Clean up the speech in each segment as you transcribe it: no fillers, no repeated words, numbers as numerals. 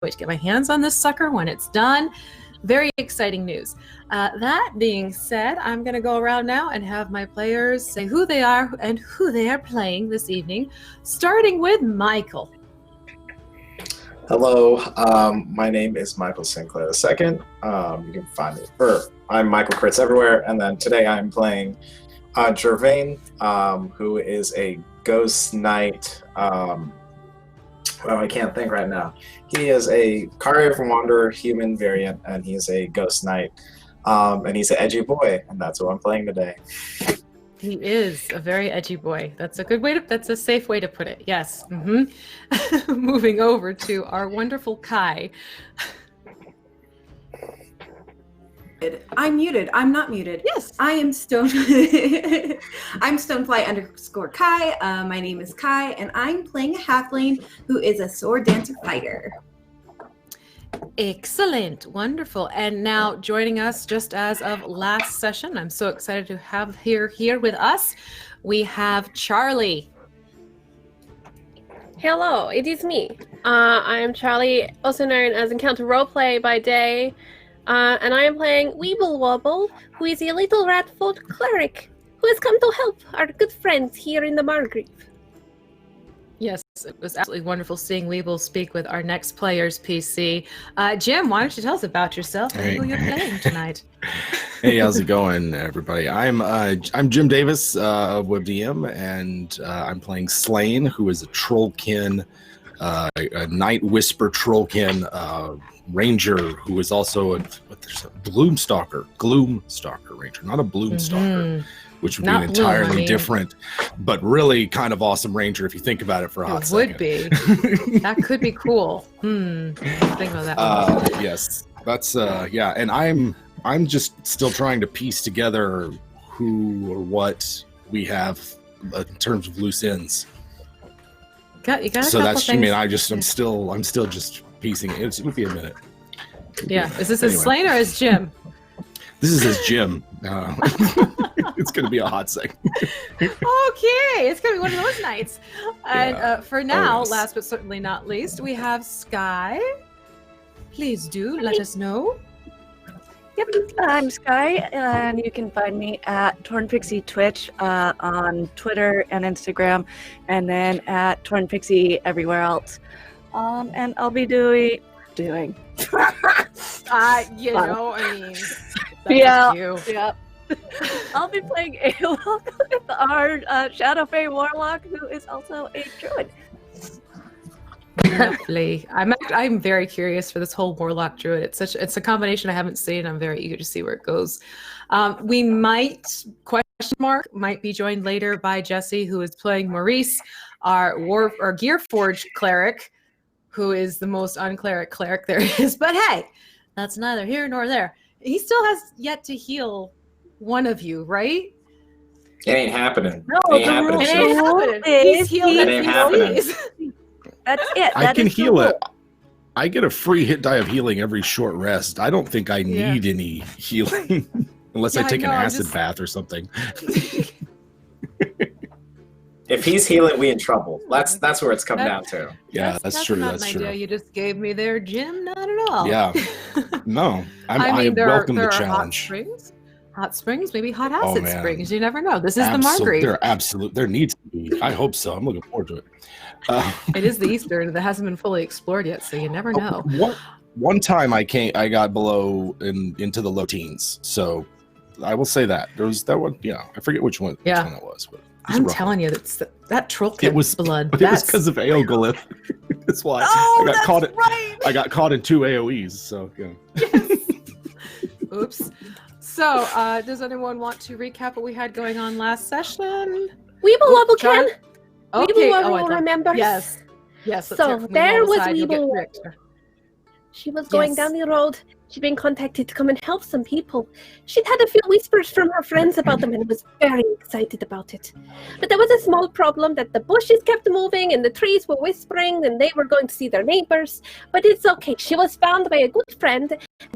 wait to get my hands on this sucker when it's done. Very exciting news. That being said, I'm going to go around now and have my players say who they are and who they are playing this evening, starting with Michael. Hello, my name is Michael Sinclair II. You can find me, I'm Michael Kritz everywhere, and then today I'm playing Gervain, who is a ghost knight. I can't think right now. He is a Carrier from Wanderer human variant, and he's a ghost knight. And he's an edgy boy, and that's what I'm playing today. He is a very edgy boy. That's a good way to. That's a safe way to put it. Yes. Mm-hmm. Moving over to our wonderful Kai. I'm muted. I'm not muted. Yes. I am Stone. I'm Stonefly_Kai. My name is Kai, and I'm playing a halfling who is a sword dancer fighter. Excellent. Wonderful. And now joining us just as of last session, I'm so excited to have here with us, we have Charlie. Hello, it is me. I am Charlie, also known as Encounter Roleplay by day, and I am playing Weeble Wobble, who is a little rat-foot cleric who has come to help our good friends here in the Margreave. Yes, it was absolutely wonderful seeing Weeble speak with our next player's PC. Jim, why don't you tell us about yourself and who you're playing tonight? Hey, how's it going, everybody? I'm Jim Davis of WebDM, and I'm playing Slain, who is a trollkin, a Night Whisper trollkin ranger, who is also a Gloomstalker ranger, not a Bloomstalker. Which would Not be an entirely Bloom, I mean. different, but really kind of awesome ranger if you think about it for a hot second. It would be. That could be cool. Think about that one. Yes, that's yeah, and I'm just still trying to piece together who or what we have in terms of loose ends. You got So that's, things. I'm still just piecing it. It'll be a minute. Yeah, is this as Slain or as Jim? This is his Jim. It's going to be a hot second. Okay, it's going to be one of those nights. And for now, yes. last but certainly not least, we have Sky. Please do let us know. Yep, I'm Sky, and you can find me at Tornpixie Twitch on Twitter and Instagram, and then at Tornpixie everywhere else. And I'll be doing. You Fun. know, I mean, Yeah. you. Yep. I'll be playing Aelok with our Shadow Fae Warlock, who is also a druid. Lovely. I'm very curious for this whole Warlock Druid. It's a combination I haven't seen. I'm very eager to see where it goes. We might be joined later by Jesse, who is playing Maurice, our Gearforge cleric, who is the most uncleric cleric there is. But hey, that's neither here nor there. He still has yet to heal one of you, right? It ain't happening. No, it ain't happening. It ain't happening. He's healed It as ain't he happening. sees. That's it. I That can is the heal it. rule. I get a free hit die of healing every short rest. I don't think I need any healing unless I Yeah, take no, an I'm acid just- bath or something. If he's healing, we in trouble. That's where it's come down to. Yeah, that's true. Not That's an true. idea you just gave me there, Jim. Not at all. Yeah. No, I I mean, welcome there the are challenge. hot springs, maybe hot acid man. springs. You never know. This is the Margreave. There needs to be. I hope so. I'm looking forward to it. It is the Eastern that hasn't been fully explored yet, so you never know. One time I got below into the low teens. So I will say that there was that one. Yeah, I forget which one that was. But I'm telling you, that trollkin blood. But it was because of Aeoglyph. That's why I got caught in 2 AOEs. So yeah. Yes. Oops. So, does anyone want to recap what we had going on last session? Weeble Wobble can. Okay. Weeble Wobble remembers. Yes. Yes. let's So, hear from the there normal was side. You'll get Weeble Rick. She was going Yes. down the road. She'd been contacted to come and help some people. She'd had a few whispers from her friends about them and was very excited about it. But there was a small problem that the bushes kept moving and the trees were whispering and they were going to see their neighbors. But it's okay. She was found by a good friend.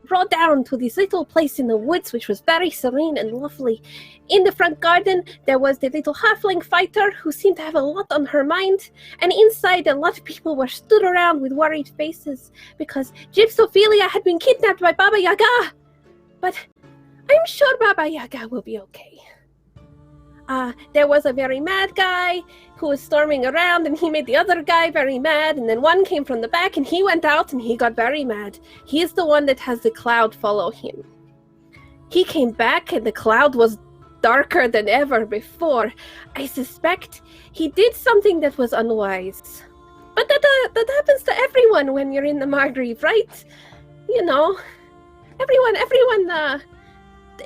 rode down to this little place in the woods, which was very serene and lovely. In the front garden, there was the little halfling fighter who seemed to have a lot on her mind. And inside, a lot of people were stood around with worried faces because Gypsophilia had been kidnapped by Baba Yaga. But I'm sure Baba Yaga will be okay. There was a very mad guy who was storming around, and he made the other guy very mad, and then one came from the back, and he went out, and he got very mad. He is the one that has the cloud follow him. He came back, and the cloud was darker than ever before. I suspect he did something that was unwise. But that happens to everyone when you're in the Margreave, right? You know, everyone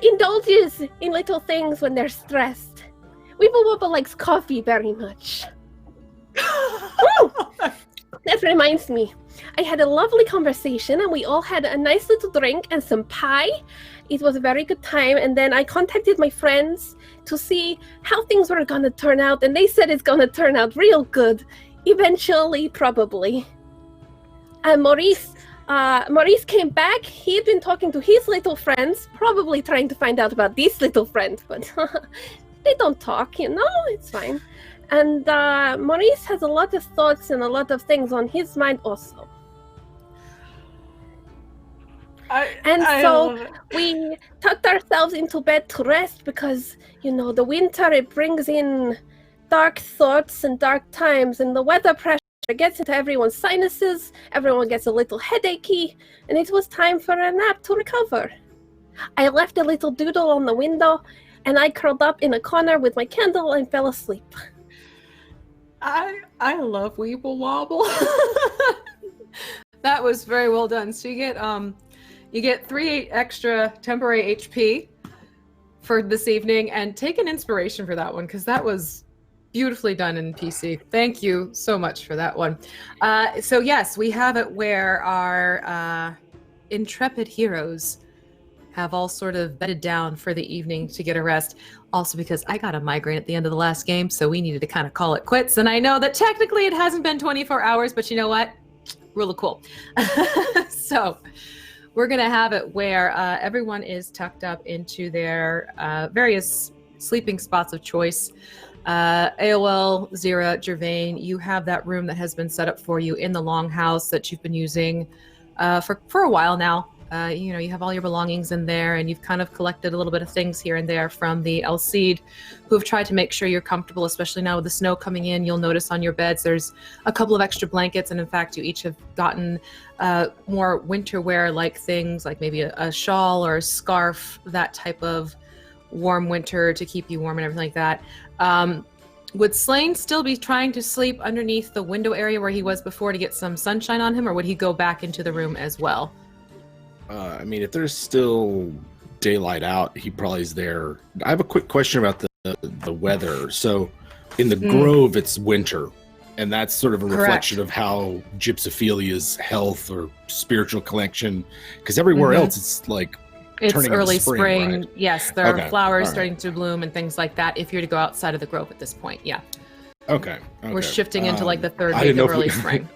indulges in little things when they're stressed. Weeble Wobble likes coffee very much. That reminds me. I had a lovely conversation and we all had a nice little drink and some pie. It was a very good time, and then I contacted my friends to see how things were gonna turn out, and they said it's gonna turn out real good. Eventually, probably. And Maurice came back. He had been talking to his little friends, probably trying to find out about this little friend, but they don't talk, you know, it's fine. And Maurice has a lot of thoughts and a lot of things on his mind also. So we tucked ourselves into bed to rest because, you know, the winter, it brings in dark thoughts and dark times, and the weather pressure gets into everyone's sinuses, everyone gets a little headachy, and it was time for a nap to recover. I left a little doodle on the window, and I curled up in a corner with my candle and fell asleep. I love Weeble Wobble. That was very well done. So you get 3 extra temporary HP for this evening, and take an inspiration for that one because that was beautifully done in PC. Thank you so much for that one. So yes, we have it where our intrepid heroes have all sort of bedded down for the evening to get a rest. Also because I got a migraine at the end of the last game, so we needed to kind of call it quits. And I know that technically it hasn't been 24 hours, but you know what? Really cool. So we're going to have it where everyone is tucked up into their various sleeping spots of choice. AOL, Zira, Gervain, you have that room that has been set up for you in the longhouse that you've been using for a while now. You know, you have all your belongings in there, and you've kind of collected a little bit of things here and there from the Elseed, who have tried to make sure you're comfortable, especially now with the snow coming in. You'll notice on your beds there's a couple of extra blankets, and in fact, you each have gotten more winter wear like things, like maybe a shawl or a scarf, that type of warm winter to keep you warm and everything like that. Would Slain still be trying to sleep underneath the window area where he was before to get some sunshine on him, or would he go back into the room as well? I mean, if there's still daylight out, he probably is there. I have a quick question about the weather. So in the Grove, it's winter, and that's sort of a reflection of how Gypsophilia's health or spiritual connection, because everywhere else it's like it's turning early into spring. Right? Yes, there are flowers starting to bloom and things like that if you're to go outside of the Grove at this point. Yeah. Okay. We're shifting into like the third week of early spring.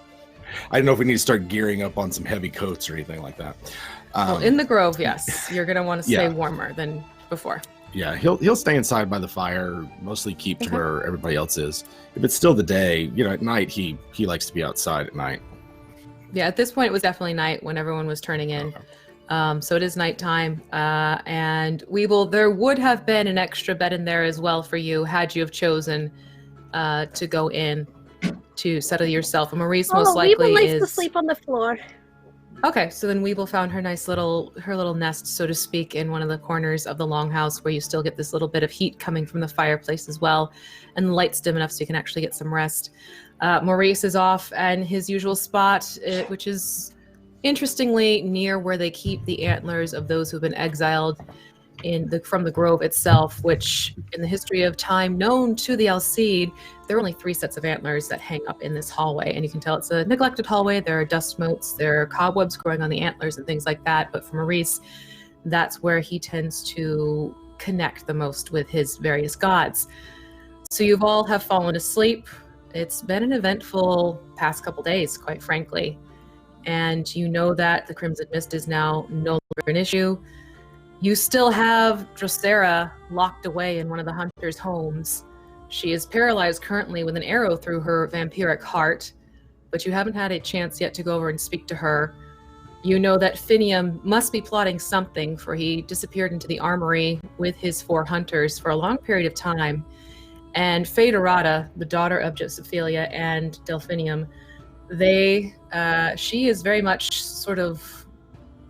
I don't know if we need to start gearing up on some heavy coats or anything like that. Well, in the Grove, yes, you're going to want to stay warmer than before. Yeah, he'll stay inside by the fire, mostly keep to where everybody else is. If it's still the day, you know, at night he likes to be outside at night. Yeah, at this point it was definitely night when everyone was turning in. So it is nighttime, and there would have been an extra bed in there as well for you had you have chosen to go in to settle yourself. And Maurice most likely Weeble likes to sleep on the floor. Okay, so then Weeble found her little nest, so to speak, in one of the corners of the longhouse where you still get this little bit of heat coming from the fireplace as well, and the light's dim enough so you can actually get some rest. Maurice is off in his usual spot, which is interestingly near where they keep the antlers of those who've been exiled from the Grove itself, which in the history of time known to the Elseed, there are only 3 sets of antlers that hang up in this hallway, and you can tell it's a neglected hallway. There are dust motes, there are cobwebs growing on the antlers and things like that, but for Maurice, that's where he tends to connect the most with his various gods. So you've all have fallen asleep. It's been an eventful past couple days, quite frankly. and you know that the Crimson Mist is now no longer an issue. You still have Drosera locked away in one of the hunters' homes. She is paralyzed currently with an arrow through her vampiric heart, but you haven't had a chance yet to go over and speak to her. You know that Finium must be plotting something, for he disappeared into the armory with his 4 hunters for a long period of time. And Federata, the daughter of Josephilia and Delphinium, she is very much sort of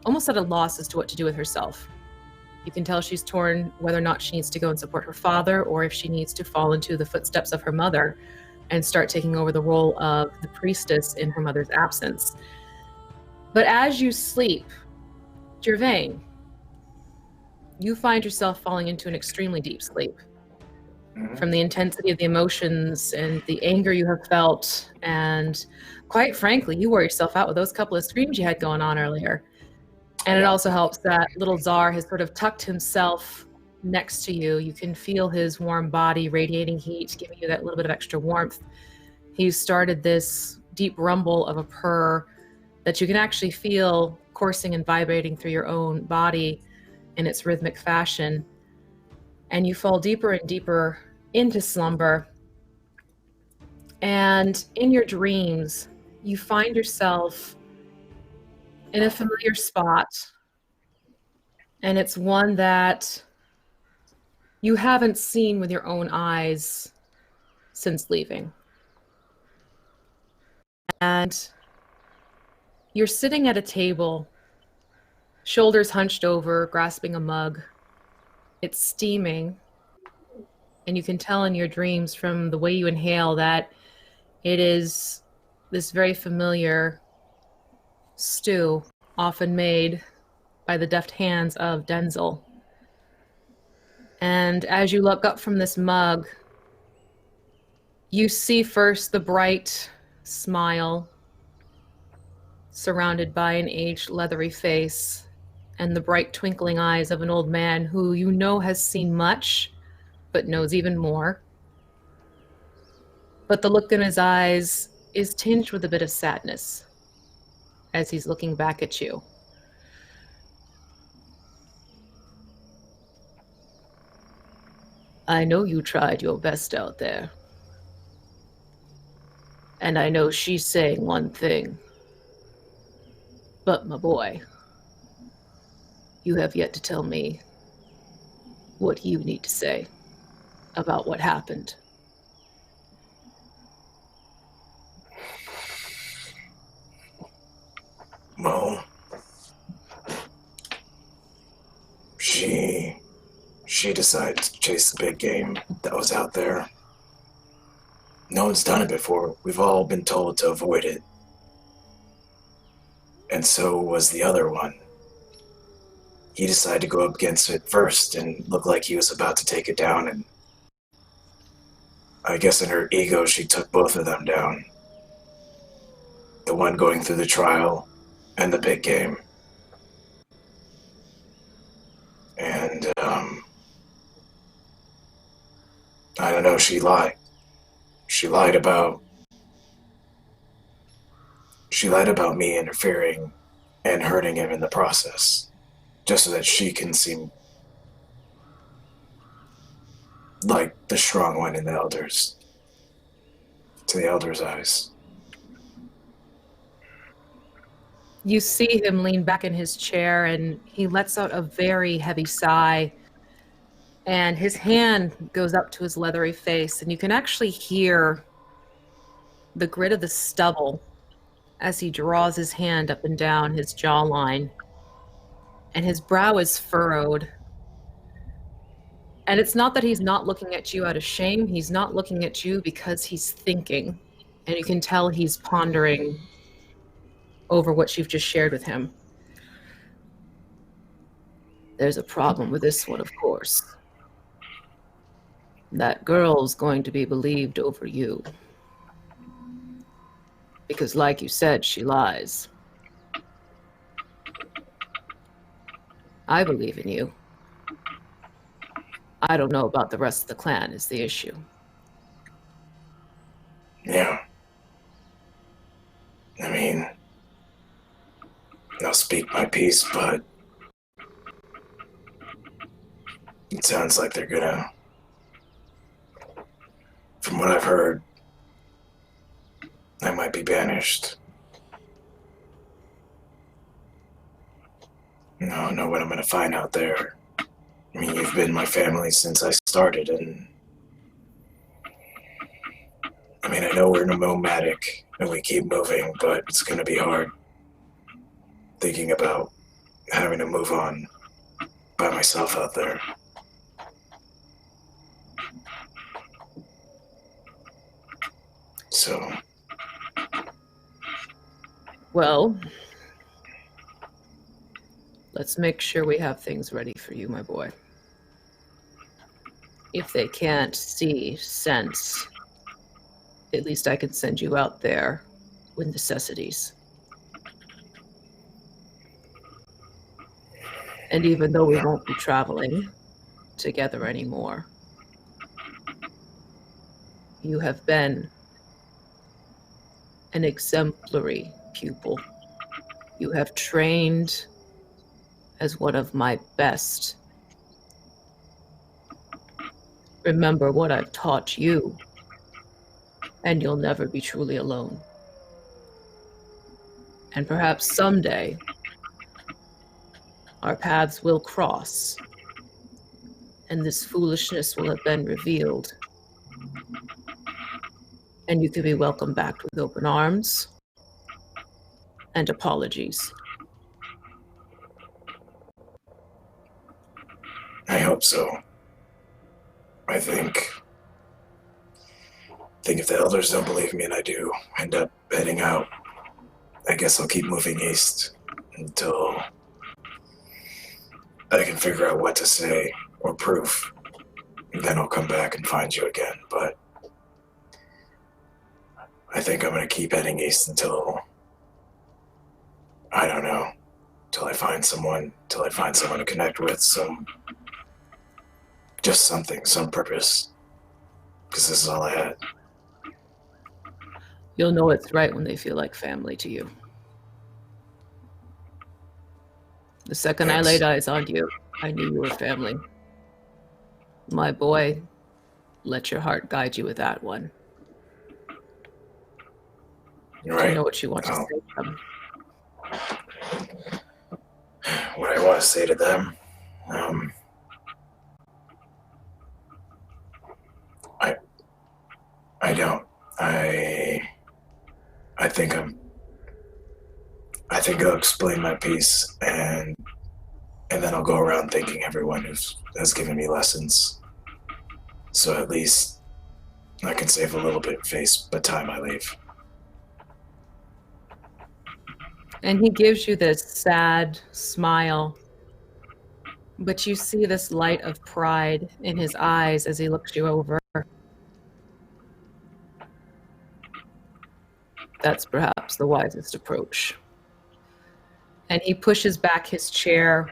almost at a loss as to what to do with herself. You can tell she's torn whether or not she needs to go and support her father, or if she needs to fall into the footsteps of her mother and start taking over the role of the priestess in her mother's absence. But as you sleep, Gervain, you find yourself falling into an extremely deep sleep. From the intensity of the emotions and the anger you have felt, and quite frankly, you wore yourself out with those couple of screams you had going on earlier. And it also helps that little Tsar has sort of tucked himself next to you. You can feel his warm body radiating heat, giving you that little bit of extra warmth. He's started this deep rumble of a purr that you can actually feel coursing and vibrating through your own body in its rhythmic fashion. And you fall deeper and deeper into slumber. And in your dreams, you find yourself in a familiar spot. And it's one that you haven't seen with your own eyes since leaving. And you're sitting at a table, shoulders hunched over, grasping a mug. It's steaming, and you can tell in your dreams from the way you inhale that it is this very familiar stew, often made by the deft hands of Denzel. And as you look up from this mug, you see first the bright smile surrounded by an aged, leathery face, and the bright twinkling eyes of an old man who you know has seen much, but knows even more. But the look in his eyes is tinged with a bit of sadness as he's looking back at you. I know you tried your best out there. And I know she's saying one thing. But my boy, you have yet to tell me what you need to say about what happened. Well, she decided to chase the big game that was out there. No one's done it before. We've all been told to avoid it. And so was the other one. He decided to go up against it first and looked like he was about to take it down, and I guess in her ego she took both of them down. The one going through the trial and the big game. And I don't know, she lied. She lied about me interfering and hurting him in the process, just so that she can seem like the strong one in the elders, to the elders' eyes. You see him lean back in his chair, and he lets out a very heavy sigh, and his hand goes up to his leathery face, and you can actually hear the grit of the stubble as he draws his hand up and down his jawline, and his brow is furrowed. And it's not that he's not looking at you out of shame. He's not looking at you because he's thinking, and you can tell he's pondering over what you've just shared with him. There's a problem with this one, of course. That girl's going to be believed over you. Because like you said, she lies. I believe in you. I don't know about the rest of the clan is the issue. Yeah. I mean, I'll speak my piece, but it sounds like they're gonna, from what I've heard, I might be banished. I don't know what I'm gonna find out there. I mean, you've been my family since I started, and I mean, I know we're nomadic and we keep moving, but it's gonna be hard thinking about having to move on by myself out there. So, Well, let's make sure we have things ready for you, my boy. If they can't see, sense, at least I can send you out there with necessities. And even though we won't be traveling together anymore, you have been an exemplary pupil. You have trained as one of my best. Remember what I've taught you, and you'll never be truly alone. And perhaps someday, our paths will cross, and this foolishness will have been revealed. And you can be welcomed back with open arms and apologies. I hope so. I think if the elders don't believe me and I do end up heading out, I guess I'll keep moving east until I can figure out what to say or proof. And then I'll come back and find you again. But I think I'm going to keep heading east until, I don't know, till I find someone to connect with, some purpose. Because this is all I had. You'll know it's right when they feel like family to you. The second Thanks. I laid eyes on you, I knew you were family. My boy, let your heart guide you with that one. You're right. You know what you want to say to them. What I want to say to them, I don't. I think I'll explain my piece, and then I'll go around thanking everyone who has given me lessons. So at least I can save a little bit of face by the time I leave. And he gives you this sad smile, but you see this light of pride in his eyes as he looks you over. That's perhaps the wisest approach. And he pushes back his chair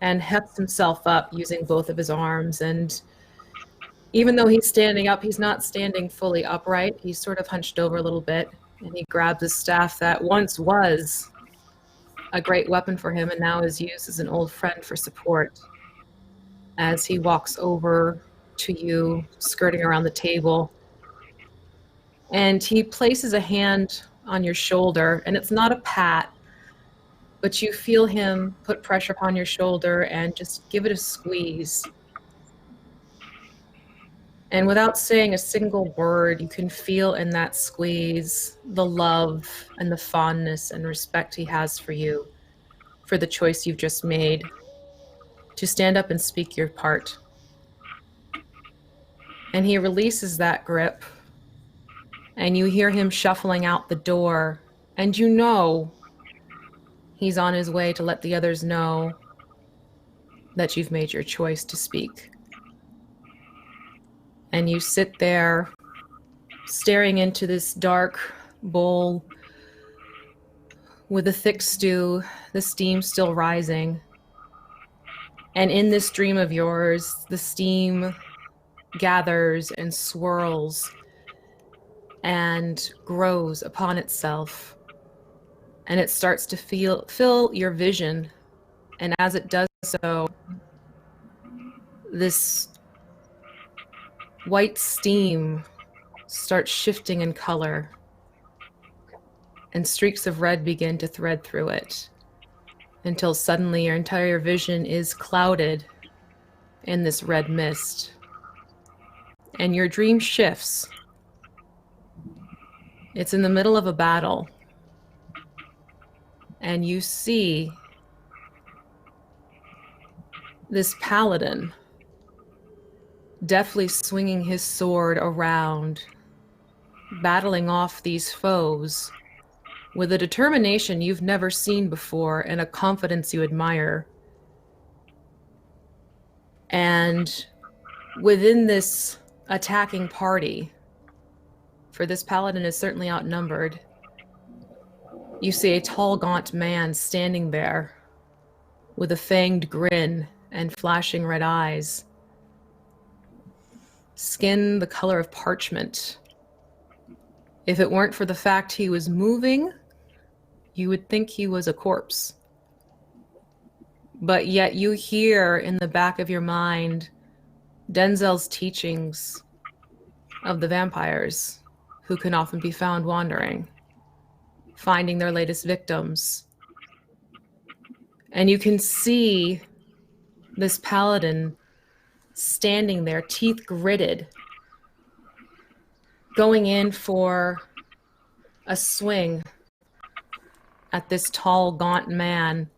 and hefts himself up using both of his arms. And even though he's standing up, he's not standing fully upright. He's sort of hunched over a little bit, and he grabs his staff that once was a great weapon for him and now is used as an old friend for support. As he walks over to you, skirting around the table, and he places a hand on your shoulder, and it's not a pat, but you feel him put pressure upon your shoulder and just give it a squeeze. And without saying a single word, you can feel in that squeeze the love and the fondness and respect he has for you, for the choice you've just made to stand up and speak your part. And he releases that grip, and you hear him shuffling out the door, and you know he's on his way to let the others know that you've made your choice to speak. And you sit there staring into this dark bowl with a thick stew, the steam still rising. And in this dream of yours, the steam gathers and swirls and grows upon itself. and it starts to fill your vision. And as it does so, this white steam starts shifting in color, and streaks of red begin to thread through it, until suddenly your entire vision is clouded in this red mist. And your dream shifts. It's in the middle of a battle, and you see this paladin deftly swinging his sword around, battling off these foes with a determination you've never seen before and a confidence you admire. And within this attacking party, for this paladin is certainly outnumbered, you see a tall, gaunt man standing there with a fanged grin and flashing red eyes, skin the color of parchment. If it weren't for the fact he was moving, you would think he was a corpse. But yet you hear in the back of your mind Denzel's teachings of the vampires who can often be found wandering, finding their latest victims. And you can see this paladin standing there, teeth gritted, going in for a swing at this tall, gaunt man.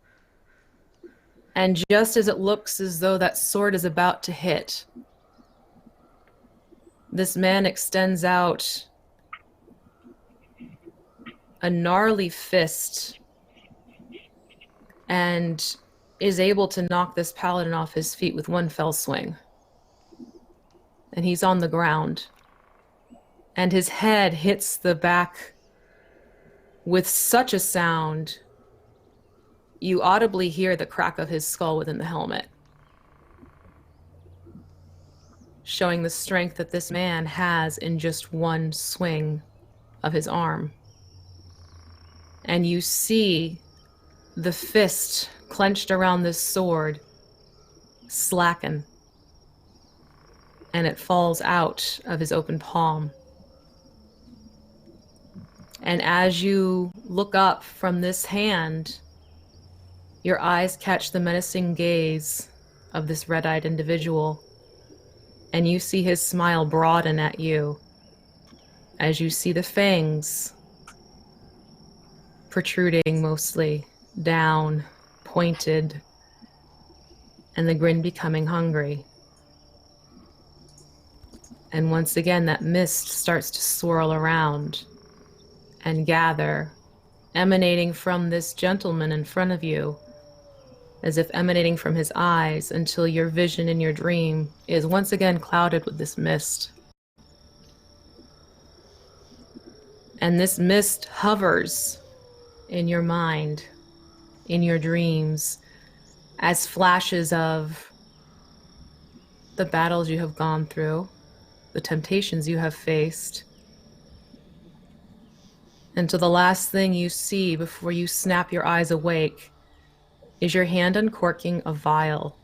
And just as it looks as though that sword is about to hit, this man extends out a gnarly fist and is able to knock this paladin off his feet with one fell swing. And he's on the ground. And his head hits the back with such a sound, you audibly hear the crack of his skull within the helmet, showing the strength that this man has in just one swing of his arm. And you see the fist clenched around this sword slacken, and it falls out of his open palm. And as you look up from this hand, your eyes catch the menacing gaze of this red-eyed individual, and you see his smile broaden at you as you see the fangs protruding mostly down, pointed, and the grin becoming hungry. And once again, that mist starts to swirl around and gather, emanating from this gentleman in front of you, as if emanating from his eyes, until your vision in your dream is once again clouded with this mist. And this mist hovers in your mind, in your dreams, as flashes of the battles you have gone through, the temptations you have faced, until the last thing you see before you snap your eyes awake is your hand uncorking a vial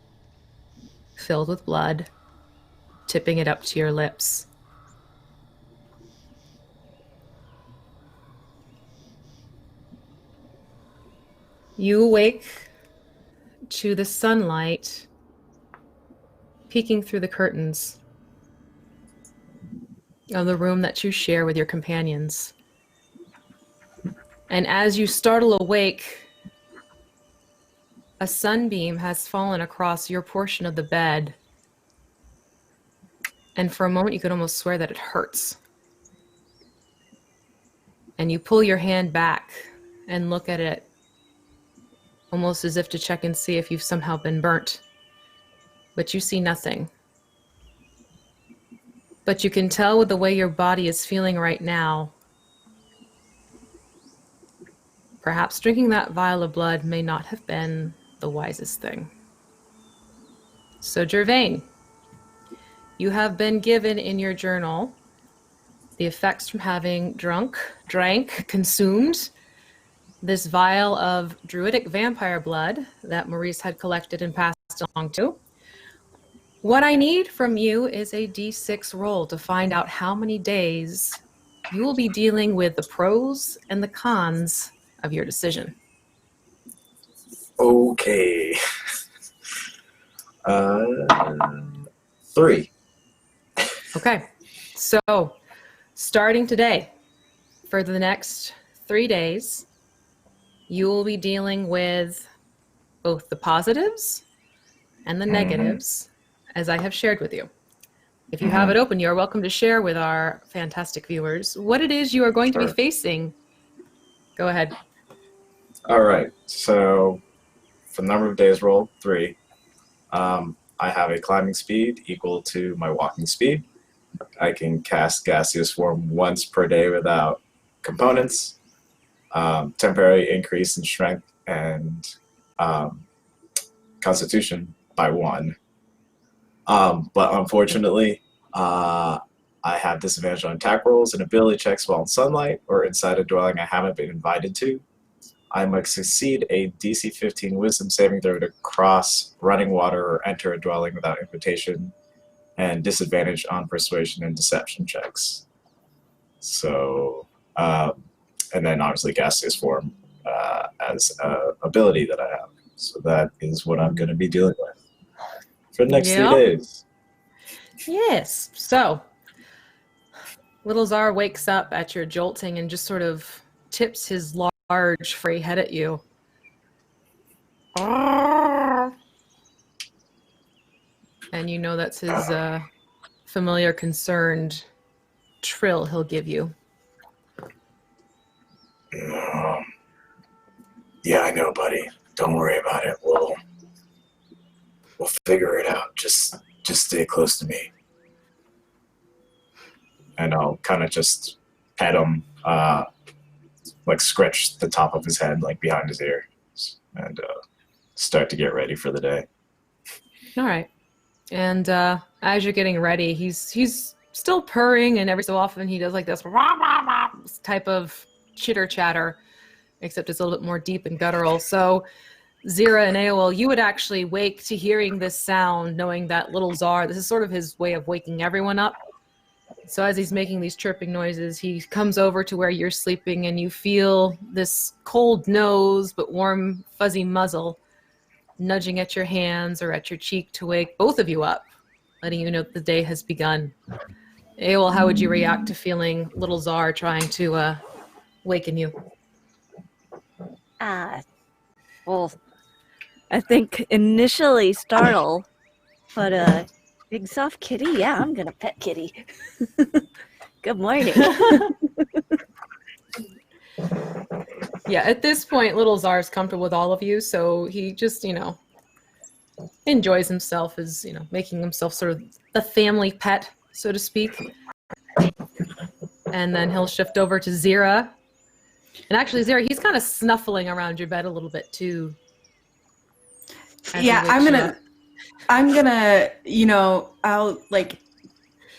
filled with blood, tipping it up to your lips. You awake to the sunlight peeking through the curtains of the room that you share with your companions. And as you startle awake, a sunbeam has fallen across your portion of the bed. And for a moment, you could almost swear that it hurts. And you pull your hand back and look at it, almost as if to check and see if you've somehow been burnt. But you see nothing. But you can tell with the way your body is feeling right now, perhaps drinking that vial of blood may not have been the wisest thing. So, Gervain, you have been given in your journal the effects from having drank, consumed this vial of druidic vampire blood that Maurice had collected and passed along to. What I need from you is a d6 roll to find out how many days you will be dealing with the pros and the cons of your decision. Okay. 3. Okay, so starting today, for the next 3 days, you will be dealing with both the positives and the negatives, as I have shared with you. If you have it open, you are welcome to share with our fantastic viewers what it is you are going to be facing. Go ahead. All right. So for the number of days roll, 3. I have a climbing speed equal to my walking speed. I can cast Gaseous Form once per day without components. Temporary increase in strength and constitution by 1. But unfortunately, I have disadvantage on attack rolls and ability checks while in sunlight or inside a dwelling I haven't been invited to. I must succeed a DC 15 Wisdom saving throw to cross running water or enter a dwelling without invitation, and disadvantage on persuasion and deception checks. So, and then obviously Gaseous Form as an ability that I have. So that is what I'm going to be dealing with for the next 3 days. Yes. So, Little Czar wakes up at your jolting and just sort of tips his large free head at you. And you know that's his familiar, concerned trill he'll give you. Yeah, I know, buddy. Don't worry about it. We'll figure it out. Just stay close to me. And I'll kind of just pet him, like scratch the top of his head, like behind his ear, and start to get ready for the day. All right. And as you're getting ready, he's still purring, and every so often he does like this rah, rah, rah, type of chitter chatter, except it's a little bit more deep and guttural. So Zira and Aol, you would actually wake to hearing this sound, knowing that Little Czar, this is sort of his way of waking everyone up. So as he's making these chirping noises, he comes over to where you're sleeping, and you feel this cold nose but warm, fuzzy muzzle nudging at your hands or at your cheek to wake both of you up, letting you know that the day has begun. Aol, how would you react to feeling Little Czar trying to waken you? Well, I think initially startle, but big soft kitty, yeah, I'm gonna pet kitty. Good morning. Yeah, at this point, Little Czar is comfortable with all of you, so he just, enjoys himself as, making himself sort of the family pet, so to speak. And then he'll shift over to Zira. And actually, Zira, he's kind of snuffling around your bed a little bit, too. Yeah, I'm gonna, I'll like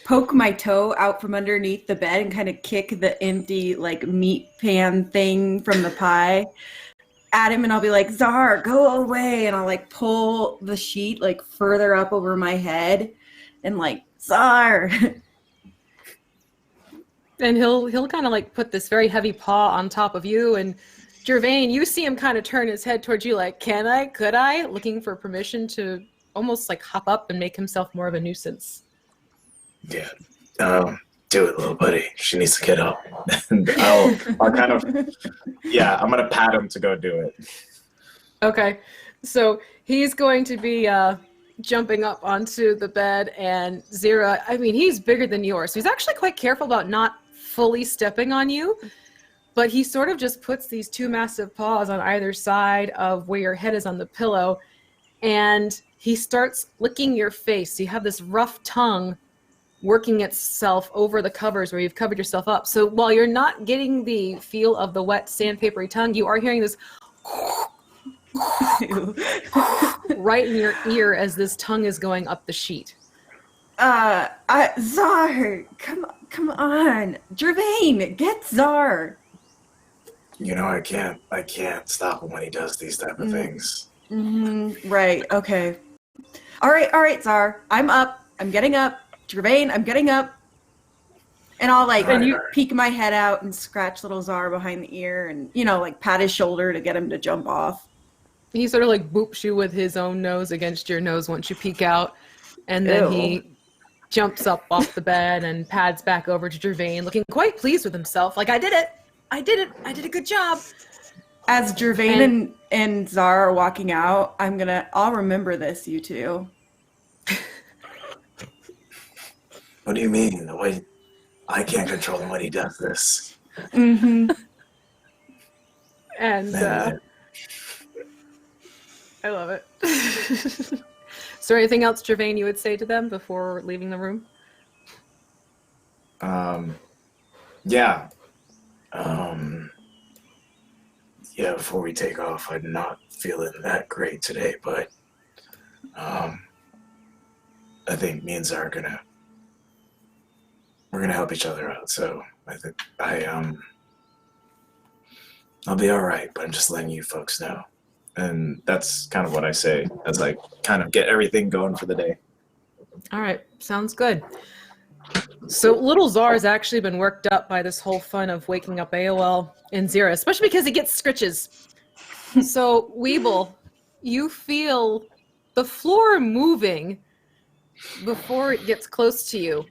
poke my toe out from underneath the bed and kind of kick the empty like meat pan thing from the pie at him, and I'll be like, Czar, go away, and I'll like pull the sheet like further up over my head and like, Czar. And he'll kind of like put this very heavy paw on top of you, and Gervain, you see him kind of turn his head towards you like, could I, looking for permission to almost like hop up and make himself more of a nuisance. Yeah, do it, little buddy. She needs to get up. And I'll kind of, I'm going to pat him to go do it. Okay, so he's going to be jumping up onto the bed, and Zira, he's bigger than yours, so he's actually quite careful about not fully stepping on you, but he sort of just puts these two massive paws on either side of where your head is on the pillow, and he starts licking your face. So you have this rough tongue working itself over the covers where you've covered yourself up. So while you're not getting the feel of the wet sandpapery tongue, you are hearing this right in your ear as this tongue is going up the sheet. Czar, come on. Gervain, get Czar. I can't stop him when he does these type of things. Right. Okay. All right, Czar. I'm up. I'm getting up. Gervain, I'm getting up. And I'll peek my head out and scratch little Czar behind the ear and, pat his shoulder to get him to jump off. He sort of boops you with his own nose against your nose once you peek out. And then he jumps up off the bed and pads back over to Gervain, looking quite pleased with himself. Like, I did it. I did a good job. As Gervain and Czar are walking out, I'll remember this, you two. What do you mean? The way I can't control him when he does this. Mm-hmm. And I love it. Is there anything else, Gervain, you would say to them before leaving the room? Yeah. Before we take off, I'm not feeling that great today, but I think me and Zara we're gonna help each other out. So I think I'll be all right, but I'm just letting you folks know. And that's kind of what I say as I kind of get everything going for the day. All right, sounds good. So little Czar has actually been worked up by this whole fun of waking up AOL and Zira, especially because he gets scritches. So Weeble, you feel the floor moving before it gets close to you.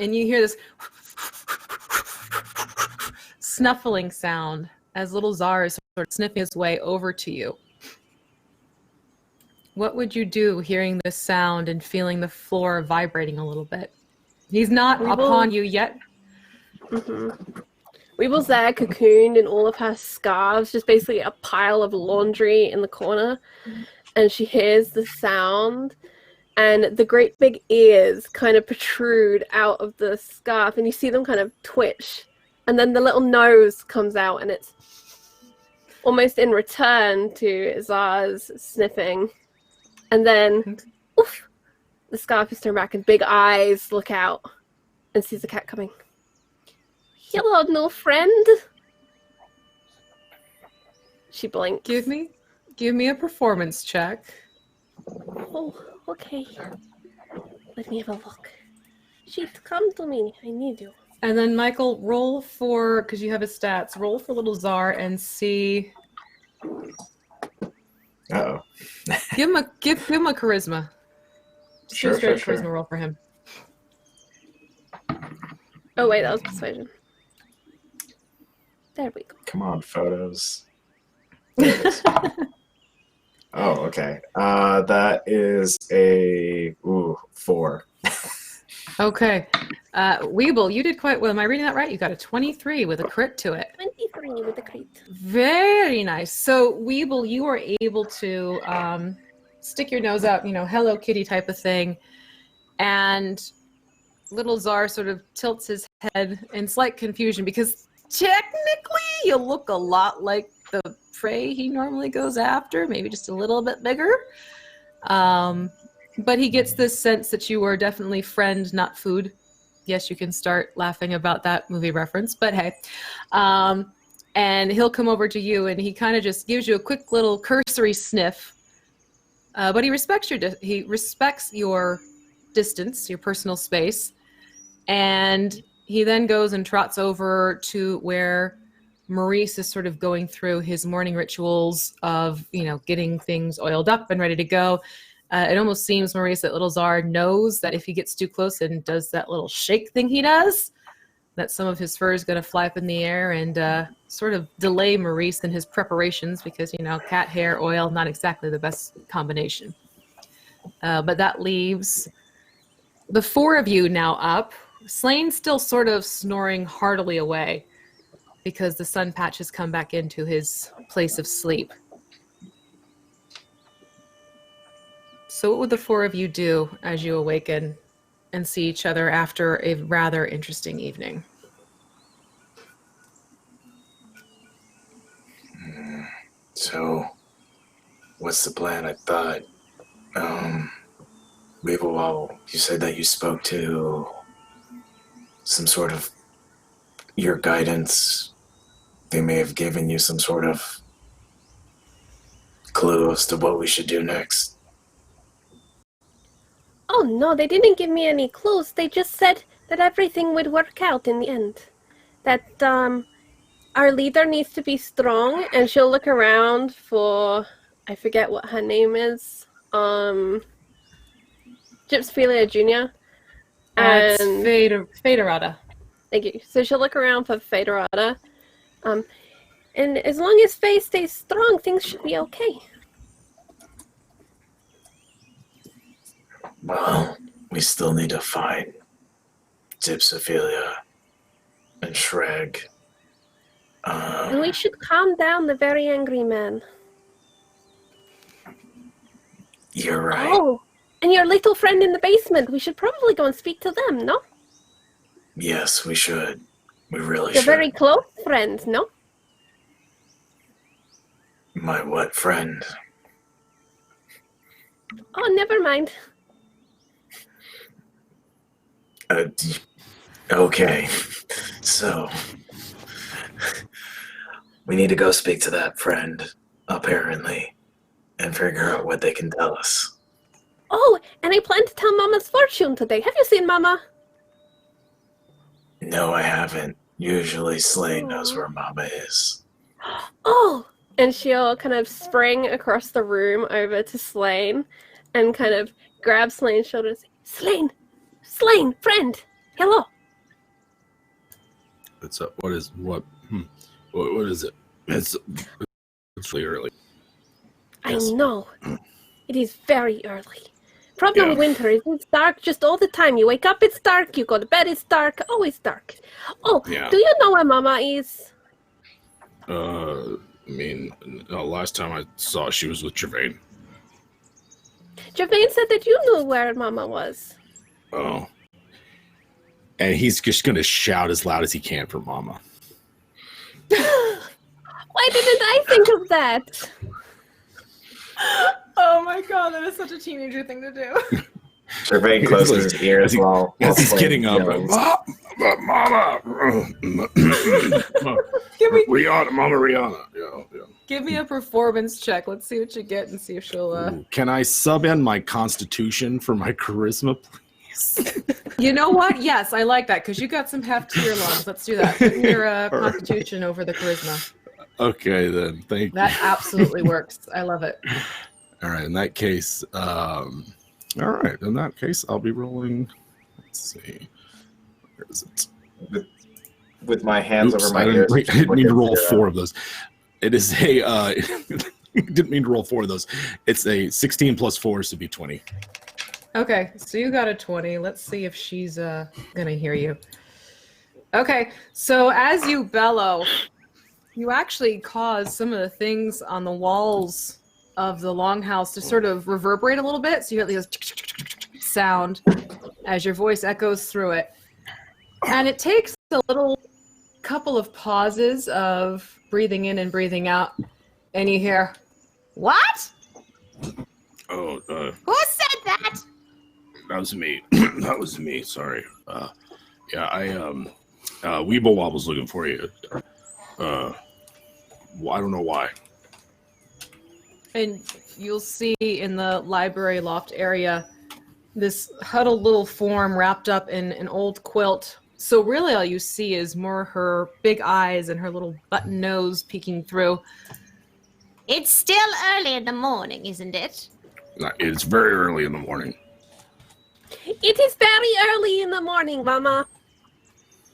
And you hear this snuffling sound as little Czar is sort of sniffing his way over to you. What would you do hearing this sound and feeling the floor vibrating a little bit? He's not upon you yet. Mm-hmm. Weeble's there, cocooned in all of her scarves, just basically a pile of laundry in the corner. And she hears the sound, and the great big ears kind of protrude out of the scarf, and you see them kind of twitch. And then the little nose comes out, and it's almost in return to Zar's sniffing. And then, oof, the scarf is turned back, and big eyes look out and sees the cat coming. Hello, new friend. She blinks. Give me a performance check. Oh, okay. Let me have a look. Sheet, come to me. I need you. And then Michael, roll for, because you have his stats, roll for little Czar and see. Uh-oh. Give him a charisma. Just do a straight charisma roll for him. Oh wait, that was persuasion. There we go. Come on, photos. There it is. Oh, okay. That is a 4. Okay. Weeble, you did quite well. Am I reading that right? You got a 23 with a crit to it. 23 with a crit. Very nice. So, Weeble, you are able to stick your nose out, Hello Kitty type of thing. And little Czar sort of tilts his head in slight confusion because technically you look a lot like the prey he normally goes after, maybe just a little bit bigger. But he gets this sense that you are definitely friend, not food. Yes, you can start laughing about that movie reference, but hey. And he'll come over to you and he kind of just gives you a quick little cursory sniff. But he respects your distance, your personal space. And he then goes and trots over to where Maurice is sort of going through his morning rituals of, getting things oiled up and ready to go. It almost seems, Maurice, that little Czar knows that if he gets too close and does that little shake thing he does, that some of his fur is going to fly up in the air and sort of delay Maurice in his preparations because, cat hair, oil, not exactly the best combination. But that leaves the 4 of you now up. Slane's still sort of snoring heartily away because the sun patch has come back into his place of sleep. So what would the 4 of you do as you awaken and see each other after a rather interesting evening? So, what's the plan? I thought, you said that you spoke to some sort of your guidance they may have given you some sort of clue as to what we should do next. Oh no, they didn't give me any clues. They just said that everything would work out in the end. That our leader needs to be strong, and she'll look around for, I forget what her name is. Gypsphilia Jr. It's And Faderada. thank you. So she'll look around for Faderada. And as long as Faye stays strong, things should be okay. Well, we still need to find Gypsophilia and Shrek. And we should calm down the very angry man. You're right. Oh, and your little friend in the basement. We should probably go and speak to them, no? Yes, we should. We really They're should. very close friends, no? My what friend? Oh, never mind. Okay. So, we need to go speak to that friend, apparently, and figure out what they can tell us. Oh, and I plan to tell Mama's fortune today. Have you seen Mama? No, I haven't. Usually Slade knows where Mama is. Oh! And she'll kind of spring across the room over to Slane and kind of grab Slane's shoulder and say, Slane! Slane! Friend! Hello! It's what is it? It's really early. I know. It is very early. Problem Yeah. winter is it's dark just all the time. You wake up, it's dark. You go to bed, it's dark. Always dark. Oh, Yeah. do you know where Mama is? Last time I saw she was with Gervain. Gervain said that you knew where Mama was. Oh. And he's just going to shout as loud as he can for Mama. Why didn't I think of that? Oh my god, that is such a teenager thing to do. Gervain closes his ears while As he's Slade getting up. yells. Mama! Mama Rihanna. Yeah. Give me a performance check. Let's see what you get and see if she'll. Ooh, can I sub in my constitution for my charisma, please? You know what? Yes, I like that because you got some heft to your lungs. Let's do that. Put your constitution over the charisma. Okay, then. Thank you. That absolutely works. I love it. All right. In that case, I'll be rolling. Let's see. Where is it? With my hands Oops, over my I ears. didn't mean to roll 4 of those. It is a. Didn't mean to roll 4 of those. It's a 16 plus 4, so it'd be 20. Okay, so you got a 20. Let's see if she's gonna hear you. Okay, so as you bellow, you actually cause some of the things on the walls of the longhouse to sort of reverberate a little bit. So you get this sound as your voice echoes through it. And it takes a little couple of pauses of breathing in and breathing out. And you hear, "What? Oh, Who said that?" that was me. That was me. Sorry. Yeah, Weeble Wobble's looking for you. I don't know why. And you'll see in the library loft area this huddled little form wrapped up in an old quilt. So really all you see is more her big eyes and her little button nose peeking through. It's still early in the morning, isn't it? It's very early in the morning. It is very early in the morning, Mama.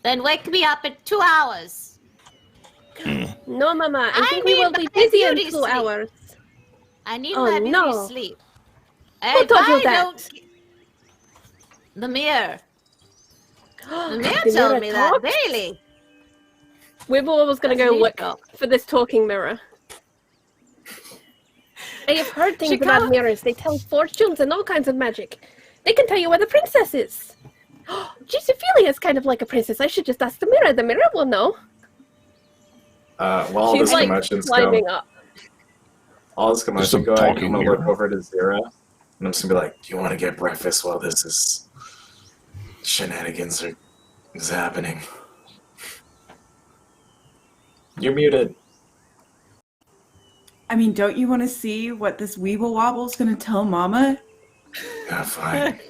Then wake me up in 2 hours. No, Mama. I I think we will need be my busy in beauty 2 sleep. hours. I need Oh, my beauty no. sleep. Who told you that? The mirror. The mirror The told mirror me that talks? daily. Weeble was going to That's go neat, look though. for this talking mirror. I have heard things She about can't- mirrors. They tell fortunes and all kinds of magic. They can tell you where the princess is. Gypsophilia is kind of like a princess. I should just ask the mirror. The mirror will know. While all She's this like commotion's climbing going, up. all this commotion Some going, I'm talking gonna here. look over to Zira, and I'm just gonna be like, "Do you want to get breakfast while this is happening?" You're muted. I mean, don't you want to see what this Weeble Wobble's going to tell Mama? Yeah, fine.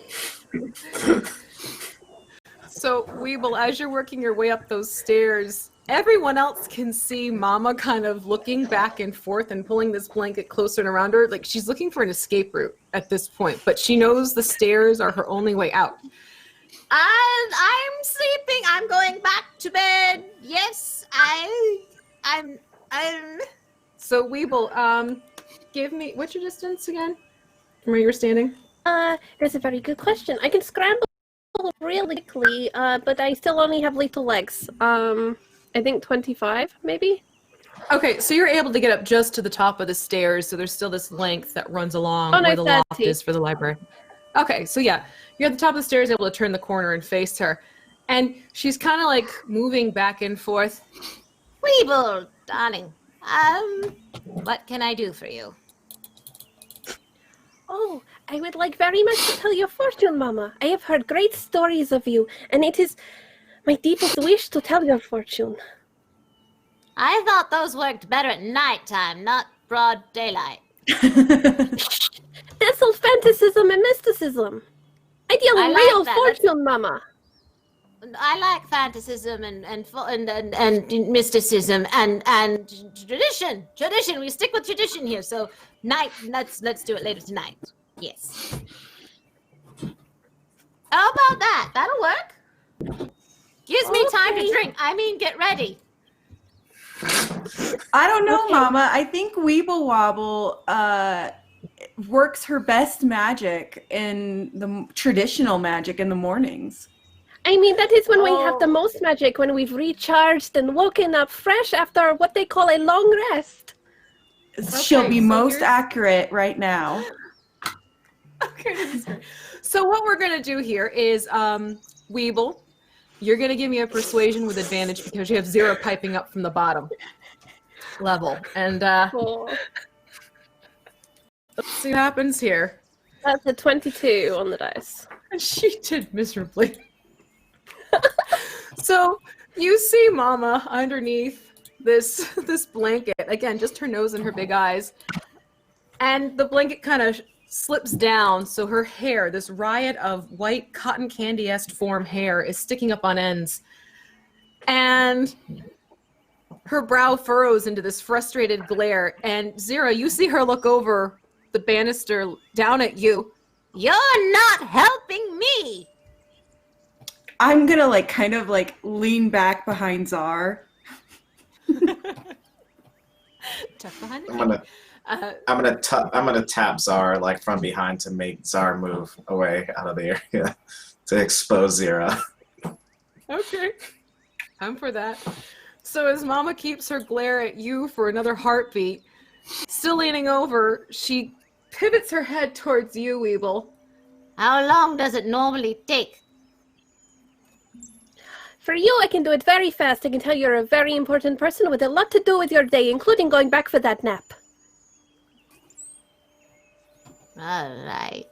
So, Weeble, as you're working your way up those stairs, everyone else can see Mama kind of looking back and forth and pulling this blanket closer and around her. Like she's looking for an escape route at this point, but she knows the stairs are her only way out. I'm sleeping. I'm going back to bed. Yes, I'm. So, Weeble, give me, what's your distance again from where you were standing? That's a very good question. I can scramble really quickly, but I still only have little legs. I think 25, maybe? Okay, so you're able to get up just to the top of the stairs, so there's still this length that runs along Oh, where the nice, loft is for the library. Okay, so yeah, you're at the top of the stairs, able to turn the corner and face her. And she's kind of like moving back and forth. Weeble, darling. What can I do for you? Oh, I would like very much to tell your fortune, Mama. I have heard great stories of you, and it is my deepest wish to tell your fortune. I thought those worked better at nighttime, not broad daylight. That's all fantasism and mysticism. I deal in I like real that. fortune, Mama. I like fantasism and mysticism and tradition. Tradition. We stick with tradition here. So night. Let's do it later tonight. Yes. How about that? That'll work. Gives me time to drink. I mean, get ready. I don't know, Mama. I think Weeble Wobble works her best magic in the traditional magic in the mornings. I mean, that is when we have the most magic, when we've recharged and woken up fresh after what they call a long rest. She'll be so most here's- accurate right now. Okay, this is great. So what we're going to do here is, Weeble, you're going to give me a persuasion with advantage because you have 0 piping up from the bottom level. And Oh, let's see what happens here. that's a 22 on the dice. She did miserably. So you see Mama underneath this blanket. Again, just her nose and her big eyes. And the blanket kind of slips down, so her hair, this riot of white cotton candy-esque form hair, is sticking up on ends. And her brow furrows into this frustrated glare. And Zira, you see her look over the banister down at you. You're not helping me. I'm gonna kind of lean back behind Czar. Tuck behind the I'm gonna tap Zar from behind to make Zar move away out of the area to expose Zira. Okay. I'm for that. So as Mama keeps her glare at you for another heartbeat, still leaning over, she pivots her head towards you, Weeble. How long does it normally take? For you, I can do it very fast. I can tell you're a very important person with a lot to do with your day, including going back for that nap. All right.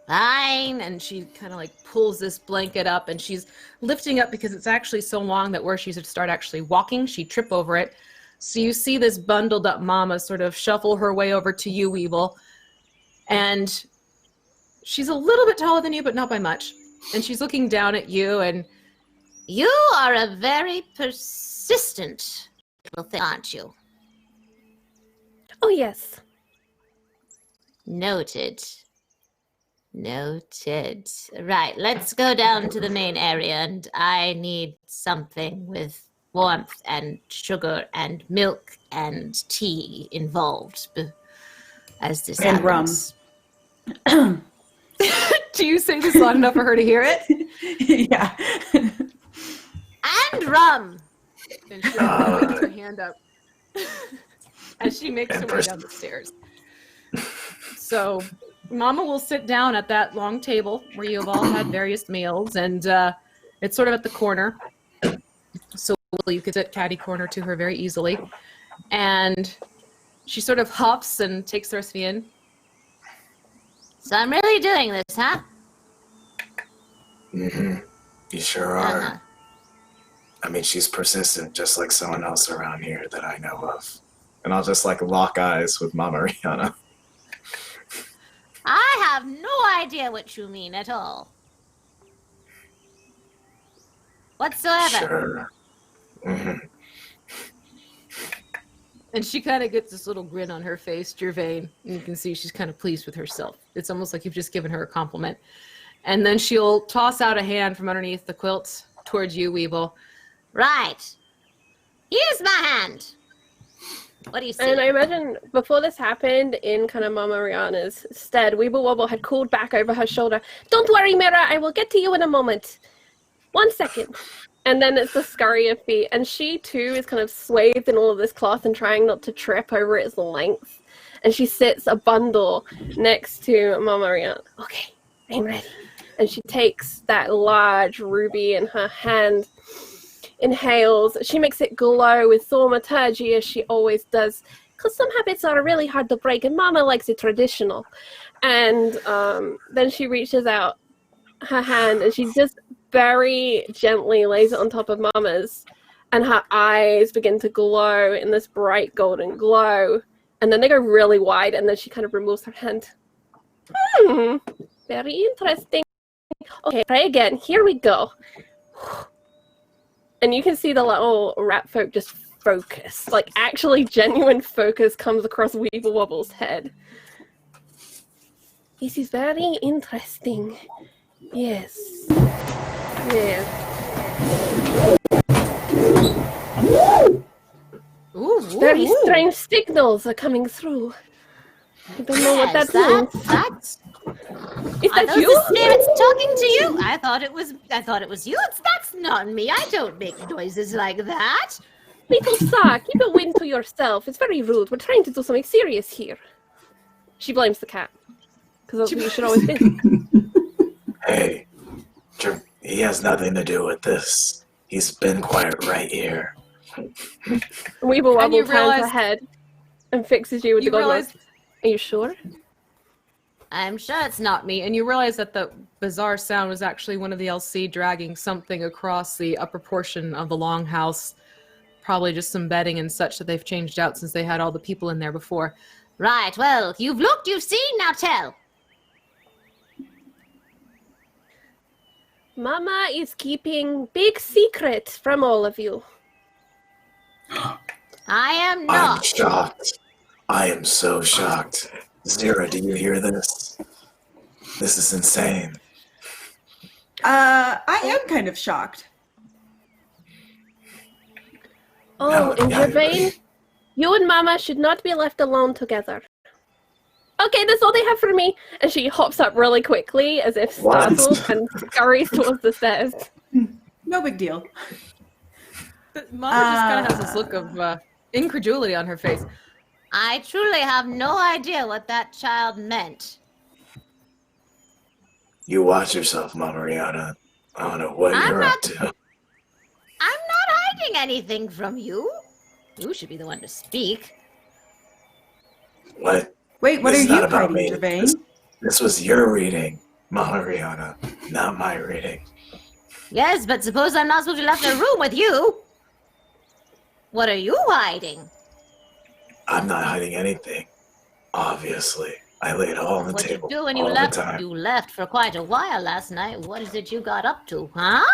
Fine. And she kind of pulls this blanket up, and she's lifting up because it's actually so long that where she should start actually walking, she'd trip over it. So you see this bundled up Mama sort of shuffle her way over to you, Weeble. And she's a little bit taller than you, but not by much. And she's looking down at you, and You are a very persistent little thing, aren't you? Oh, yes. Noted. Noted. Right, let's go down to the main area, and I need something with warmth and sugar and milk and tea involved as this And rum. happens. do you say this loud enough for her to hear it? Yeah. And rum! And she puts her hand up as she makes her way down the stairs. So Mama will sit down at that long table where you've all had various meals, and it's sort of at the corner. So you could sit catty corner to her very easily. And she sort of hops and takes the recipe in. So I'm really doing this, huh? Mm-hmm. You sure are. I mean, she's persistent, just like someone else around here that I know of. And I'll just like lock eyes with Mama Rihanna. I have no idea what you mean at all. Whatsoever. Sure. Mm-hmm. And she kind of gets this little grin on her face, Gervain, and you can see she's kind of pleased with herself. It's almost like you've just given her a compliment. And then she'll toss out a hand from underneath the quilt towards you, Weeble. Right. Here's my hand. What do you see? And I imagine before this happened, in kind of Mama Rihanna's stead, Weeble Wobble had called back over her shoulder, "Don't worry, Mira, I will get to you in a moment. 1 second." And then it's the scurry of feet. And she, too, is kind of swathed in all of this cloth and trying not to trip over its length. And she sits a bundle next to Mama Rihanna. "Okay, I'm ready." And she takes that large ruby in her hand, inhales. She makes it glow with thaumaturgy, as she always does, because some habits are really hard to break, and Mama likes it traditional. And then she reaches out her hand, and she just very gently lays it on top of Mama's, and her eyes begin to glow in this bright golden glow. And then they go really wide, and then she kind of removes her hand. Very interesting. Okay, try again. Here we go. And you can see the little rat folk just focus. Like, actually genuine focus comes across Weeble Wobble's head. This is very interesting. Yes. Yes. Ooh, Very ooh. strange signals are coming through. I don't know what that means. That's Is Are that those you? the spirits talking to you? I thought it was you. That's not me. I don't make noises like that. Little Sa, keep a wind to yourself. It's very rude. We're trying to do something serious here. She blames the cat. Because that's what you should always be. Hey, he has nothing to do with this. He's been quiet right here. Weeble And you Wobble turns her realize- head and fixes you with the You gold realize- knife. Are you sure? I'm sure it's Not me. And you realize that the bizarre sound was actually one of the LC dragging something across the upper portion of the longhouse. Probably just some bedding and such that they've changed out since they had all the people in there before. right. Well, you've looked, you've seen. Now tell. Mama is keeping big secret from all of you. I am I'm not. shocked. I am so shocked. Zira, do you hear this? This is insane. I am kind of shocked. Oh, and Yeah. Gervain, you and Mama should not be left alone together. Okay, that's all they have for me. And she hops up really quickly, as if What? startled, and scurries towards the stairs. No big deal. But Mama just kind of has this look of incredulity on her face. I truly have no idea what that child meant. You watch yourself, Mama Rihanna. I don't know what I'm you're not- up to. I'm not hiding anything from you. You should be the one to speak. What? Wait, what This are is you not about hiding, me. Gervain? This was your reading, Mama Rihanna, not my reading. Yes, but suppose I'm not supposed to left the room with you. What are you hiding? I'm not hiding anything. Obviously, I lay it all on the What you table do when you all left? the time. You left for quite a while last night. What is it you got up to, huh?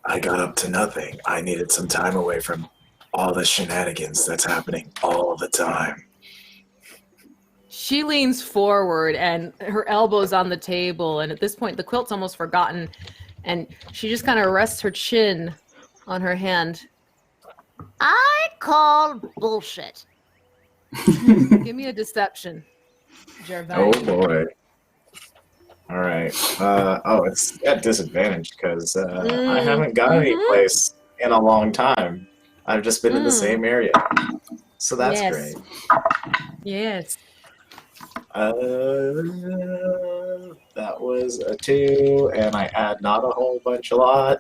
I got up to nothing. I needed some time away from all the shenanigans that's happening all the time. She leans forward and her elbow's on the table. And at this point, the quilt's almost forgotten. And she just kind of rests her chin on her hand. I call bullshit. Give me a deception, Gervain. Oh boy. All right. It's at disadvantage because I haven't got any place in a long time. I've just been in the same area, so that's Yes. great. Yes. That was a 2, and I add not a whole bunch a lot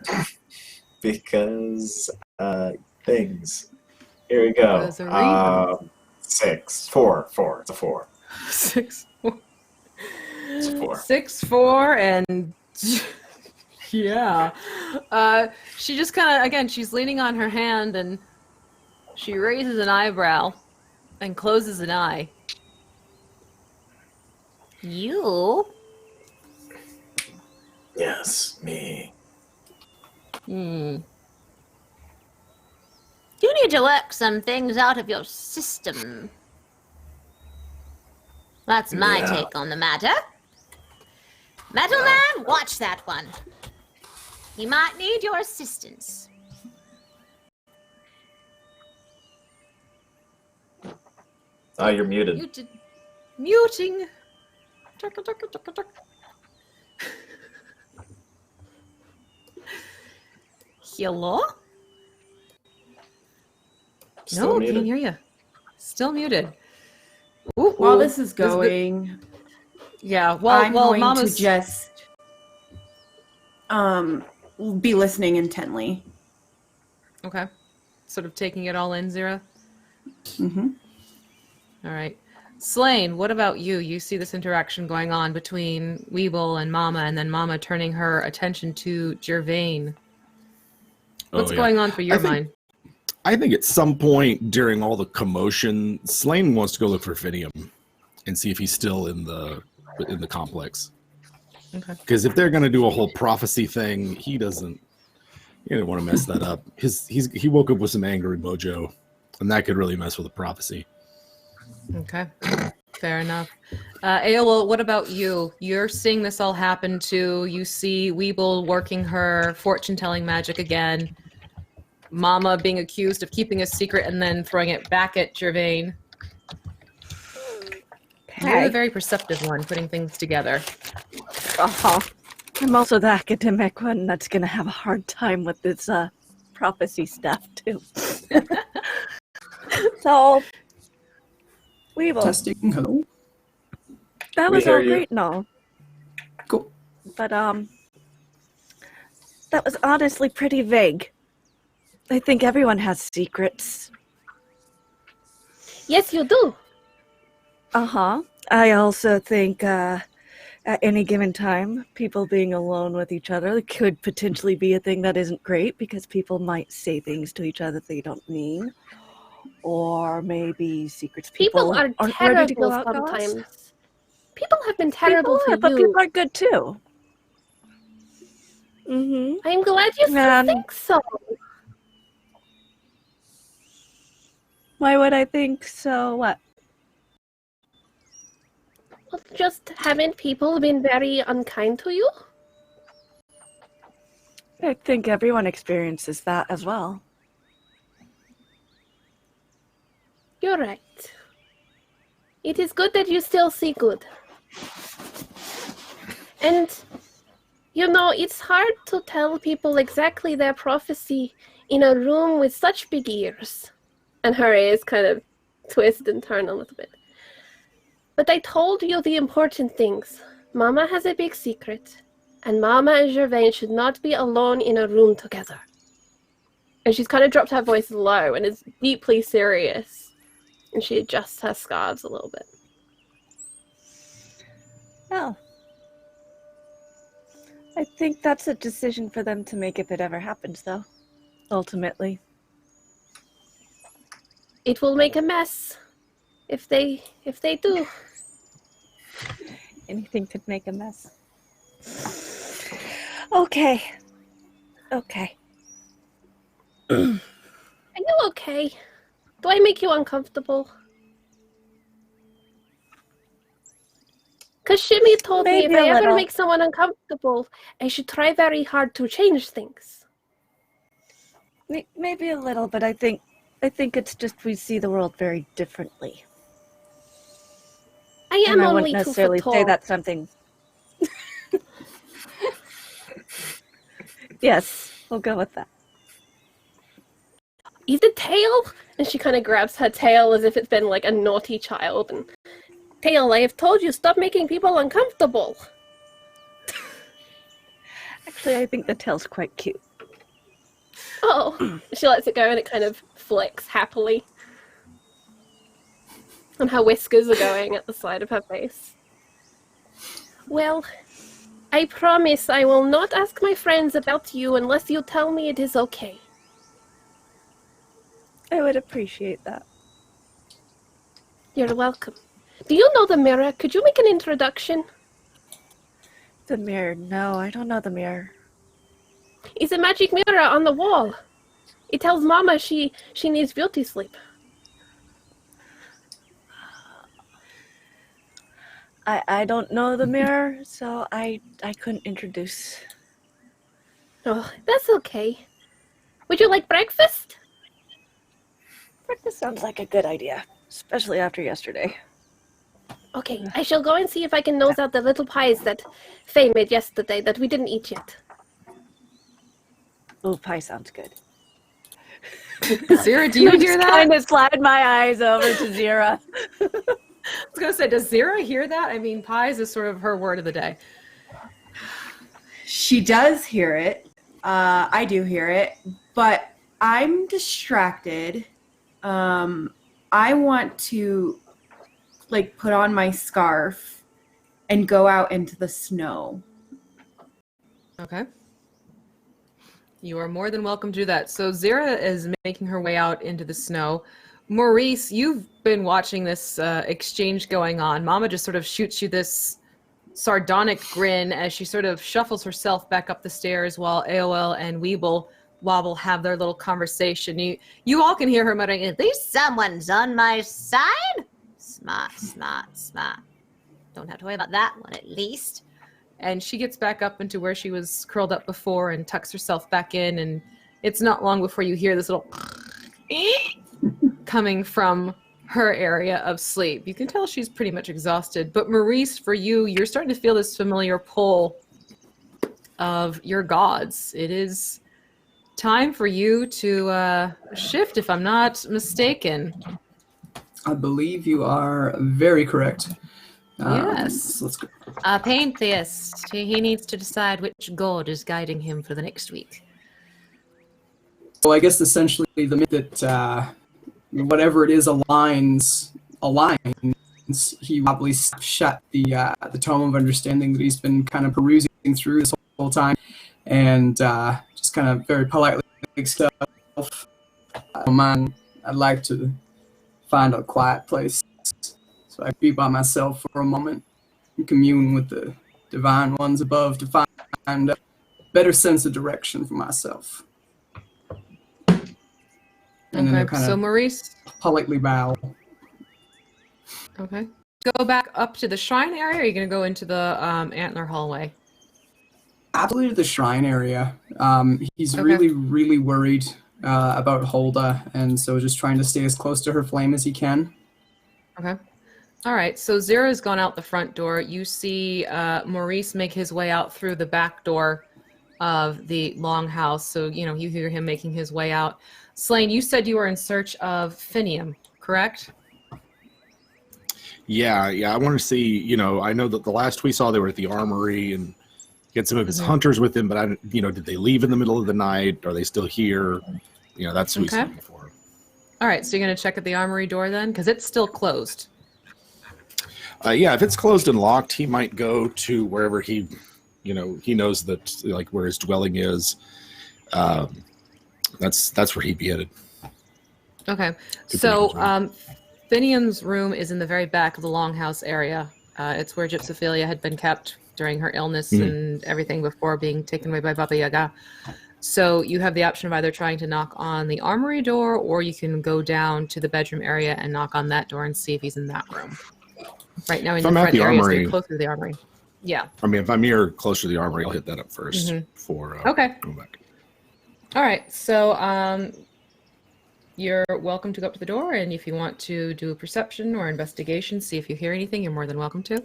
because things. Here we go. There's a reason. 6, 4. It's a 4. 6, 4. It's a 4. 6, 4, and Yeah. She just kind of, again, she's leaning on her hand and she raises an eyebrow and closes an eye. You? Yes, me. You need to work some things out of your system. That's my take on the matter. Metal Man, watch that one. He might need your assistance. Oh, you're muted. Muting. Hello? Still No, muted. can't hear you. Still muted. Ooh, While ooh. this is going, Yeah, well, I'm going Mama's to just be listening intently. okay. Sort of taking it all in, Zira. Mm-hmm. All right. Slain, what about you? You see this interaction going on between Weeble and Mama, and then Mama turning her attention to Gervain. What's going on for your mind? I think at some point during all the commotion, Slane wants to go look for Finium and see if he's still in the complex. Okay. Because if they're going to do a whole prophecy thing, he didn't want to mess that up. He woke up with some angry mojo, and that could really mess with the prophecy. Okay. Fair enough. Aola, what about you? You're seeing this all happen too. You see Weeble working her fortune-telling magic again. Mama being accused of keeping a secret and then throwing it back at Gervain. You're the very perceptive one, putting things together. Uh-huh. I'm also the academic one that's going to have a hard time with this prophecy stuff, too. So, Weevil, Testing. Hello. that We was hear all you. great and all. Cool. But, that was honestly pretty vague. I think everyone has secrets. Yes, you do. Uh-huh. I also think, at any given time, people being alone with each other could potentially be a thing that isn't great because people might say things to each other they don't mean. Or maybe secrets People are aren't ready to go terrible out to us. sometimes. People have been terrible People are, to but you. people are good too. Mm-hmm. I'm glad you still think so. Why would I think so? What? Well, just haven't people been very unkind to you? I think everyone experiences that as well. You're right. It is good that you still see good. And, it's hard to tell people exactly their prophecy in a room with such big ears. And her ears kind of twist and turn a little bit. But I told you the important things. Mama has a big secret, and Mama and Gervain should not be alone in a room together. And she's kind of dropped her voice low and is deeply serious. And she adjusts her scarves a little bit. Oh. I think that's a decision for them to make if it ever happens, though. Ultimately. It will make a mess if they do. Anything could make a mess. Okay. Okay. Are you okay? Do I make you uncomfortable? Because Shimmy told me if Maybe I a ever little. make someone uncomfortable, I should try very hard to change things. Maybe a little, but I think it's just we see the world very differently. I am And I only wouldn't 2 necessarily foot tall. say that's something. Yes, we'll go with that. Is the tail? And she kind of grabs her tail as if it's been like a naughty child. And tail, I have told you, stop making people uncomfortable. Actually, I think the tail's quite cute. Oh, she lets it go and it kind of flicks happily. And her whiskers are going at the side of her face. Well, I promise I will not ask my friends about you unless you tell me it is okay. I would appreciate that. You're welcome. Do you know the mirror? Could you make an introduction? The mirror. No, I don't know the mirror. It's a magic mirror on the wall. It tells Mama she needs beauty sleep. I don't know the mirror, so I couldn't introduce. Oh, that's okay. Would you like breakfast? Breakfast sounds like a good idea, especially after yesterday. Okay, I shall go and see if I can nose out the little pies that Faye made yesterday that we didn't eat yet. Oh, pie sounds good. Zira, do you hear that? I kind of slide my eyes over to Zira. I was going to say, does Zira hear that? I mean, pies is sort of her word of the day. She does hear it. I do hear it, but I'm distracted. I want to put on my scarf and go out into the snow. Okay. You are more than welcome to do that. So Zira is making her way out into the snow. Maurice, you've been watching this exchange going on. Mama just sort of shoots you this sardonic grin as she sort of shuffles herself back up the stairs while AOL and Weeble Wobble have their little conversation. You all can hear her muttering, At least someone's on my side. Smart, smart, smart. Don't have to worry about that one, at least. and she gets back up into where she was curled up before and tucks herself back in, and it's not long before you hear this little coming from her area of sleep. You can tell she's pretty much exhausted. But Maurice, for you, you're starting to feel this familiar pull of your gods. It is time for you to shift, if I'm not mistaken. I believe you are very correct. Yes. Let's go. Pantheist, he needs to decide which god is guiding him for the next week. So I guess essentially the minute that whatever it is aligns, he probably shut the tome of understanding that he's been kind of perusing through this whole time, and just kind of very politely himself, oh man, I'd like to find a quiet place so I can be by myself for a moment and commune with the divine ones above to find a better sense of direction for myself. And then Okay, so Maurice, politely bow. okay. Go back up to the shrine area, or are you going to go into the antler hallway? Absolutely to the shrine area. He's Okay. really worried about Hulda, and so just trying to stay as close to her flame as he can. Okay. All right, so Zira's gone out the front door. You see Maurice make his way out through the back door of the longhouse. So, you hear him making his way out. Slain, you said you were in search of Finium, correct? Yeah. I want to see, I know that the last we saw they were at the armory and he had some of his hunters with him, but did they leave in the middle of the night? Are they still here? That's who he's Okay. looking for. All right, so you're going to check at the armory door then? Because it's still closed. Yeah, if it's closed and locked, he might go to wherever he knows that, where his dwelling is. That's where he'd be headed. Okay, Good so thing. Finium's room is in the very back of the longhouse area. It's where Gypsophilia had been kept during her illness and everything before being taken away by Baba Yaga. So you have the option of either trying to knock on the armory door, or you can go down to the bedroom area and knock on that door and see if he's in that room. Right now in If the I'm at front the area, so armory- you're closer to the armory. Yeah. I mean, if I'm near closer to the armory, I'll hit that up first before Okay. going back. All right, so you're welcome to go up to the door, and if you want to do a perception or investigation, see if you hear anything, you're more than welcome to.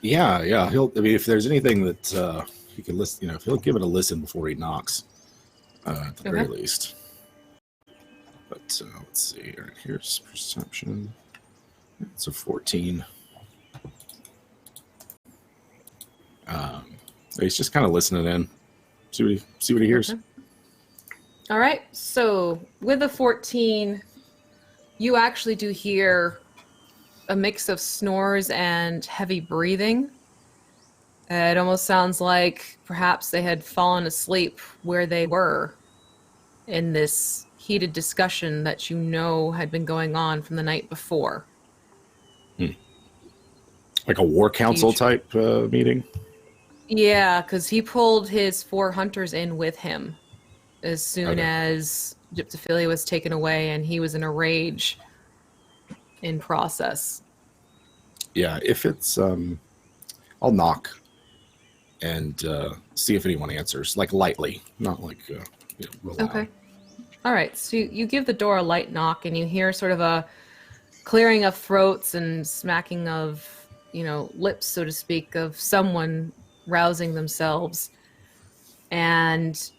Yeah. If there's anything that he can listen, if he'll give it a listen before he knocks, at the very least. But let's see. All right, here's perception. It's a 14. He's just kind of listening in. See what he hears. Okay. All right, so with a 14, you actually do hear a mix of snores and heavy breathing. It almost sounds like perhaps they had fallen asleep where they were in this heated discussion that you know had been going on from the night before. Like a war council type meeting? Yeah, because he pulled his 4 hunters in with him as soon as Gyptophilia was taken away, and he was in a rage in process. Yeah, if it's... I'll knock and see if anyone answers, like lightly, not like real loud. Okay. All right, so you give the door a light knock, and you hear sort of a clearing of throats and smacking of, lips, so to speak, of someone rousing themselves. And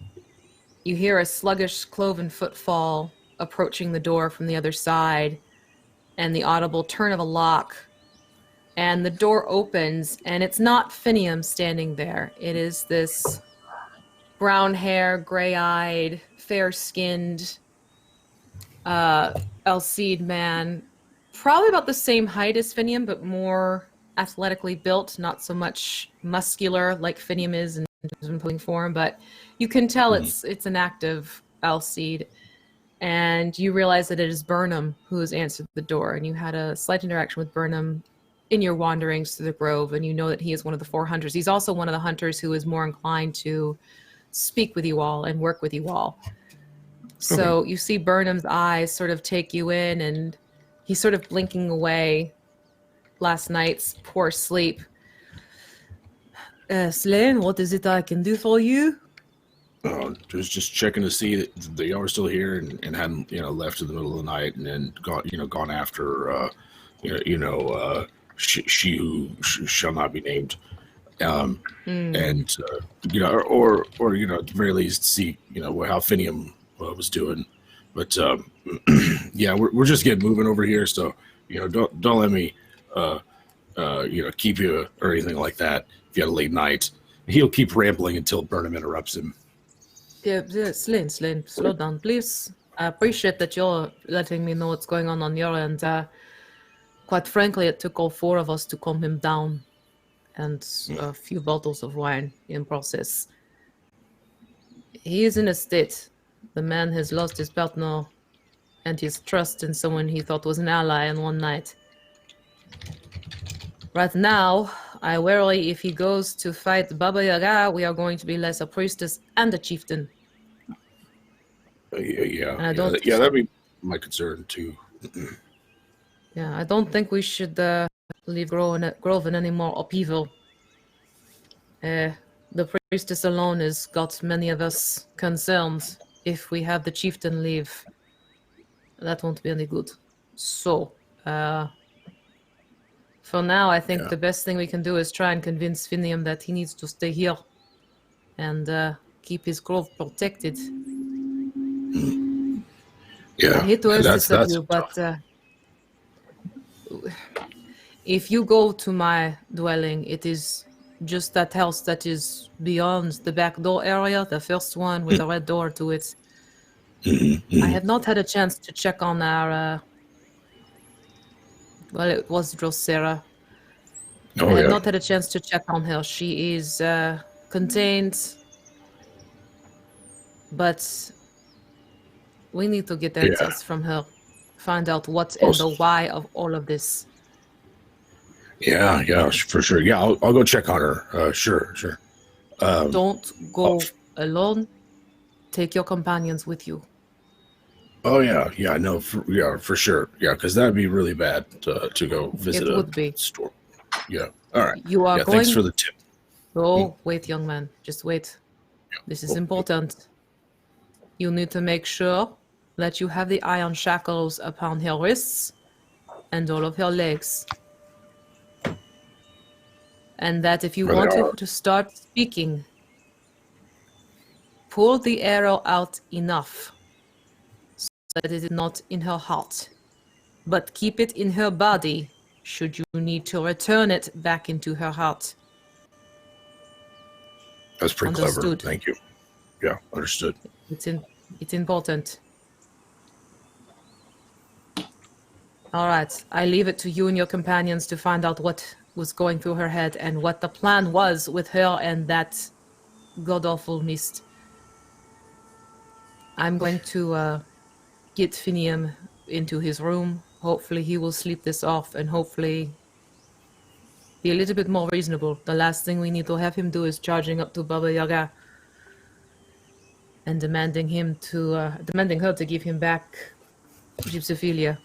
you hear a sluggish cloven footfall approaching the door from the other side, and the audible turn of a lock. And the door opens, and it's not Finium standing there. It is this brown hair, gray-eyed, fair-skinned Alcide man, probably about the same height as Finium, but more athletically built, not so much muscular like Finium is in pulling form, but you can tell it's an active Alcide. And you realize that it is Burnham who has answered the door, and you had a slight interaction with Burnham in your wanderings through the grove, and you know that he is one of the 4 hunters. He's also one of the hunters who is more inclined to speak with you all and work with you all. So you see Burnham's eyes sort of take you in, and he's sort of blinking away last night's poor sleep. Slaine, what is it I can do for you? Just checking to see that y'all were still here and hadn't left in the middle of the night and then gone after she who shall not be named, and or at the very least see how Finium was doing. But yeah, we're just getting moving over here, so don't let me keep you or anything like that. If you had a late night, he'll keep rambling until Burnham interrupts him. Yeah, Slaine, slow down, please. I appreciate that you're letting me know what's going on your end. Quite frankly, it took all 4 of us to calm him down, and a few bottles of wine in process. He is in a state. The man has lost his partner and his trust in someone he thought was an ally in one night. Right now, I worry if he goes to fight Baba Yaga, we are going to be less a priestess and a chieftain. Yeah, that'd be my concern too. Yeah, I don't think we should leave Grove in any more upheaval. The priestess alone has got many of us concerned. If we have the chieftain leave, that won't be any good. So, for now, I think the best thing we can do is try and convince Finium that he needs to stay here and keep his grove protected. Yeah, I hate to ask this of you, but if you go to my dwelling, it is just that house that is beyond the back door area, the first one with a red door to it. I have not had a chance to check on our... well, it was Drosera. I have not had a chance to check on her. She is contained, but we need to get answers from her. Find out what's in the why of all of this. Yeah, for sure. Yeah, I'll go check on her. Sure. Don't go alone. Take your companions with you. Oh yeah, no, for sure. Yeah, because that'd be really bad to go visit a store. Yeah, all right. You are going... Thanks for the tip. Oh, wait, young man. Just wait. This is important. You need to make sure that you have the iron shackles upon her wrists and all of her legs. And that if you want her to start speaking, pull the arrow out enough so that it is not in her heart, but keep it in her body should you need to return it back into her heart. That's pretty clever. Thank you. Yeah, understood. It's important. All right, I leave it to you and your companions to find out what was going through her head and what the plan was with her and that god-awful mist. I'm going to get Finium into his room. Hopefully he will sleep this off and hopefully be a little bit more reasonable. The last thing we need to have him do is charging up to Baba Yaga and demanding her to give him back Gypsophilia.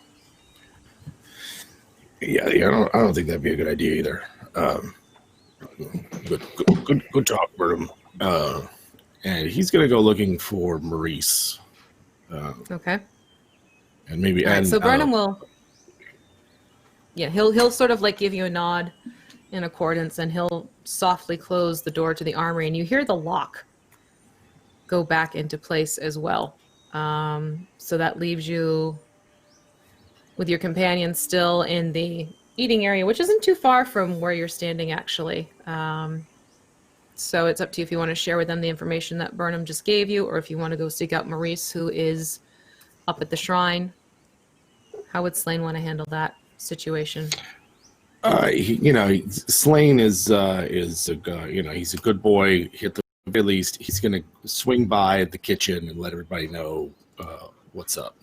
Yeah, I don't think that'd be a good idea either. Good talk, Burnham. And he's gonna go looking for Maurice. Okay. And maybe All right, so Burnham will. Yeah, he'll sort of like give you a nod in accordance, and he'll softly close the door to the armory, and you hear the lock go back into place as well. So that leaves you with your companion still in the eating area, which isn't too far from where you're standing, actually. So it's up to you if you want to share with them the information that Burnham just gave you, or if you want to go seek out Maurice, who is up at the shrine. How would Slane want to handle that situation? Slane is he's a good boy. At the very least, he's going to swing by the kitchen and let everybody know what's up.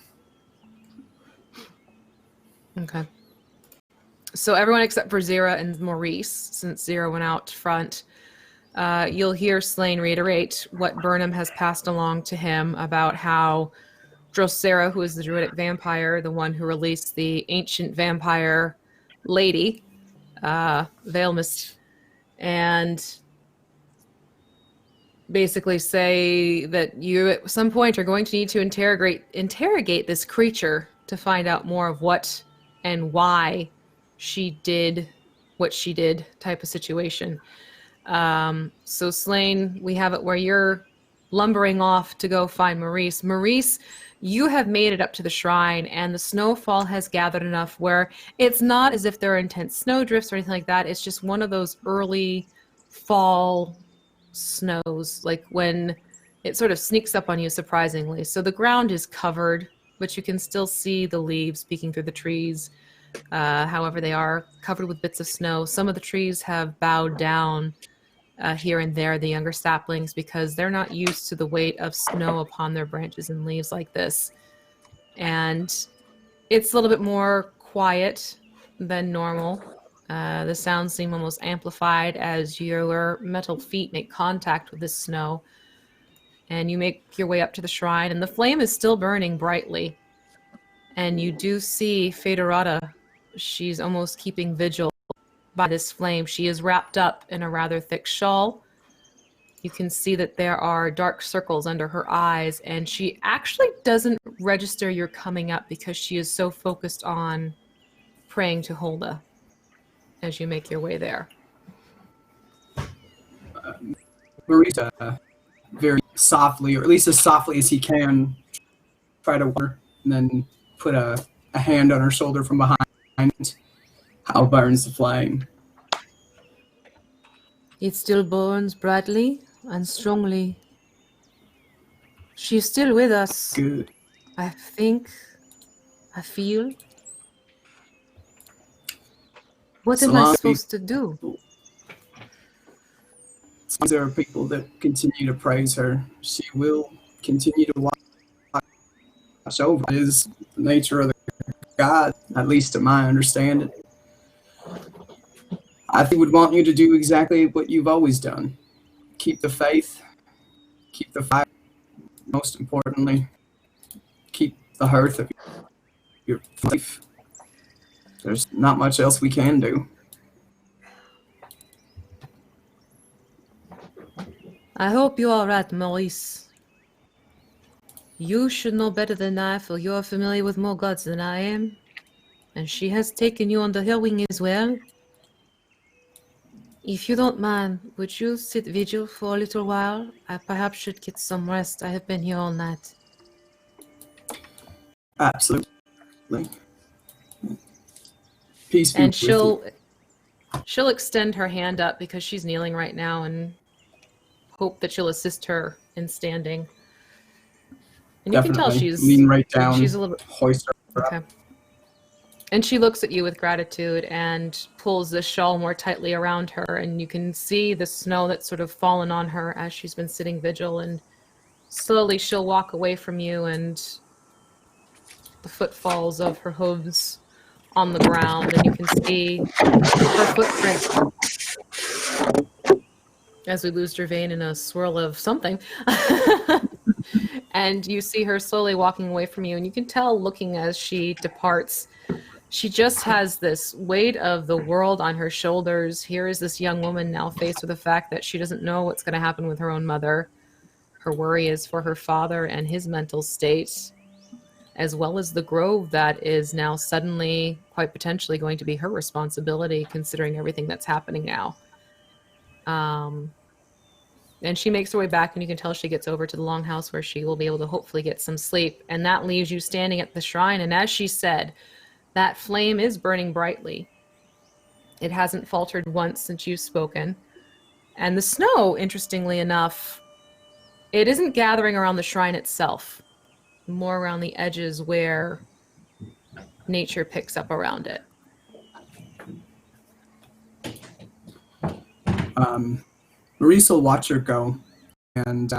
Okay. So everyone except for Zira and Maurice, since Zira went out front, you'll hear Slane reiterate what Burnham has passed along to him about how Drosera, who is the druidic vampire, the one who released the ancient vampire lady, Veilmist, and basically say that you at some point are going to need to interrogate this creature to find out more of what and why she did what she did type of situation. So Slane, we have it where you're lumbering off to go find Maurice. Maurice, you have made it up to the shrine, and the snowfall has gathered enough where it's not as if there are intense snowdrifts or anything like that. It's just one of those early fall snows, like when it sort of sneaks up on you surprisingly. So the ground is covered, but you can still see the leaves peeking through the trees. However, they are covered with bits of snow. Some of the trees have bowed down here and there, the younger saplings, because they're not used to the weight of snow upon their branches and leaves like this. And it's a little bit more quiet than normal. The sounds seem almost amplified as your metal feet make contact with this snow. And you make your way up to the shrine, and the flame is still burning brightly. And you do see Fedorata. She's almost keeping vigil by this flame. She is wrapped up in a rather thick shawl. You can see that there are dark circles under her eyes, and she actually doesn't register you're coming up because she is so focused on praying to Hulda as you make your way there. Maurice, very softly, or at least as softly as he can, try to warn her, and then put a hand on her shoulder from behind. How burns the flame? It still burns brightly and strongly. She's still with us. Good. I think. I feel. What am I supposed to do? There are people that continue to praise her. She will continue to watch over. It is the nature of the God, at least to my understanding. I think would want you to do exactly what you've always done. Keep the faith, keep the fire, most importantly, keep the hearth of your life. There's not much else we can do. I hope you are right, Maurice. You should know better than I, for you are familiar with more gods than I am. And she has taken you under her wing as well. If you don't mind, would you sit vigil for a little while? I perhaps should get some rest. I have been here all night. Absolutely. Peace be And with you. she'll extend her hand up because she's kneeling right now and hope that you'll assist her in standing. And you can tell Definitely. she's Lean right down, she's a little bit hoist her up. okay. And she looks at you with gratitude and pulls the shawl more tightly around her, and you can see the snow that's sort of fallen on her as she's been sitting vigil, and slowly she'll walk away from you, and the footfalls of her hooves on the ground, and you can see her footprint as we lose Gervain in a swirl of something. And you see her slowly walking away from you, and you can tell, looking as she departs, she just has this weight of the world on her shoulders. Here is this young woman now faced with the fact that she doesn't know what's going to happen with her own mother. Her worry is for her father and his mental state, as well as the grove that is now suddenly quite potentially going to be her responsibility, considering everything that's happening now. And she makes her way back, and you can tell she gets over to the longhouse where she will be able to hopefully get some sleep. And that leaves you standing at the shrine. And as she said, that flame is burning brightly. It hasn't faltered once since you've spoken. And the snow, interestingly enough, it isn't gathering around the shrine itself, more around the edges where nature picks up around it. Maurice will watch her go, and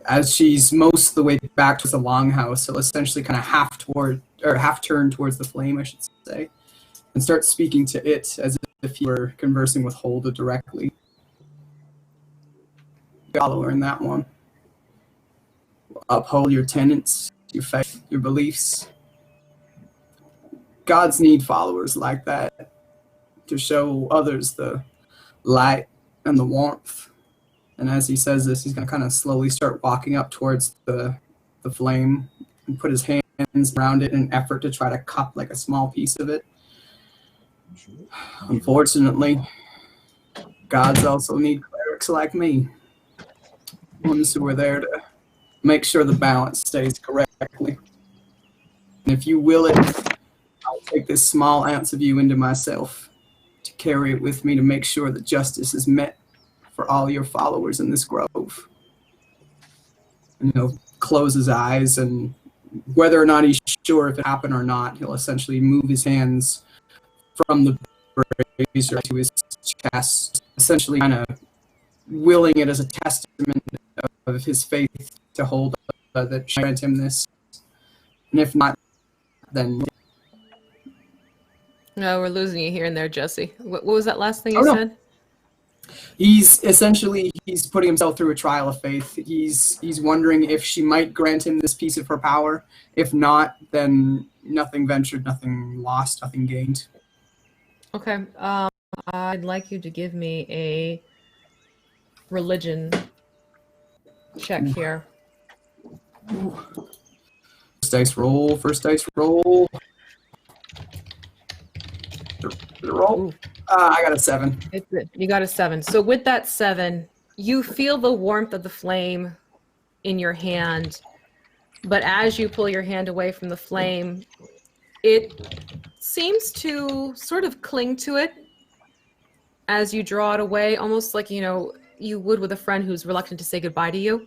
as she's most of the way back to the longhouse, she'll essentially kind of half turn towards the flame, I should say, and start speaking to it as if you were conversing with Holda directly. Follow her in that one. Uphold your tenets, your faith, your beliefs. Gods need followers like that to show others the light and the warmth. And as he says this, he's going to kind of slowly start walking up towards the flame and put his hands around it in an effort to try to cup like a small piece of it. Unfortunately, gods also need clerics like me. Ones who are there to make sure the balance stays correctly. And if you will it, I'll take this small ounce of you into myself to carry it with me to make sure that justice is met for all your followers in this grove. And he'll close his eyes, and whether or not he's sure if it happened or not, he'll essentially move his hands from the brazier to his chest, essentially kind of willing it as a testament of his faith to hold that she grant him this. And if not, then... No, we're losing you here and there, Jesse. What was that last thing you said? He's putting himself through a trial of faith. He's wondering if she might grant him this piece of her power. If not, then nothing ventured, nothing lost, nothing gained. Okay. I'd like you to give me a religion check here. First dice roll. Roll. I got a 7. You got a 7. So with that 7, you feel the warmth of the flame in your hand, but as you pull your hand away from the flame, it seems to sort of cling to it as you draw it away, almost like, you would with a friend who's reluctant to say goodbye to you.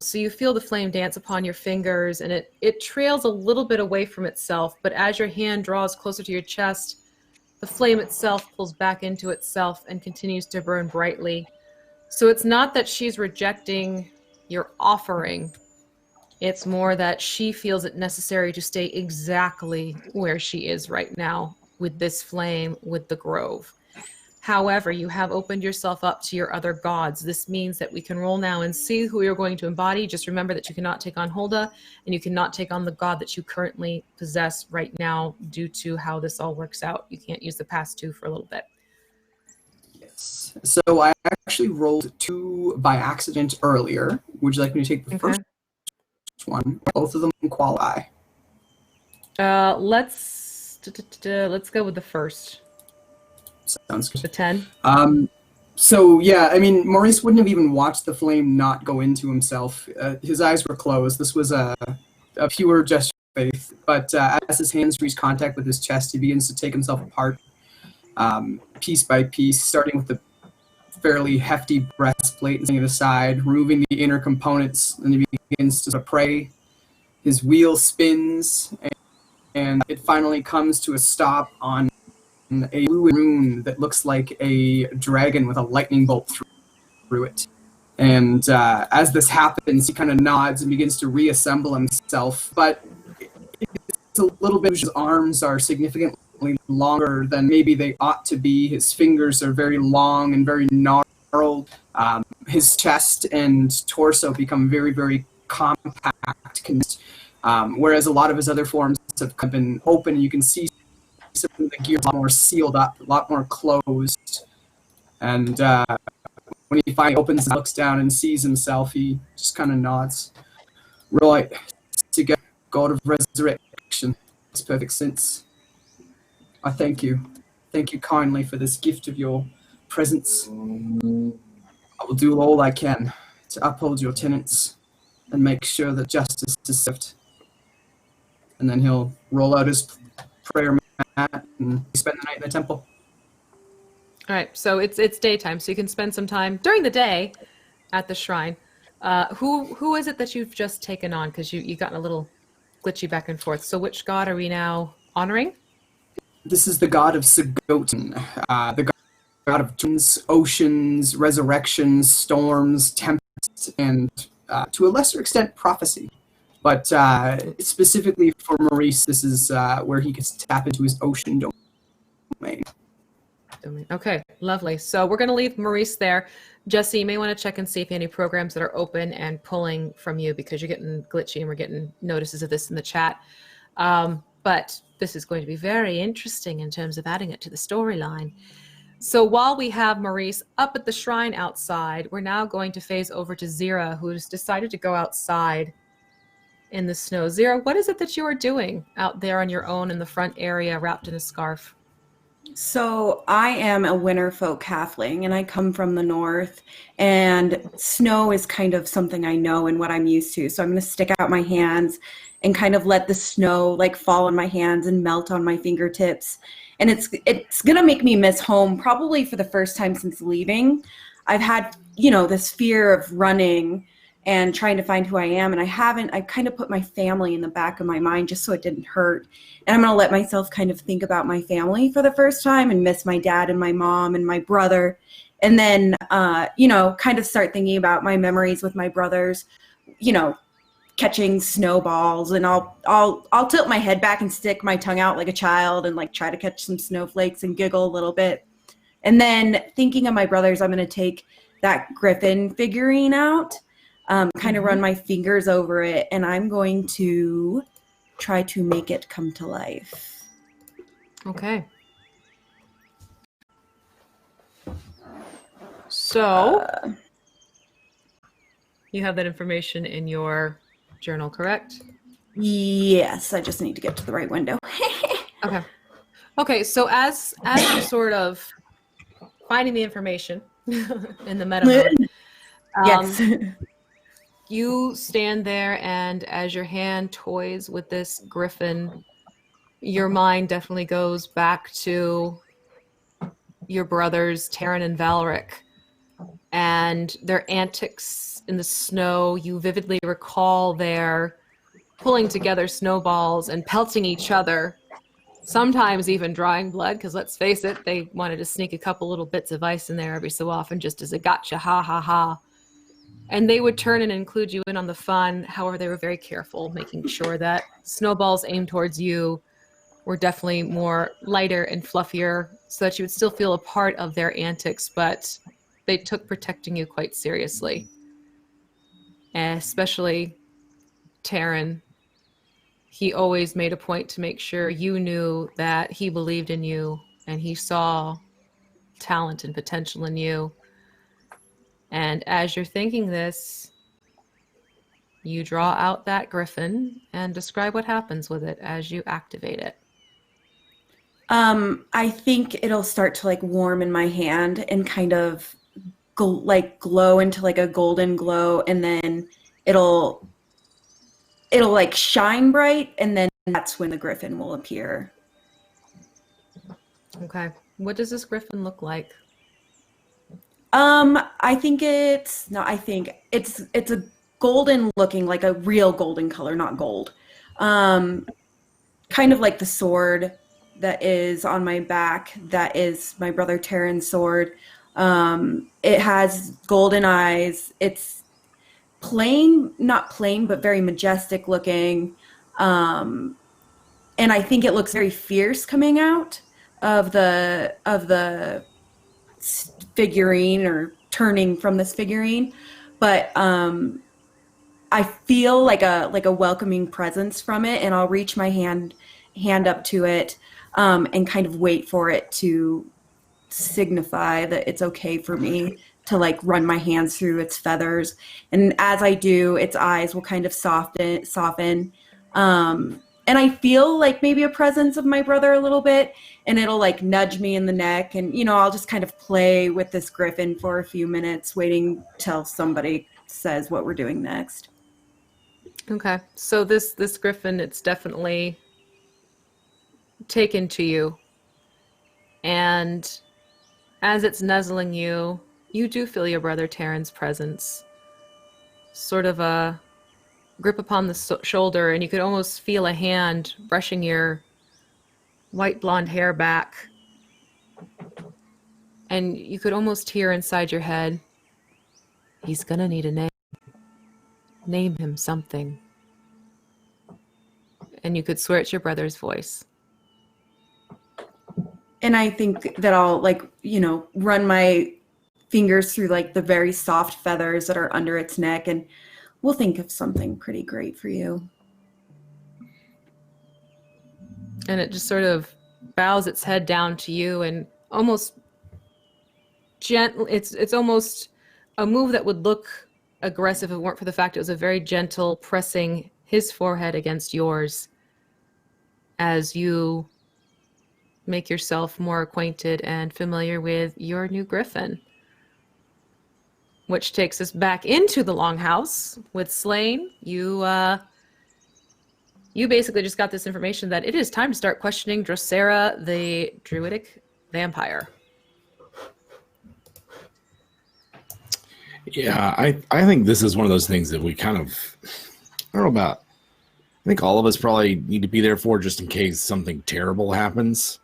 So you feel the flame dance upon your fingers, and it trails a little bit away from itself, but as your hand draws closer to your chest, the flame itself pulls back into itself and continues to burn brightly. So it's not that she's rejecting your offering. It's more that she feels it necessary to stay exactly where she is right now with this flame, with the grove. However, you have opened yourself up to your other gods. This means that we can roll now and see who you're going to embody. Just remember that you cannot take on Hulda, and you cannot take on the god that you currently possess right now due to how this all works out. You can't use the past 2 for a little bit. Yes. So I actually rolled 2 by accident earlier. Would you like me to take the first one? Both of them qualify. Let's go with the first. Sounds good. The 10. So yeah, I mean, Maurice wouldn't have even watched the flame not go into himself. His eyes were closed. This was a pure gesture of faith. But as his hands reach contact with his chest, he begins to take himself apart, piece by piece, starting with the fairly hefty breastplate and setting it aside, removing the inner components, and he begins to pray. His wheel spins, and it finally comes to a stop on a blue rune that looks like a dragon with a lightning bolt through it. And as this happens, he kind of nods and begins to reassemble himself, but it's a little bit, his arms are significantly longer than maybe they ought to be. His fingers are very long and very gnarled. His chest and torso become very, very compact, whereas a lot of his other forms have been open. You can see some of the gear a lot more sealed up, a lot more closed. And when he finally opens and looks down and sees himself, he just kind of nods. Right, to get God of Resurrection. Makes perfect sense. I thank you. Thank you kindly for this gift of your presence. I will do all I can to uphold your tenets and make sure that justice is served. And then he'll roll out his prayer mat and spend the night in the temple. All right, so it's daytime, so you can spend some time during the day at the shrine. Who is it that you've just taken on? Because you gotten a little glitchy back and forth. So which god are we now honoring? This is the god of Sigoten, the god of dreams, oceans, resurrections, storms, tempests, and to a lesser extent, prophecy. But specifically for Maurice, this is where he gets to tap into his ocean domain. Okay, lovely. So we're going to leave Maurice there. Jesse, you may want to check and see if any programs that are open and pulling from you, because you're getting glitchy and we're getting notices of this in the chat. But this is going to be very interesting in terms of adding it to the storyline. So while we have Maurice up at the shrine outside, we're now going to phase over to Zira, who's decided to go outside in the snow. Zira, what is it that you are doing out there on your own in the front area wrapped in a scarf? So I am a winter folk halfling, and I come from the north, and snow is kind of something I know and what I'm used to. So I'm going to stick out my hands and kind of let the snow like fall on my hands and melt on my fingertips. And it's going to make me miss home probably for the first time since leaving. I've had, this fear of running and trying to find who I am. And I kind of put my family in the back of my mind just so it didn't hurt. And I'm going to let myself kind of think about my family for the first time and miss my dad and my mom and my brother. And then, kind of start thinking about my memories with my brothers, catching snowballs. And I'll tilt my head back and stick my tongue out like a child and like try to catch some snowflakes and giggle a little bit. And then thinking of my brothers, I'm going to take that griffin figurine out. Kind of run my fingers over it, and I'm going to try to make it come to life. Okay. So, you have that information in your journal, correct? Yes, I just need to get to the right window. Okay. Okay, so as you're sort of finding the information in the meta mode, Yes. you stand there, and as your hand toys with this griffin, your mind definitely goes back to your brothers, Taryn and Valric, and their antics in the snow. You vividly recall their pulling together snowballs and pelting each other, sometimes even drawing blood, because let's face it, they wanted to sneak a couple little bits of ice in there every so often just as a gotcha, ha ha ha. And they would turn and include you in on the fun. However, they were very careful, making sure that snowballs aimed towards you were definitely more lighter and fluffier, so that you would still feel a part of their antics, but they took protecting you quite seriously. And especially Taryn. He always made a point to make sure you knew that he believed in you and he saw talent and potential in you. And as you're thinking this, you draw out that griffin and describe what happens with it as you activate it. I think it'll start to like warm in my hand and kind of glow into like a golden glow, and then it'll like shine bright, and then that's when the griffin will appear. Okay. What does this griffin look like? I think it's a golden looking, like a real golden color, not gold. kind of like the sword that is on my back. That is my brother Terran's sword. It has golden eyes. It's not plain, but very majestic looking. And I think it looks very fierce coming out of the figurine, or turning from this figurine. But I feel like a welcoming presence from it, and I'll reach my hand up to it and kind of wait for it to signify that it's okay for me to like run my hands through its feathers. And as I do, its eyes will kind of soften. And I feel like maybe a presence of my brother a little bit, and it'll like nudge me in the neck. And, I'll just kind of play with this griffin for a few minutes, waiting till somebody says what we're doing next. Okay. So this griffin, it's definitely taken to you. And as it's nuzzling you, you do feel your brother Terran's presence. Sort of a grip upon the shoulder, and you could almost feel a hand brushing your white blonde hair back. And you could almost hear inside your head, he's gonna need a name. Name him something. And you could swear it's your brother's voice. And I think that I'll run my fingers through like the very soft feathers that are under its neck, and we'll think of something pretty great for you. And it just sort of bows its head down to you, and almost gentle. It's almost a move that would look aggressive if it weren't for the fact it was a very gentle pressing his forehead against yours as you make yourself more acquainted and familiar with your new griffin. Which takes us back into the Longhouse with Slain. You basically just got this information that it is time to start questioning Drosera, the druidic vampire. Yeah, I think this is one of those things that we kind of, I don't know about, I think all of us probably need to be there for, just in case something terrible happens,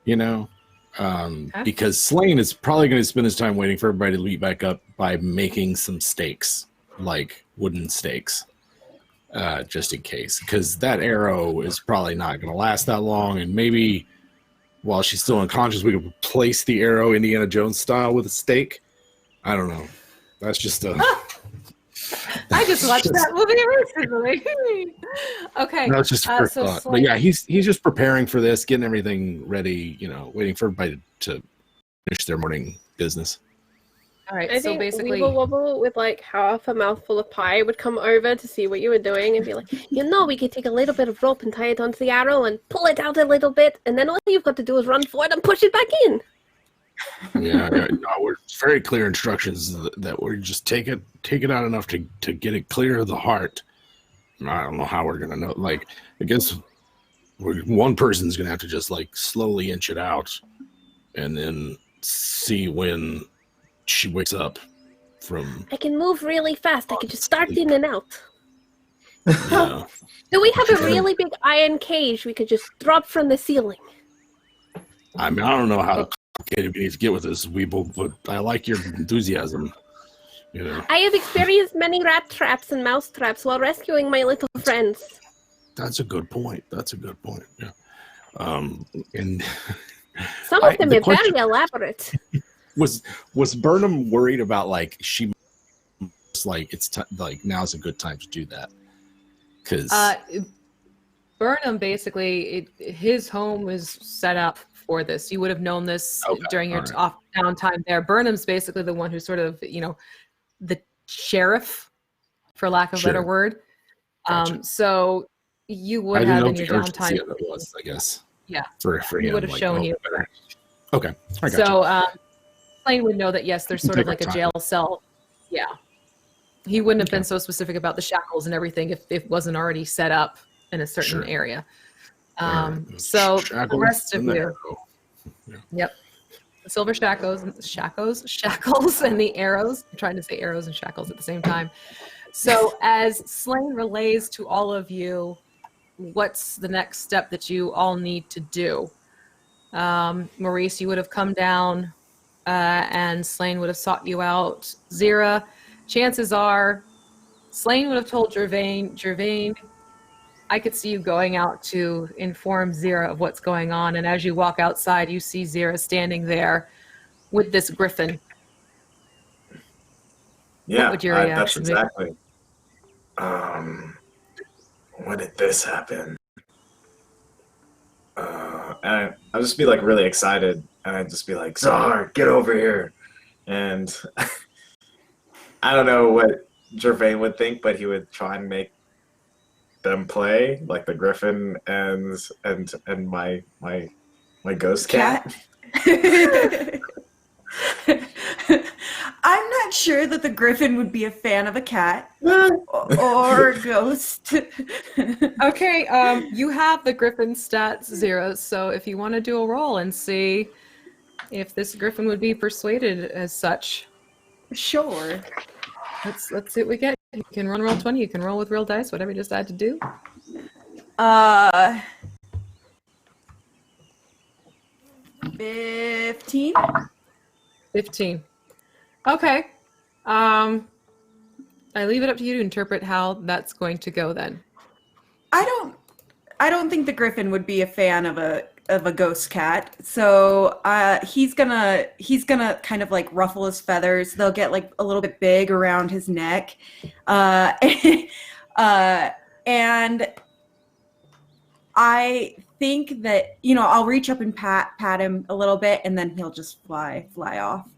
because Slain is probably going to spend his time waiting for everybody to leap back up by making some stakes, like wooden stakes, just in case, because that arrow is probably not going to last that long, and maybe while she's still unconscious, we could replace the arrow Indiana Jones style with a stake. I don't know. That's just a... I just watched that movie recently. Okay. That's just a thought. But yeah, he's just preparing for this, getting everything ready, waiting for everybody to finish their morning business. All right, I think basically Weeble Wobble with like half a mouthful of pie would come over to see what you were doing and be like, we could take a little bit of rope and tie it onto the arrow and pull it out a little bit, and then all you've got to do is run for it and push it back in. Yeah, no, we're very clear instructions that we're just take it out enough to get it clear of the heart. I don't know how we're gonna know. Like, I guess one person's gonna have to just like slowly inch it out, and then see when she wakes up from. I can move really fast. I can just start in and out. Yeah. Do we have a really big iron cage we could just drop from the ceiling? I mean, I don't know how complicated we need to get with this, Weeble, but I like your enthusiasm. I have experienced many rat traps and mouse traps while rescuing my little friends. That's a good point. Yeah. And some of them are very elaborate. Was Burnham worried about like she like it's like now's a good time to do that? Because Burnham basically his home is set up for this. You would have known this during your off downtime there. Burnham's basically the one who's sort of the sheriff, for lack of a better word. Gotcha. So you would have in your downtime. Was, I guess. Yeah. For he him, would have shown you. Better. Okay. I gotcha. So Plain would know that yes, there's sort of like a jail cell. Yeah. He wouldn't have been so specific about the shackles and everything if it wasn't already set up in a certain area. So the rest of you. Yeah. Yep. The silver shackles and the arrows. I'm trying to say arrows and shackles at the same time. So as Slain relays to all of you what's the next step that you all need to do. Maurice, you would have come down, and Slain would have sought you out. Zira, chances are, Slain would have told Gervain, I could see you going out to inform Zira of what's going on. And as you walk outside, you see Zira standing there with this griffin. Yeah, what would your that's reaction be? exactly. When did this happen? And I'll just be like really excited, and I'd just be like, Czar, get over here. And I don't know what Gervain would think, but he would try and make them play like the griffin and my ghost cat. I'm not sure that the griffin would be a fan of a cat or a ghost. Okay, you have the griffin stats 0, so if you want to do a roll and see if this griffin would be persuaded as such. Sure. Let's see what we get. You can roll 20, you can roll with real dice, whatever you decide to do. 15. 15. Okay. I leave it up to you to interpret how that's going to go then. I don't think the griffin would be a fan of a ghost cat. So he's gonna kind of like ruffle his feathers. They'll get like a little bit big around his neck. And I think that, I'll reach up and pat him a little bit, and then he'll just fly off.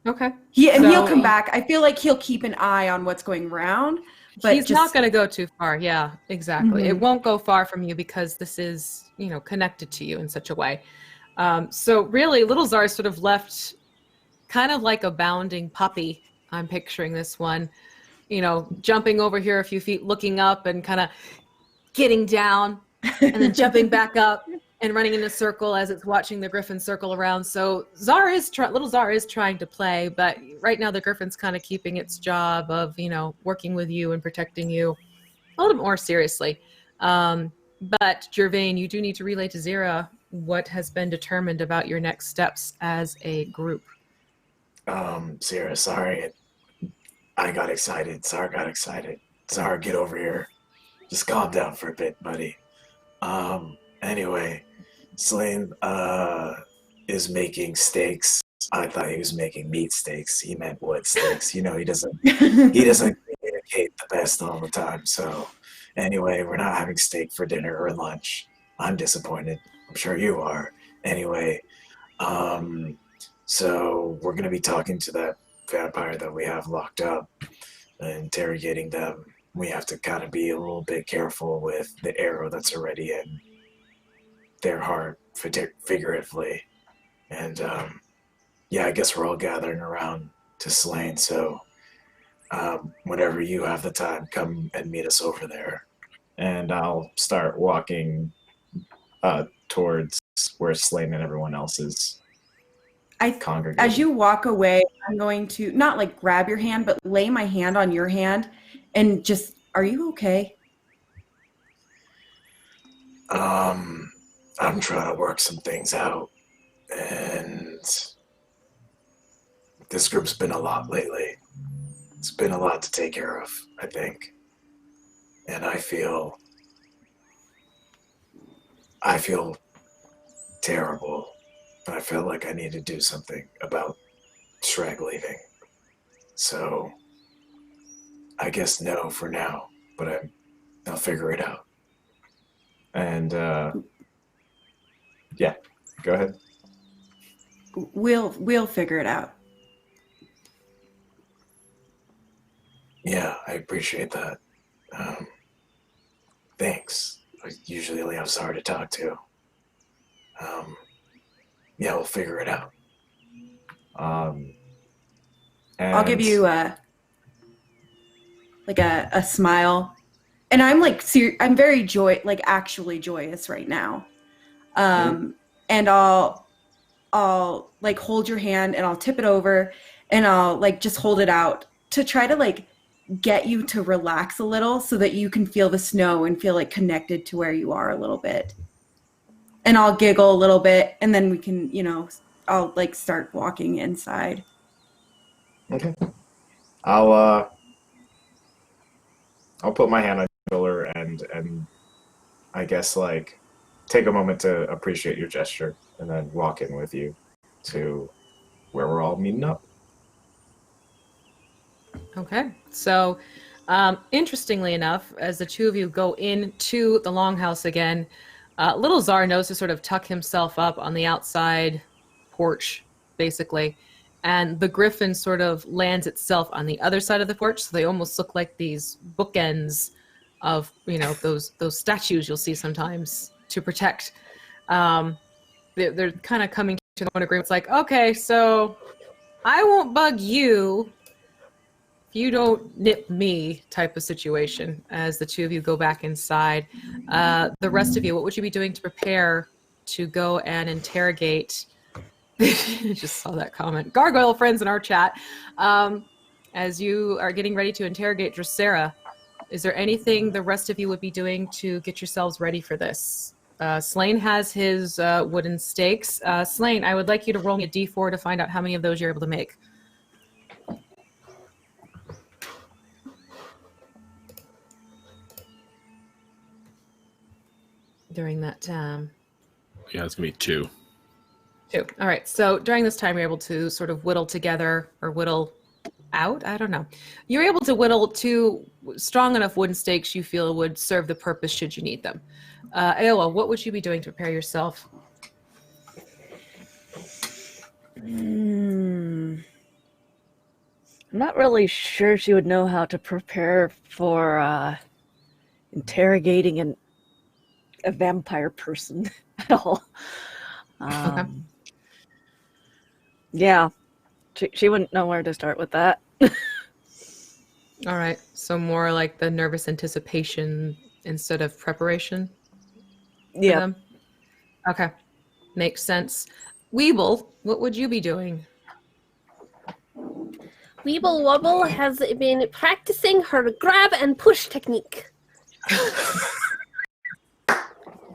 Okay. He'll come back. I feel like he'll keep an eye on what's going around. But he's not going to go too far. Yeah, exactly. Mhm. It won't go far from you because this is, connected to you in such a way. So really, little Czar is sort of left kind of like a bounding puppy. I'm picturing this one, jumping over here a few feet, looking up and kind of getting down and then jumping back up and running in a circle as it's watching the griffin circle around. So little Czar is trying to play, but right now the griffin's kind of keeping its job of, working with you and protecting you a little bit more seriously. But Gervain, you do need to relay to Zira what has been determined about your next steps as a group. Zira, sorry. I got excited. Czar got excited. Czar, get over here. Just calm down for a bit, buddy. Anyway, Slain is making steaks. I thought he was making meat steaks. He meant wood steaks. He doesn't communicate the best all the time. So anyway, we're not having steak for dinner or lunch. I'm disappointed. I'm sure you are. Anyway, so we're gonna be talking to that vampire that we have locked up and interrogating them. We have to kind of be a little bit careful with the arrow that's already in their heart, figuratively. And I guess we're all gathering around to Slain. So whenever you have the time, come and meet us over there. And I'll start walking towards where Slain and everyone else is congregating. As you walk away, I'm going to not like grab your hand, but lay my hand on your hand and just, are you okay? I'm trying to work some things out, and this group's been a lot lately. It's been a lot to take care of, I think. And I feel terrible. And I feel like I need to do something about Shrek leaving. So I guess no for now, but I'll figure it out. And go ahead. We'll figure it out. Yeah, I appreciate that. Thanks. I usually only have Czar to talk to. We'll figure it out. And I'll give you a smile, and I'm like I'm very actually joyous right now. And I'll like hold your hand and I'll tip it over and I'll like just hold it out to try to like get you to relax a little so that you can feel the snow and feel like connected to where you are a little bit. And I'll giggle a little bit, and then we can, I'll like start walking inside. Okay. I'll put my hand on your shoulder and I guess like take a moment to appreciate your gesture and then walk in with you to where we're all meeting up. Okay. So, interestingly enough, as the two of you go into the longhouse again, little Czar knows to sort of tuck himself up on the outside porch, basically. And the griffin sort of lands itself on the other side of the porch, so they almost look like these bookends of, those statues you'll see sometimes to protect. They're kind of coming to one agreement. It's like, okay, so I won't bug you if you don't nip me type of situation as the two of you go back inside. The rest of you, what would you be doing to prepare to go and interrogate? Just saw that comment. Gargoyle friends in our chat. As you are getting ready to interrogate Dracera, is there anything the rest of you would be doing to get yourselves ready for this? Slain has his wooden stakes. Slain, I would like you to roll me a d4 to find out how many of those you're able to make. During that time. Yeah, it's going to be 2. 2. All right. So during this time, you're able to sort of whittle together or whittle out. I don't know. You're able to whittle 2 strong enough wooden stakes you feel would serve the purpose should you need them. Aowa, what would you be doing to prepare yourself? I'm not really sure she would know how to prepare for interrogating a vampire person at all. Okay. Yeah, she wouldn't know where to start with that. All right. So more like the nervous anticipation instead of preparation? Yeah. Them? Okay. Makes sense. Weeble, what would you be doing? Weeble Wobble has been practicing her grab and push technique.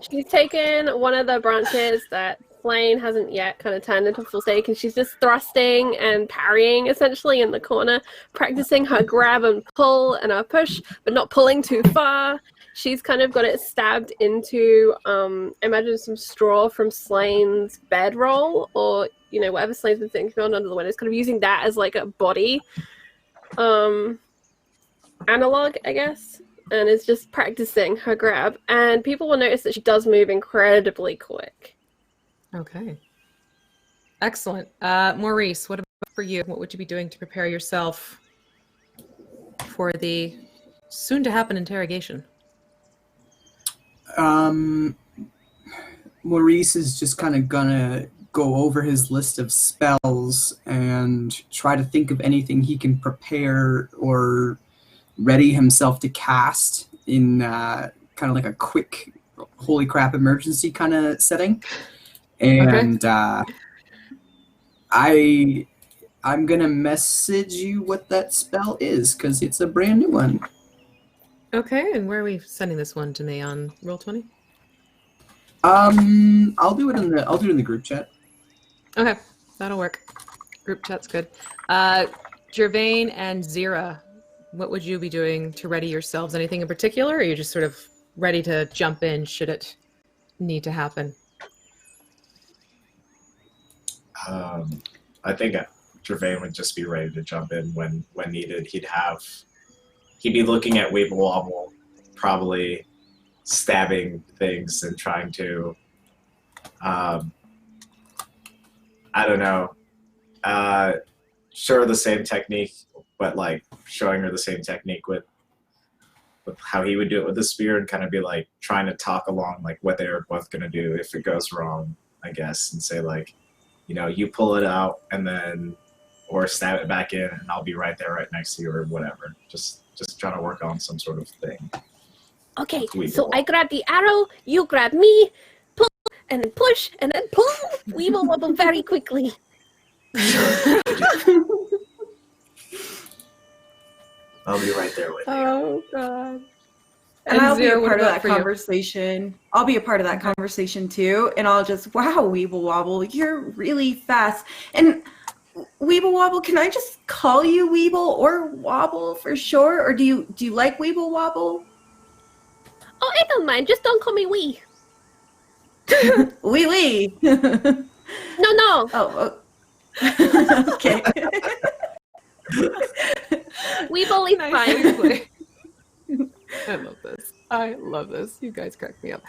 She's taken one of the branches that Flame hasn't yet kind of turned into full stake, and she's just thrusting and parrying essentially in the corner, practicing her grab and pull and her push, but not pulling too far. She's kind of got it stabbed into, imagine some straw from Slane's bedroll, or, whatever Slane's been thinking on under the window. It's kind of using that as like a body analog, I guess. And is just practicing her grab. And people will notice that she does move incredibly quick. Okay. Excellent. Maurice, what about for you? What would you be doing to prepare yourself for the soon-to-happen interrogation? Maurice is just kind of gonna go over his list of spells and try to think of anything he can prepare or ready himself to cast in kind of like a quick holy crap emergency kind of setting. And I'm gonna message you what that spell is because it's a brand new one. Okay, and where are we sending this one to me on Roll20? I'll do it in the group chat. Okay, that'll work. Group chat's good. Gervain and Zira, what would you be doing to ready yourselves? Anything in particular, or are you just sort of ready to jump in should it need to happen? I think Gervain would just be ready to jump in when needed. He'd be looking at Weeble Wobble, probably stabbing things and trying to, I don't know, show her the same technique, but like showing her the same technique with how he would do it with the spear, and kind of be like trying to talk along like what they're both gonna do if it goes wrong, I guess, and say like, you pull it out and then, or stab it back in, and I'll be right there, right next to you, or whatever. Just trying to work on some sort of thing. Okay, so I grab the arrow, you grab me, pull, and then push, and then pull. We will wobble very quickly. I'll be right there with you. Oh God. And I'll be a Zero, what part of about that for you? conversation. I'll be a part of that conversation too. And I'll just, wow, Weeble Wobble, you're really fast. And Weeble Wobble, can I just call you Weeble or Wobble for short? Or do you like Weeble Wobble? Oh, I don't mind. Just don't call me Wee. Wee wee. No. Oh, okay. Weeble is Nice fine. play. I love this. I love this. You guys crack me up.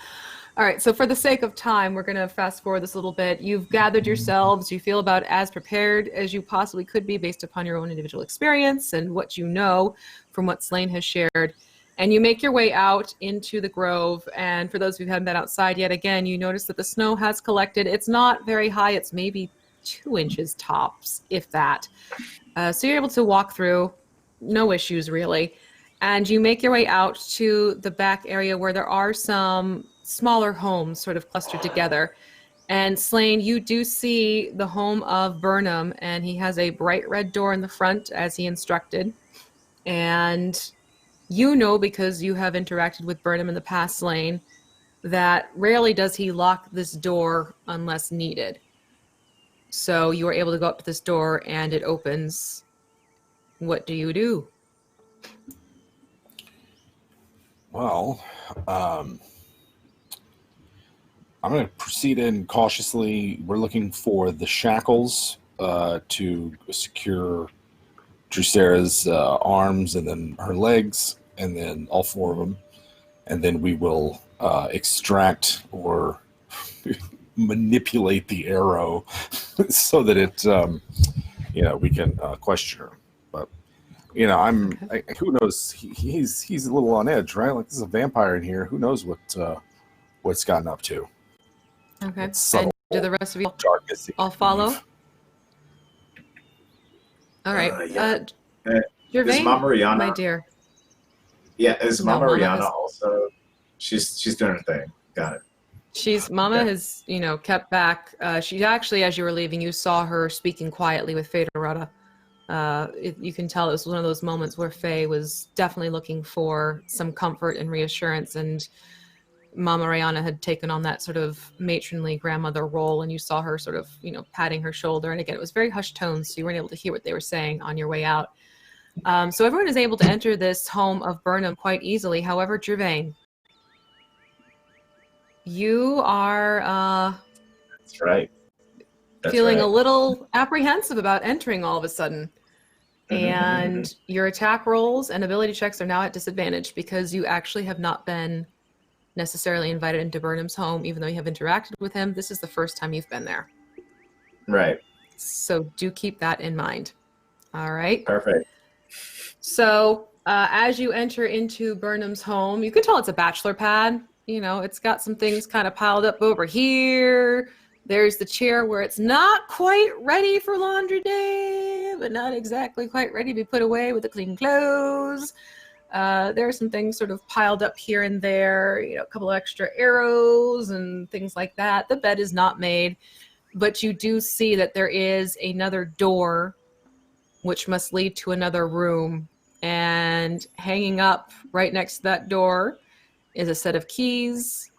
All right, so for the sake of time, we're going to fast forward this a little bit. You've gathered yourselves. You feel about as prepared as you possibly could be based upon your own individual experience and what you know from what Slane has shared. And you make your way out into the grove. And for those who haven't been outside yet, again, you notice that the snow has collected. It's not very high. It's maybe 2 inches tops, if that. So you're able to walk through. No issues, really. And you make your way out to the back area where there are some smaller homes sort of clustered together. And Slane, you do see the home of Burnham, and he has a bright red door in the front as he instructed. And you know, because you have interacted with Burnham in the past, Slane, that rarely does he lock this door unless needed. So you are able to go up to this door and it opens. What do you do? Well, I'm going to proceed in cautiously. We're looking for the shackles to secure Drusera's arms and then her legs, and then all 4 of them. And then we will extract or manipulate the arrow so that it, we can question her. But, who knows? He's a little on edge, right? Like, this is a vampire in here. Who knows what's gotten up to? Okay. It's subtle, and do the rest of you darkness. all follow? All right. Yeah. Gervain, Mama Rihanna, my dear. Yeah, is No, Mama Mama Rihanna has- also? She's doing her thing. Got it. Mama Okay. has, kept back. She actually, as you were leaving, you saw her speaking quietly with Fedorata. You can tell it was one of those moments where Faye was definitely looking for some comfort and reassurance, and Mama Rihanna had taken on that sort of matronly grandmother role, and you saw her sort of, patting her shoulder. And again, it was very hushed tones, so you weren't able to hear what they were saying on your way out. So everyone is able to enter this home of Burnham quite easily. However, Gervain, you are That's right. That's feeling right. a little apprehensive about entering all of a sudden. And your attack rolls and ability checks are now at disadvantage because you actually have not been necessarily invited into Burnham's home, even though you have interacted with him. This is the first time you've been there. Right. So do keep that in mind. All right. Perfect. So as you enter into Burnham's home, you can tell it's a bachelor pad. It's got some things kind of piled up over here. There's the chair where it's not quite ready for laundry day, but not exactly quite ready to be put away with the clean clothes. There are some things sort of piled up here and there, a couple of extra arrows and things like that. The bed is not made, but you do see that there is another door which must lead to another room. And hanging up right next to that door is a set of keys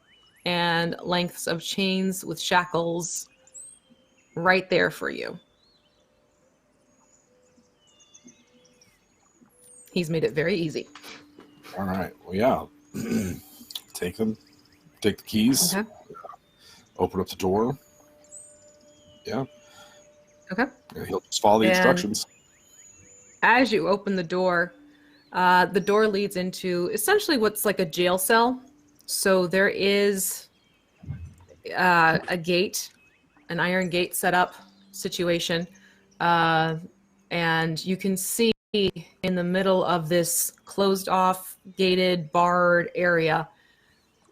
and lengths of chains with shackles right there for you. He's made it very easy. All right. Well, yeah. Take them. Take the keys. Okay. Open up the door. Yeah. Okay. And he'll just follow the And- instructions. As you open the door leads into essentially what's like a jail cell. So there is a gate, an iron gate set up situation. And you can see in the middle of this closed off, gated, barred area,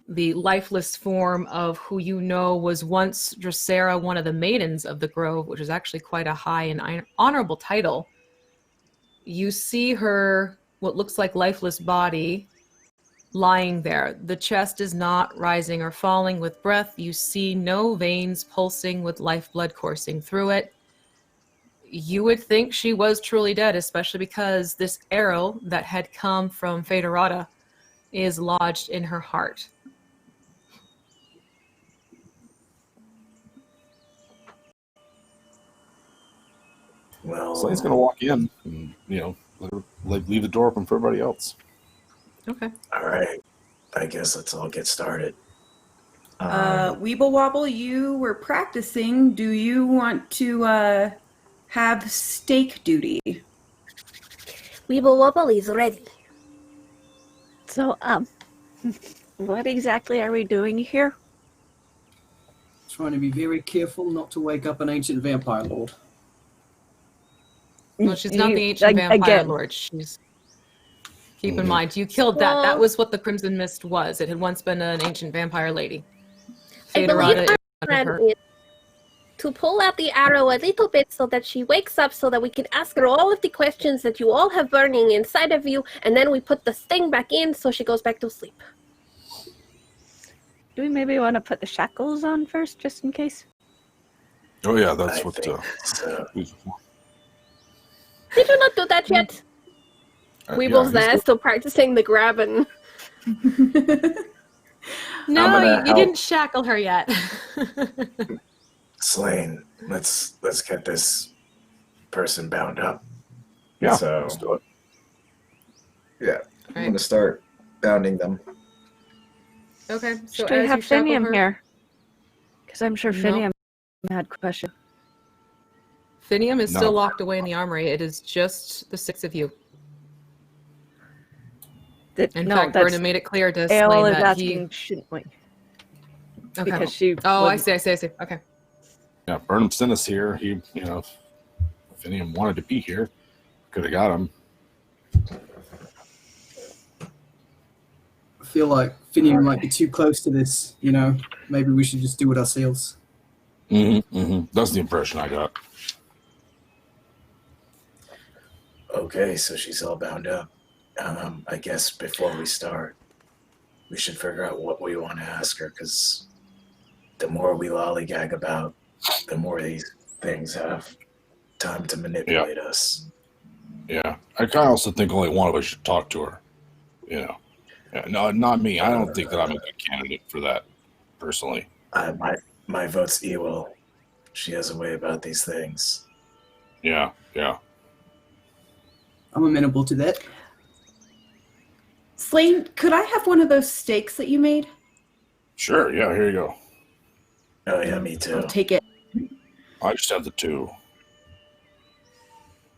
the lifeless form of who you know was once Drusera, one of the maidens of the Grove, which is actually quite a high and honorable title. You see her, what looks like lifeless body, lying there. The chest is not rising or falling with breath. You see no veins pulsing with lifeblood coursing through it. you would think she was truly dead, especially because this arrow that had come from Federata is lodged in her heart. Well, Slane's gonna walk in and, let her, leave the door open for everybody else. Okay. all right. I guess let's all get started. Weeble Wobble, you were practicing. Do you want to have stake duty? Weeble Wobble is ready. So, what exactly are we doing here? Trying to be very careful not to wake up an ancient vampire lord. Well, she's not the ancient vampire lord. She's. Keep in mind, you killed that. Well, That was what the Crimson Mist was. It had once been an ancient vampire lady. I believe Federata her is plan her. is to pull out the arrow a little bit so that she wakes up so that we can ask her all of the questions that you all have burning inside of you, and then we put the sting back in so she goes back to sleep. Do we maybe want to put the shackles on first, just in case? Oh yeah, that's I what. think so. Did you not do that yet? Weeble's yeah, there, still practicing the grab and... No, I'm gonna you help. didn't shackle her yet. Slane, let's get this person bound up. Yeah, So let's do it. yeah, I'm Right. gonna start bounding them. Okay, so Should we as have you shackle Finium her, here? Because I'm sure No. Finium had questions. Finium is No. still locked away in the armory. It is just the 6 of you. In fact, that's Vernon made it clear to AOL Slane is that asking, he. shouldn't we? Okay. Because she. Oh, I wasn't- see. Okay. Yeah, Burnham sent us here. He, if anyone wanted to be here, could have got him. I feel like Finian might be too close to this. Maybe we should just do it ourselves. That's the impression I got. Okay, so she's all bound up. I guess before we start, we should figure out what we want to ask her, because the more we lollygag about, the more these things have time to manipulate us. Yeah, I kind of also think only one of us should talk to her. Yeah, no, not me. I don't think that I'm a good candidate for that, personally. My vote's Ewell. She has a way about these things. Yeah. I'm amenable to that. Slane, could I have one of those steaks that you made? Sure, yeah, here you go. Oh yeah, me too. I'll take it. I just have the 2.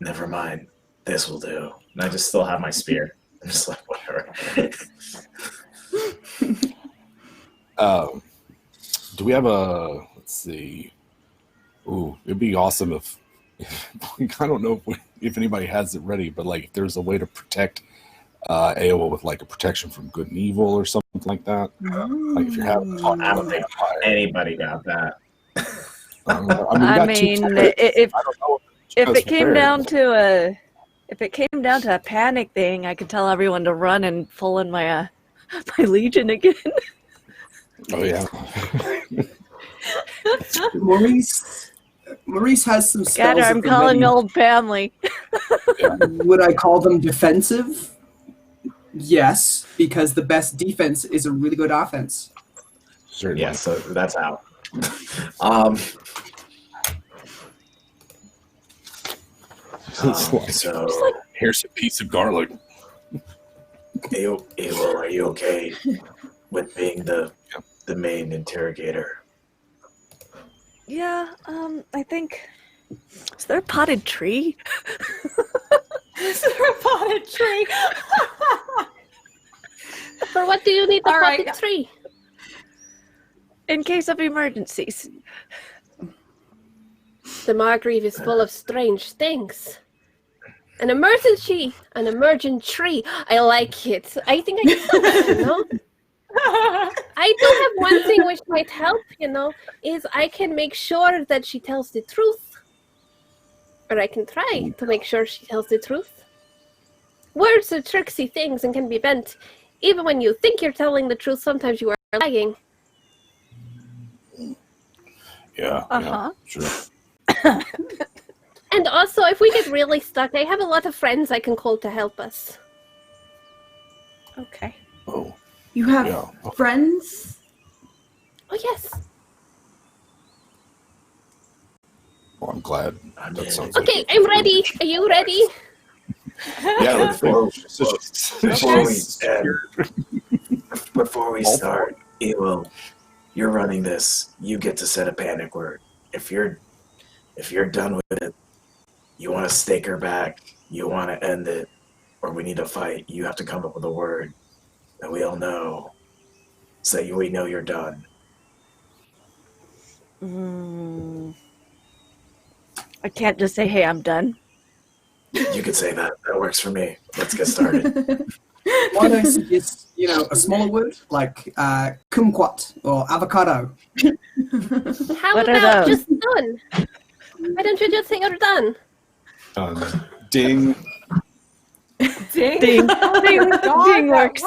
Never mind. This will do. And I just still have my spear. I'm just like, whatever. Do we have let's see. Ooh, it'd be awesome if I don't know if anybody has it ready, but if there's a way to protect AOL with a protection from good and evil or something like that. If you're having fun, I don't think anybody got that. I we got 2 mean, targets. if I don't know if was it came prepared. down to a panic thing, I could tell everyone to run and pull in my my legion again. Oh yeah. Maurice has some spells. Scatter, I'm at the calling ready. old family. Would I call them defensive? Yes, because the best defense is a really good offense. Certainly. Yeah, so that's out. So, Here's a piece of garlic. Ewell, are you okay with being the main interrogator? Yeah, I think. Is there a potted tree? Is there a potted tree? For what do you need the All right. potted tree? In case of emergencies. The Margreave is full of strange things. An emergency, an emergent tree. I like it. I think I can sell that, I do have one thing which might help, is I can make sure that she tells the truth. Or I can try to make sure she tells the truth. Words are tricksy things and can be bent. Even when you think you're telling the truth, sometimes you are lying. Yeah. Uh-huh. Sure. And also, if we get really stuck, I have a lot of friends I can call to help us. Okay. Oh, You have yeah. friends? Oh, yes. Well, I'm glad. I'm That in. sounds Okay, I'm ready. Are you ready? Yeah, Before we All start, Evil, you're running this. You get to set a panic word. If you're done with it, you want to stake her back, you want to end it, or we need to fight, you have to come up with a word that we all know, so that we know you're done. I can't just say, "Hey, I'm done." You could say that. That works for me. Let's get started. Why don't I suggest, a smaller word like kumquat or avocado? How What are about those? just done? Why don't you just say you're done? Ding. Ding. Ding. Ding. God, Ding that works.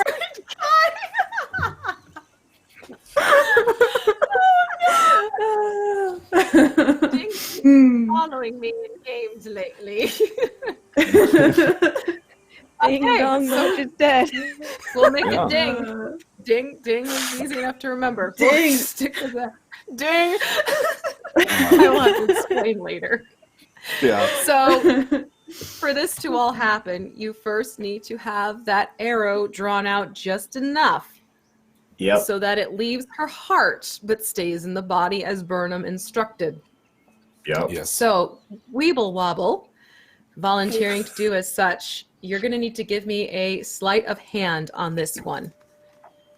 Ding's Hmm. following me in games lately. Ding Okay, dong, so- Moach is dead. We'll make Yeah. it ding. Ding, ding is easy enough to remember. Ding. Stick with that. Ding. I will have to explain later. Yeah. So, for this to all happen, you first need to have that arrow drawn out just enough Yep. so that it leaves her heart but stays in the body as Burnham instructed. Yep. Yes. So, Weeble Wobble, volunteering to do as such, you're going to need to give me a sleight of hand on this one.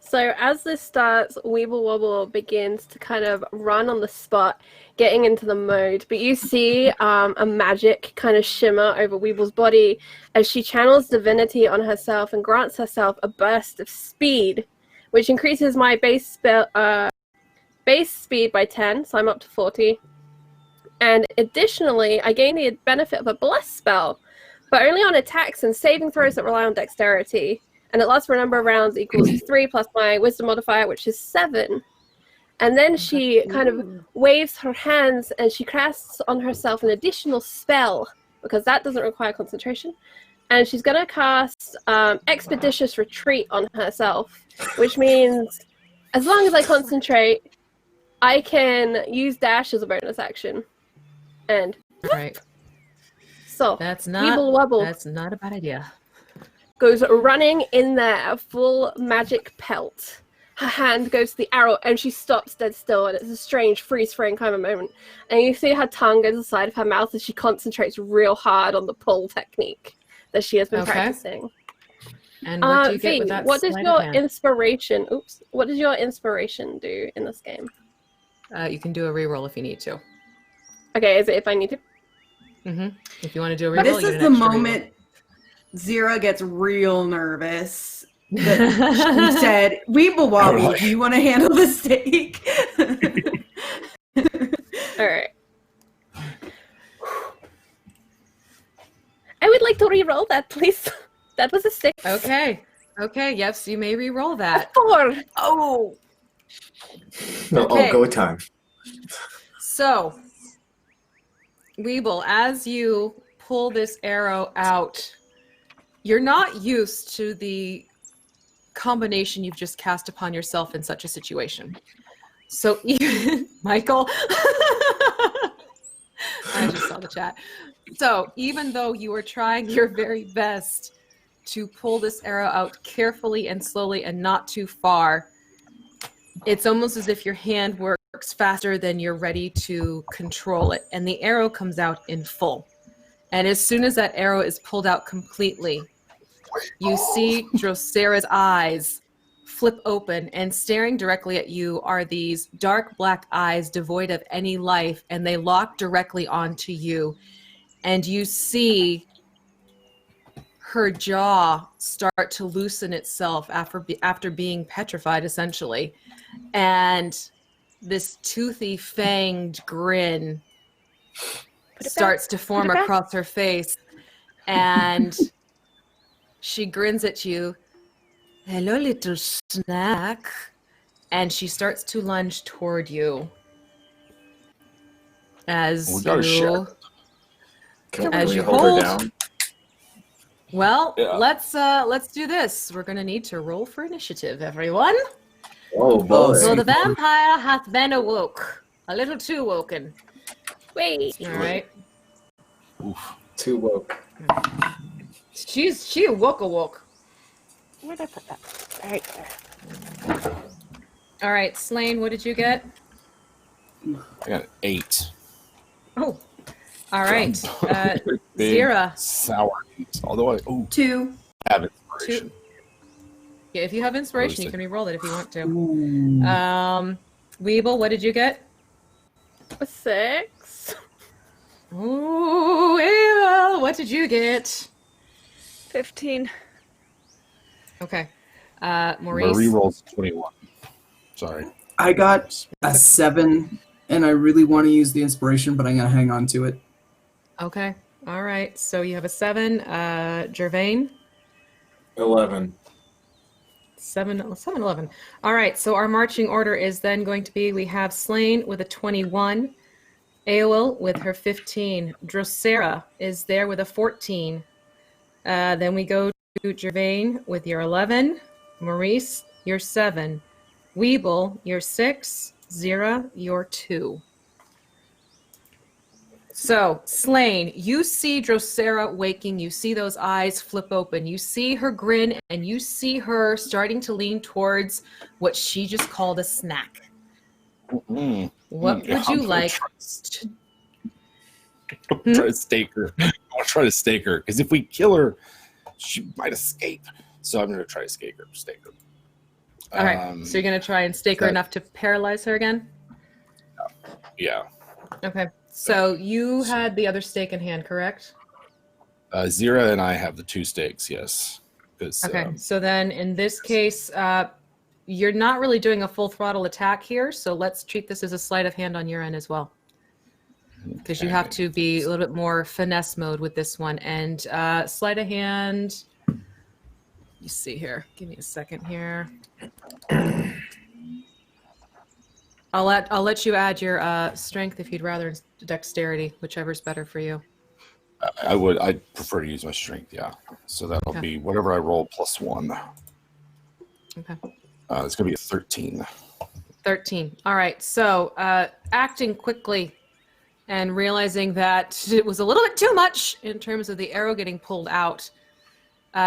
So as this starts, Weeble Wobble begins to kind of run on the spot, getting into the mode. But you see a magic kind of shimmer over Weeble's body as she channels divinity on herself and grants herself a burst of speed, which increases my base speed by 10, so I'm up to 40. And additionally, I gain the benefit of a bless spell, but only on attacks and saving throws that rely on dexterity. And it lasts for a number of rounds equals 3 plus my wisdom modifier, which is 7. And then she kind of waves her hands and she casts on herself an additional spell, because that doesn't require concentration. And she's going to cast Expeditious Retreat on herself, which means as long as I concentrate, I can use dash as a bonus action. And Right. so, That's not Weeble Wobble That's not a bad idea. goes running in there, a full magic pelt. Her hand goes to the arrow and she stops dead still, and it's a strange freeze frame kind of moment. And you see her tongue go to the side of her mouth as she concentrates real hard on the pull technique that she has been Okay. practicing. And what do you get V, with that what does sleight your of hand? inspiration what does your inspiration do in this game? You can do a reroll if you need to. Okay, is it if I need to? If you want to do a reroll, This you is get the an extra moment Zira gets real nervous. That he said, Weeble Wobble, do you want to handle the steak? Alright. I would like to re-roll that, please. That was a 6. reroll. Okay, yes, you may re-roll that. 4. Oh! No, Okay. go time. So, Weeble, as you pull this arrow out, you're not used to the combination you've just cast upon yourself in such a situation. So, Michael, I just saw the chat. So, even though you are trying your very best to pull this arrow out carefully and slowly and not too far, it's almost as if your hand works faster than you're ready to control it. And the arrow comes out in full. And as soon as that arrow is pulled out completely, you see Drosera's eyes flip open, and staring directly at you are these dark black eyes devoid of any life, and they lock directly onto you. And you see her jaw start to loosen itself after being petrified, essentially. And this toothy, fanged grin starts to form across her face. And she grins at you. Hello, little snack. And she starts to lunge toward you. As We gotta share. Can As we you hold her hold. down? Well, Yeah. let's do this. We're gonna need to roll for initiative, everyone. Oh boy. So the Sweet Lord. vampire hath been awoke, a little too woken. Wait. All right. Oof. Too woke. She awoke. Where'd I put that? Right there. All right, Slain, what did you get? I got 8. Oh, all right. Big, Zira. sour. Although I 2. have inspiration. Yeah, if you have inspiration, you can re-roll it if you want to. Ooh. Weeble, what did you get? A 6. Ooh, Ava, what did you get? 15. Okay. Maurice. My reroll's 21. Sorry. I got a 7, and I really want to use the inspiration, but I'm going to hang on to it. Okay. All right. So you have a 7. Gervain. 11. 7, 11. All right. So our marching order is then going to be: we have Slain with a 21, Eowil with her 15, Drosera is there with a 14. Then we go to Gervain with your 11, Maurice your 7, Weeble your 6, Zira your 2. So, Slain, you see Drosera waking, you see those eyes flip open, you see her grin, and you see her starting to lean towards what she just called a snack. Mm. What Yeah, would I'm you gonna like? Try to stake her. I want to try to stake her, because if we kill her, she might escape. So I'm going to try to stake her. All right, so you're going to try and stake her enough to paralyze her again? Yeah. Okay, so you had the other stake in hand, correct? Zira and I have the 2 stakes, yes. Okay, so then in this case, you're not really doing a full throttle attack here, so let's treat this as a sleight of hand on your end as well. Because you have to be a little bit more finesse mode with this one. And sleight of hand, you see here. Give me a second here. I'll let you add your strength if you'd rather, dexterity, whichever's better for you. I'd prefer to use my strength, yeah. So that'll be whatever I roll plus 1. Okay. It's going to be a 13. 13. All right. So acting quickly and realizing that it was a little bit too much in terms of the arrow getting pulled out,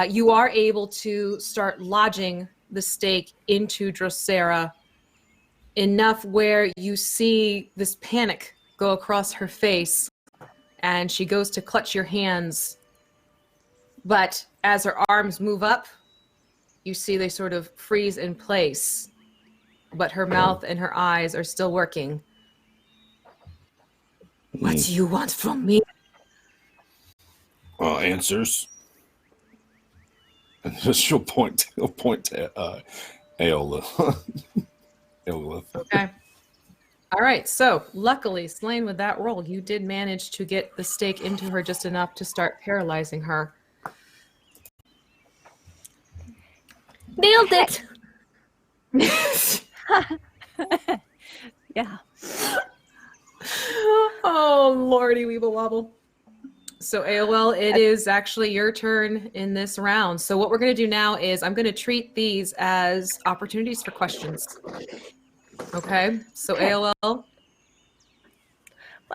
you are able to start lodging the stake into Drosera enough where you see this panic go across her face, and she goes to clutch your hands. But as her arms move up, you see they sort of freeze in place, but her mouth and her eyes are still working. What do you want from me? Answers. And he'll point to Aeolith. Okay. All right. So luckily, Slain, with that roll, you did manage to get the stake into her just enough to start paralyzing her. Nailed it! Yeah. Oh, lordy weeble wobble. So AOL, it is actually your turn in this round. So what we're going to do now is I'm going to treat these as opportunities for questions. Okay? So Okay. AOL.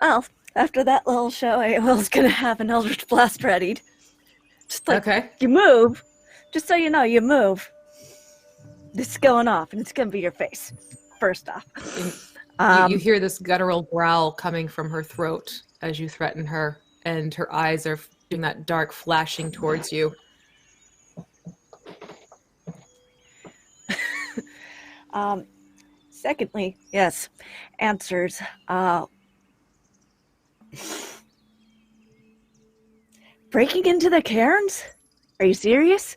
Well, after that little show, AOL's gonna have an Eldritch Blast readied. Just like, Okay. you move. Just so you know, you move. This is going off, and it's gonna be your face. First off. You hear this guttural growl coming from her throat as you threaten her, and her eyes are doing that dark flashing towards you. Secondly, yes, answers. Breaking into the cairns? Are you serious?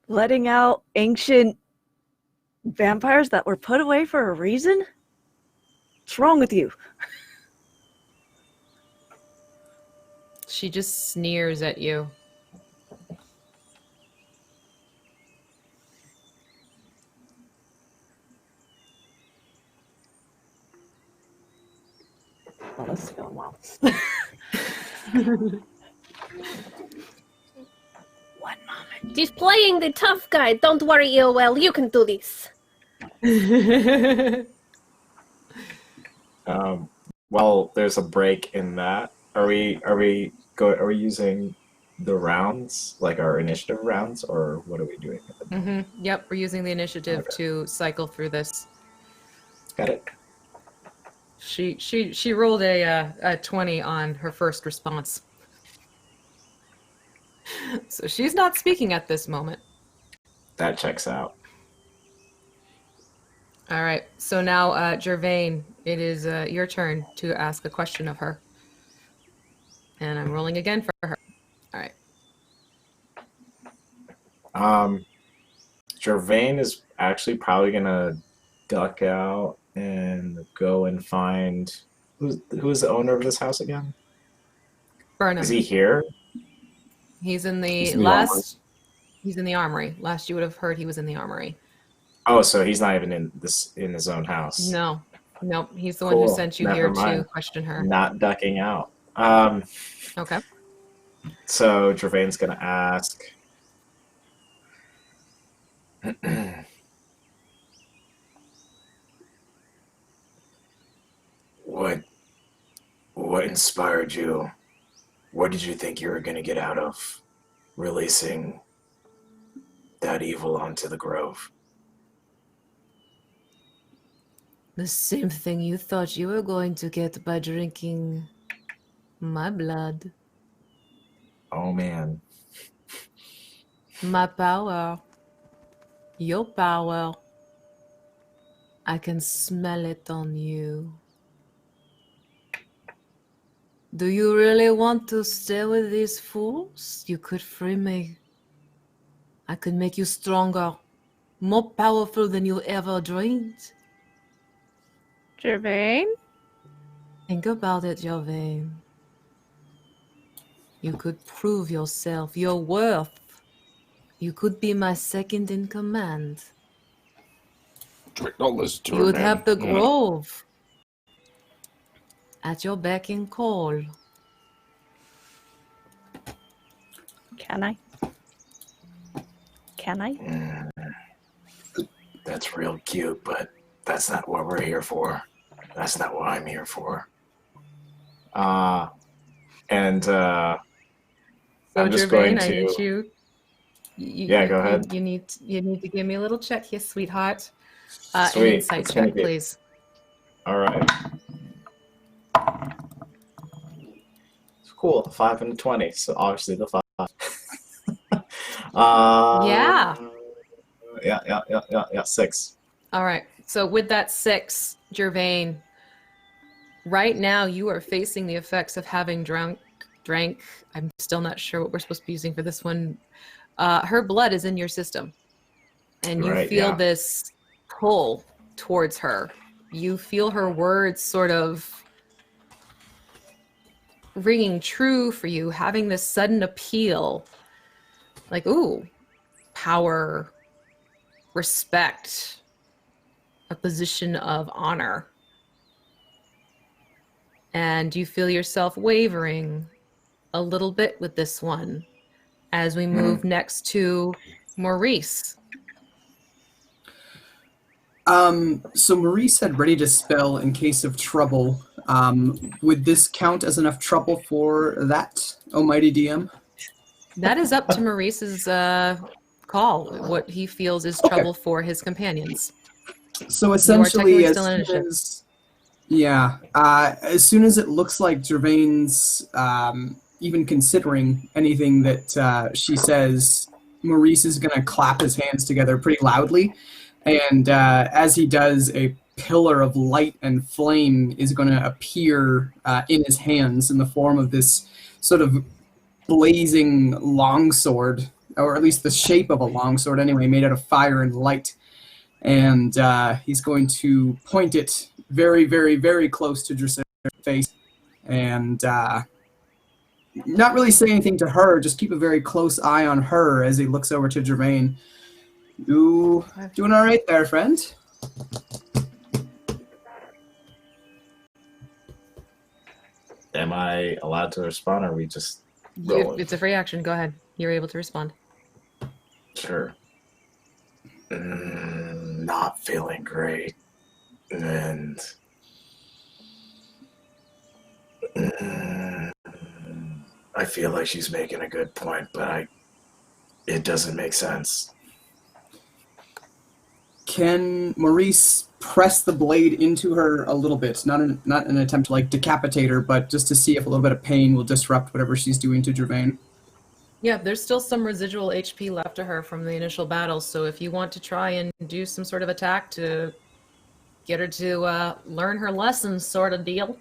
Letting out ancient vampires that were put away for a reason? What's wrong with you? She just sneers at you. Well, this is going well. She's playing the tough guy. Don't worry, Eowell. You can do this. Well, there's a break in that. Are we using the rounds, like our initiative rounds, or what are we doing at the moment? Yep, we're using the initiative to cycle through this. Got it. She rolled a 20 on her first response. So she's not speaking at this moment. That checks out. All right. So now, Gervain, it is your turn to ask a question of her. And I'm rolling again for her. All right. Gervain is actually probably gonna duck out and go and find who's the owner of this house again? Burnham. Is he here? He's in the He's in the last. He's in the armory. Last you would have heard he was in the armory. Oh, so he's not even in his own house. No, he's the one who sent you here to question her. Not ducking out. Okay. So Gervain's gonna ask. What inspired you? What did you think you were gonna get out of releasing that evil onto the grove? The same thing you thought you were going to get by drinking my blood. Oh man. My power. Your power. I can smell it on you. Do you really want to stay with these fools? You could free me. I could make you stronger, more powerful than you ever dreamed. Gervain? Think about it, Gervain. You could prove yourself, your worth. You could be my second in command. Don't listen to You her, would man. have the grove at your beck and call. Can I? Can I? That's real cute, but that's not what we're here for. That's not what I'm here for. So I'm just Gervain, going I to. need you. Yeah, go ahead. You need to give me a little check here, sweetheart. Sweet. An insight It's gonna check, be- please. All right. Cool. 5 and a 20. So obviously the 5. Yeah. Yeah. 6. All right. So with that 6, Gervain, right now you are facing the effects of having drank. I'm still not sure what we're supposed to be using for this one. Her blood is in your system, and you feel this pull towards her. You feel her words sort of ringing true for you, having this sudden appeal, like, ooh, power, respect, a position of honor. And you feel yourself wavering a little bit with this one as we move next to Maurice. So Maurice had ready to spell in case of trouble. Would this count as enough trouble for that, almighty DM? That is up to Maurice's call, what he feels is trouble for his companions. So essentially, still in initiative. as soon as it looks like Gervain's even considering anything that she says, Maurice is going to clap his hands together pretty loudly. And as he does, a pillar of light and flame is going to appear in his hands in the form of this sort of blazing longsword, or at least the shape of a longsword anyway, made out of fire and light. And he's going to point it very, very, very close to Drusilla's face, and not really say anything to her, just keep a very close eye on her as he looks over to Gervain. You doing all right there, friend? Am I allowed to respond, or are we just rolling? It's a free action. Go ahead. You're able to respond. Sure. Not feeling great. And I feel like she's making a good point, but it doesn't make sense. Can Maurice press the blade into her a little bit? Not an attempt to like decapitate her, but just to see if a little bit of pain will disrupt whatever she's doing to Gervain. Yeah, there's still some residual HP left to her from the initial battle, so if you want to try and do some sort of attack to get her to learn her lessons sort of deal,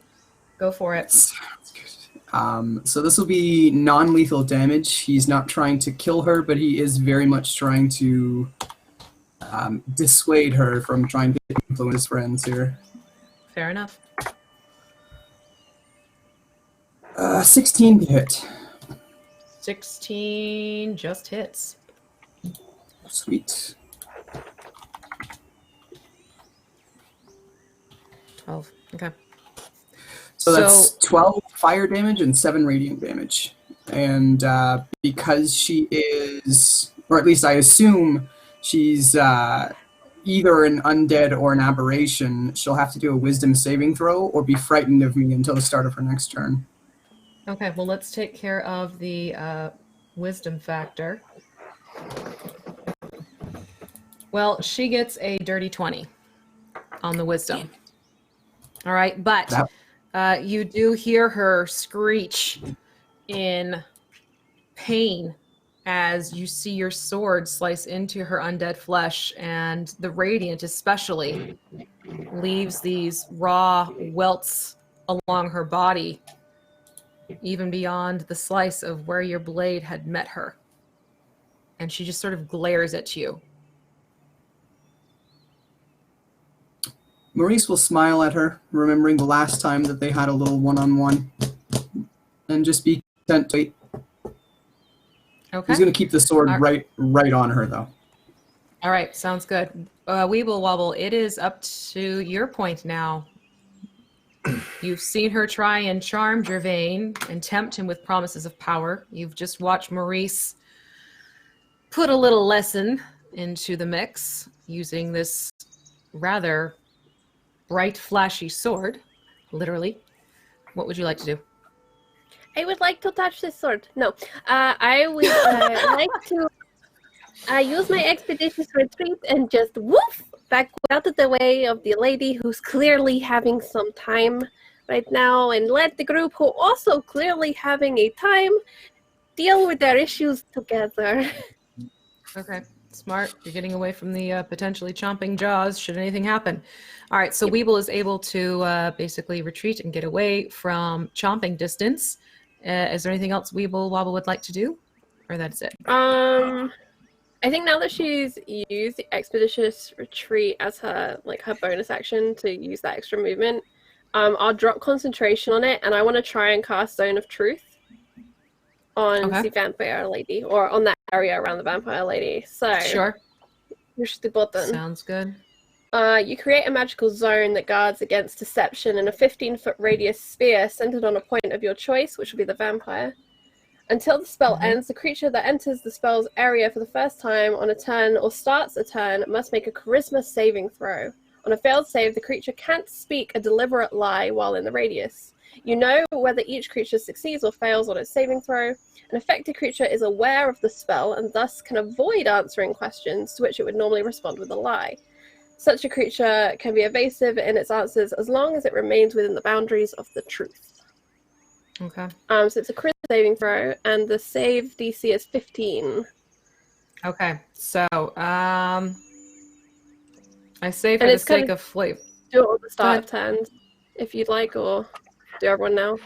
go for it. Sounds good. So this will be non-lethal damage. He's not trying to kill her, but he is very much trying to dissuade her from trying to influence his friends here. Fair enough. 16 to hit. 16 just hits. Sweet. 12. Okay. So that's 12 fire damage and 7 radiant damage. And because she is, or at least I assume she's either an undead or an aberration, she'll have to do a wisdom saving throw or be frightened of me until the start of her next turn. Okay, well, let's take care of the wisdom factor. Well, she gets a dirty 20 on the wisdom. All right, but you do hear her screech in pain as you see your sword slice into her undead flesh, and the radiant especially leaves these raw welts along her body, even beyond the slice of where your blade had met her. And she just sort of glares at you. Maurice will smile at her, remembering the last time that they had a little one-on-one, and just be content to wait. Okay. He's going to keep the sword right on her, though. All right, sounds good. Weeble Wobble, it is up to your point now. You've seen her try and charm Gervain and tempt him with promises of power. You've just watched Maurice put a little lesson into the mix using this rather bright, flashy sword, literally. What would you like to do? I would like to touch this sword. No, I would like to use my expeditious retreat and just woof back out of the way of the lady who's clearly having some time right now, and let the group who also clearly having a time deal with their issues together. Okay, smart. You're getting away from the potentially chomping jaws should anything happen. All right, so Weeble is able to basically retreat and get away from chomping distance. Is there anything else Weeble Wobble would like to do? Or that's it? I think now that she's used the expeditious retreat as her bonus action to use that extra movement, I'll drop concentration on it, and I want to try and cast Zone of Truth on the vampire lady, or on that area around the vampire lady. So sure. Push the button. Sounds good. You create a magical zone that guards against deception in a 15-foot radius sphere centered on a point of your choice, which will be the vampire. Until the spell ends, the creature that enters the spell's area for the first time on a turn or starts a turn must make a charisma saving throw. On a failed save, the creature can't speak a deliberate lie while in the radius. You know whether each creature succeeds or fails on its saving throw. An affected creature is aware of the spell and thus can avoid answering questions to which it would normally respond with a lie. Such a creature can be evasive in its answers as long as it remains within the boundaries of the truth. Okay. So it's a charisma saving throw, and the save DC is 15. Okay, so I say for the sake of flavor. Do it at the start of turns, if you'd like, or do everyone now?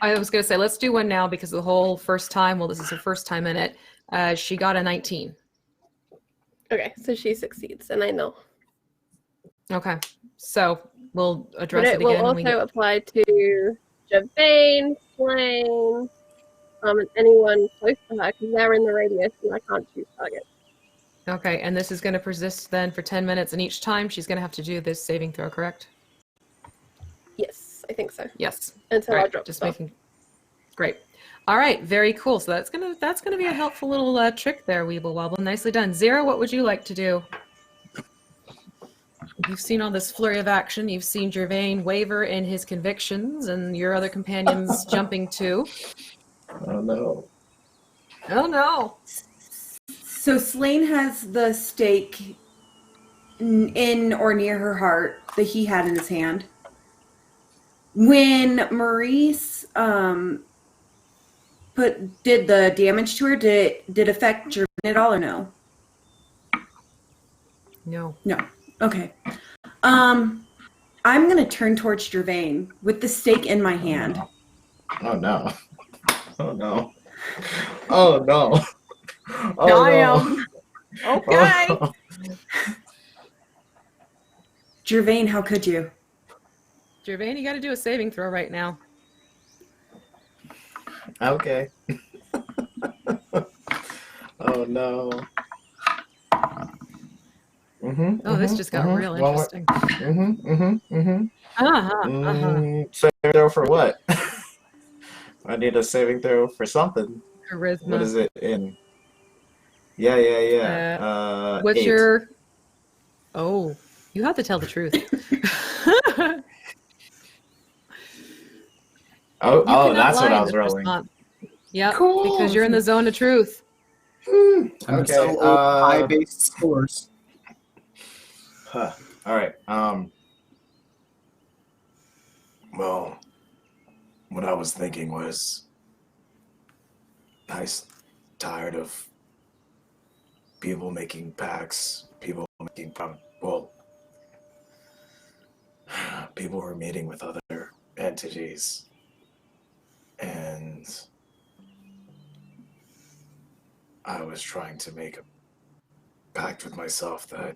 I was going to say, let's do one now because the whole first time, well, this is her first time in it, she got a 19. Okay, so she succeeds, and I know. Okay, so we'll address it again. Will also apply to Gervain, Slain, and anyone close to her, because they're in the radius and I can't choose targets. Okay, and this is going to persist then for 10 minutes, and each time she's going to have to do this saving throw, correct? Yes. Yes, I think so. Yes. Until All I right, drop just stuff. making. Great. All right, very cool. So that's gonna be a helpful little trick there, Weeble Wobble. Nicely done. Zero, what would you like to do? You've seen all this flurry of action. You've seen Gervain waver in his convictions, and your other companions jumping too. Oh no. Oh no! So Slain has the stake in or near her heart that he had in his hand. When Maurice did the damage to her, did it affect Gervain at all or no? No. No. Okay. I'm gonna turn towards Gervain with the stake in my hand. Oh no. Oh no. Oh no. Oh Damn. no. Okay. Oh, Gervain, how could you? Gervain, you got to do a saving throw right now. okay. Oh no. Oh, this just got real interesting. Saving throw for what? I need a saving throw for something. Charisma. What is it in? Yeah. What's 8. your? Oh, you have to tell the truth. Oh, that's what I was rolling. Yep, Cool. because you're in the zone of truth. Okay. High-based scores. All right. Well, what I was thinking was, I'm tired of people making pacts, people were meeting with other entities, and I was trying to make a pact with myself that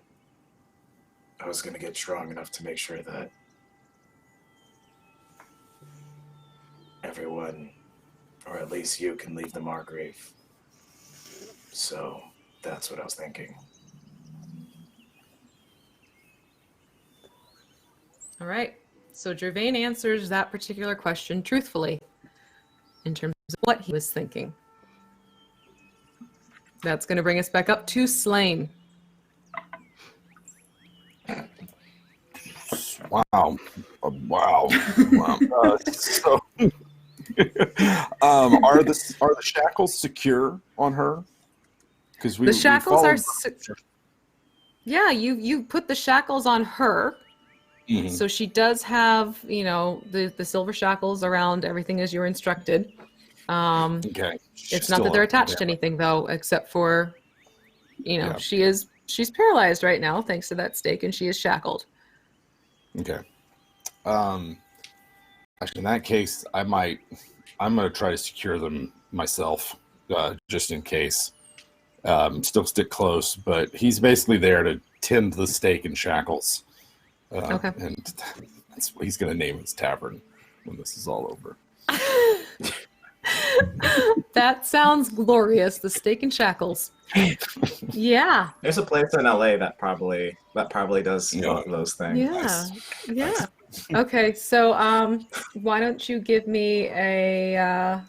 I was going to get strong enough to make sure that everyone, or at least you, can leave the Margreave. So that's what I was thinking. All right. So Gervain answers that particular question truthfully in terms of what he was thinking. That's going to bring us back up to Slain. Wow. Wow. So, are the shackles secure on her? Because The shackles are. Yeah, you put the shackles on her. Mhm. So she does have, the silver shackles around everything as you were instructed. Okay. It's not that they're attached to anything though, except for, she's paralyzed right now thanks to that stake, and she is shackled. Okay. Actually, in that case, I'm going to try to secure them myself, just in case. Still stick close, but he's basically there to tend the stake and shackles. Okay. And that's what he's going to name his tavern when this is all over. That sounds glorious. The stake and shackles. Yeah. There's a place in LA that probably does both of those things. Yeah. Okay, so why don't you give me a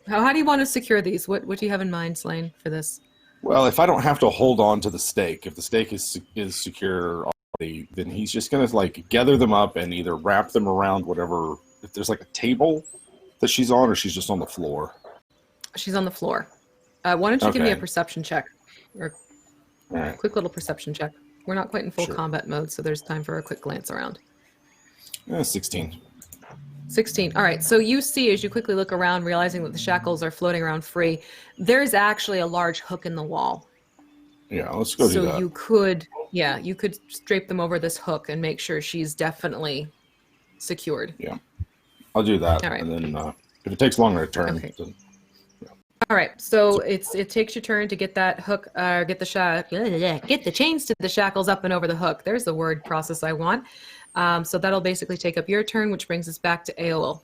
how do you want to secure these? What do you have in mind, Slain, for this? Well, if I don't have to hold on to the stake, if the stake is secure already, then he's just going to gather them up and either wrap them around whatever. If there's a table that she's on, or she's just on the floor. She's on the floor. Why don't you give me a Okay. perception check, or All right. quick little perception check? We're not quite in full Sure. combat mode, so there's time for a quick glance around. 16. 16. All right. So you see, as you quickly look around, realizing that the shackles are floating around free, there's actually a large hook in the wall. Yeah, let's go do So that. you could drape them over this hook and make sure she's definitely secured. Yeah, I'll do that. All right. And then if it takes longer to turn, Okay. then All right. So it takes your turn to get that hook, get the chains to the shackles up and over the hook. There's the word process I want. So that'll basically take up your turn, which brings us back to Aol.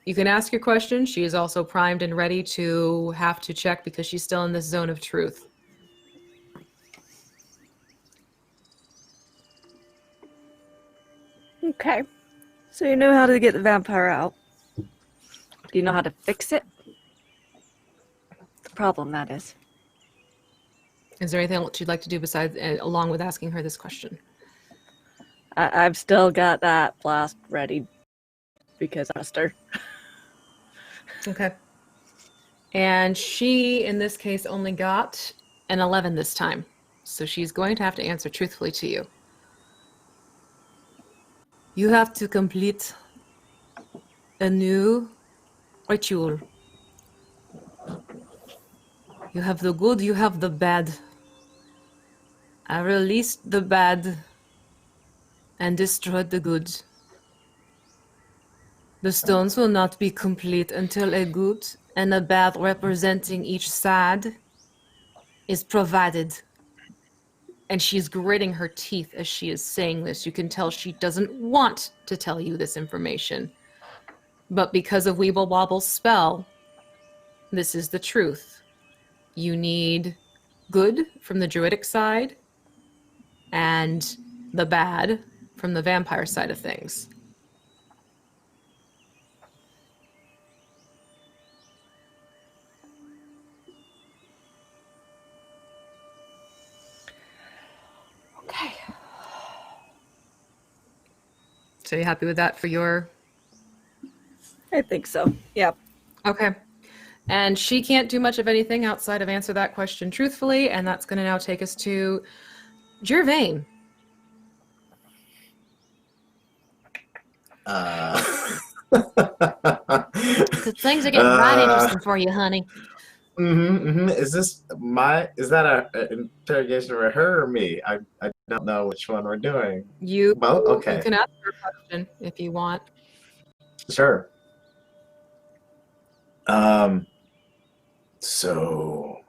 You can ask your question. She is also primed and ready to have to check because she's still in this zone of truth. Okay. So you know how to get the vampire out. Do you know how to fix it? The problem, that is. Is there anything else you'd like to do besides, along with asking her this question? I've still got that blast ready because I'm a stir. Okay. And she, in this case, only got an 11 this time. So she's going to have to answer truthfully to you. You have to complete a new ritual. You have the good, you have the bad. I released the bad and destroyed the good. The stones will not be complete until a good and a bad representing each side is provided. And she's gritting her teeth as she is saying this. You can tell she doesn't want to tell you this information. But because of Weeble Wobble's spell, this is the truth. You need good from the druidic side and the bad from the vampire side of things. Okay. So you happy with that for your... I think so. Yeah. Okay. And she can't do much of anything outside of answer that question truthfully, and that's going to now take us to Gervain. Because things are getting right interesting for you, honey. Is that a interrogation for her or me? I don't know which one we're doing. You okay. You can ask her a question if you want. Sure. So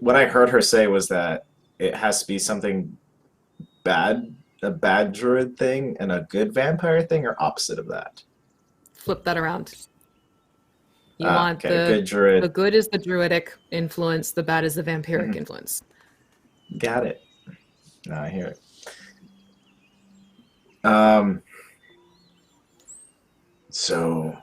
what I heard her say was that it has to be something bad, a bad druid thing, and a good vampire thing, or opposite of that? Flip that around. You want good druid. The good is the druidic influence, the bad is the vampiric influence. Got it. Now I hear it. So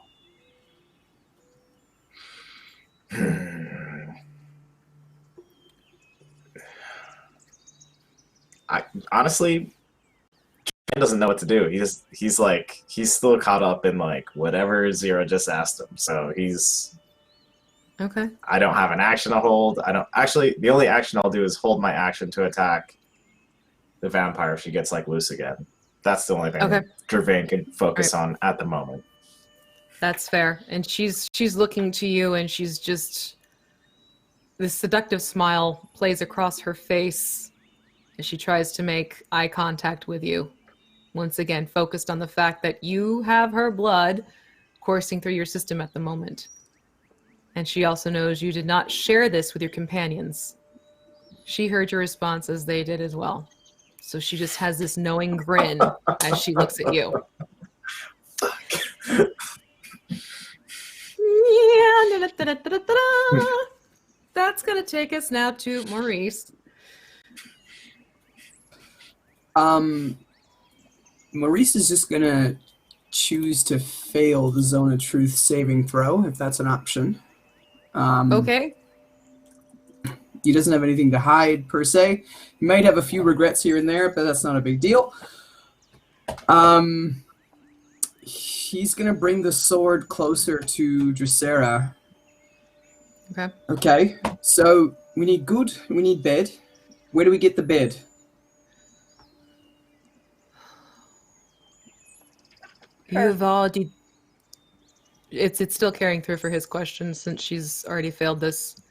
I honestly, Jan doesn't know what to do. He's still caught up in like whatever Zero just asked him. So he's okay. I don't have an action to hold. The only action I'll do is hold my action to attack the vampire if she gets like loose again. That's the only thing that Gervain can focus on at the moment. That's fair. And she's looking to you, and she's just, this seductive smile plays across her face as she tries to make eye contact with you. Once again, focused on the fact that you have her blood coursing through your system at the moment. And she also knows you did not share this with your companions. She heard your response as they did as well. So she just has this knowing grin as she looks at you. That's going to take us now to Maurice. Maurice is just going to choose to fail the Zone of Truth saving throw, if that's an option. Okay. He doesn't have anything to hide, per se. He might have a few regrets here and there, but that's not a big deal. He's going to bring the sword closer to Dracera. Okay. Okay, so we need good, we need bed. Where do we get the bed? You've already... It's still carrying through for his question since she's already failed this.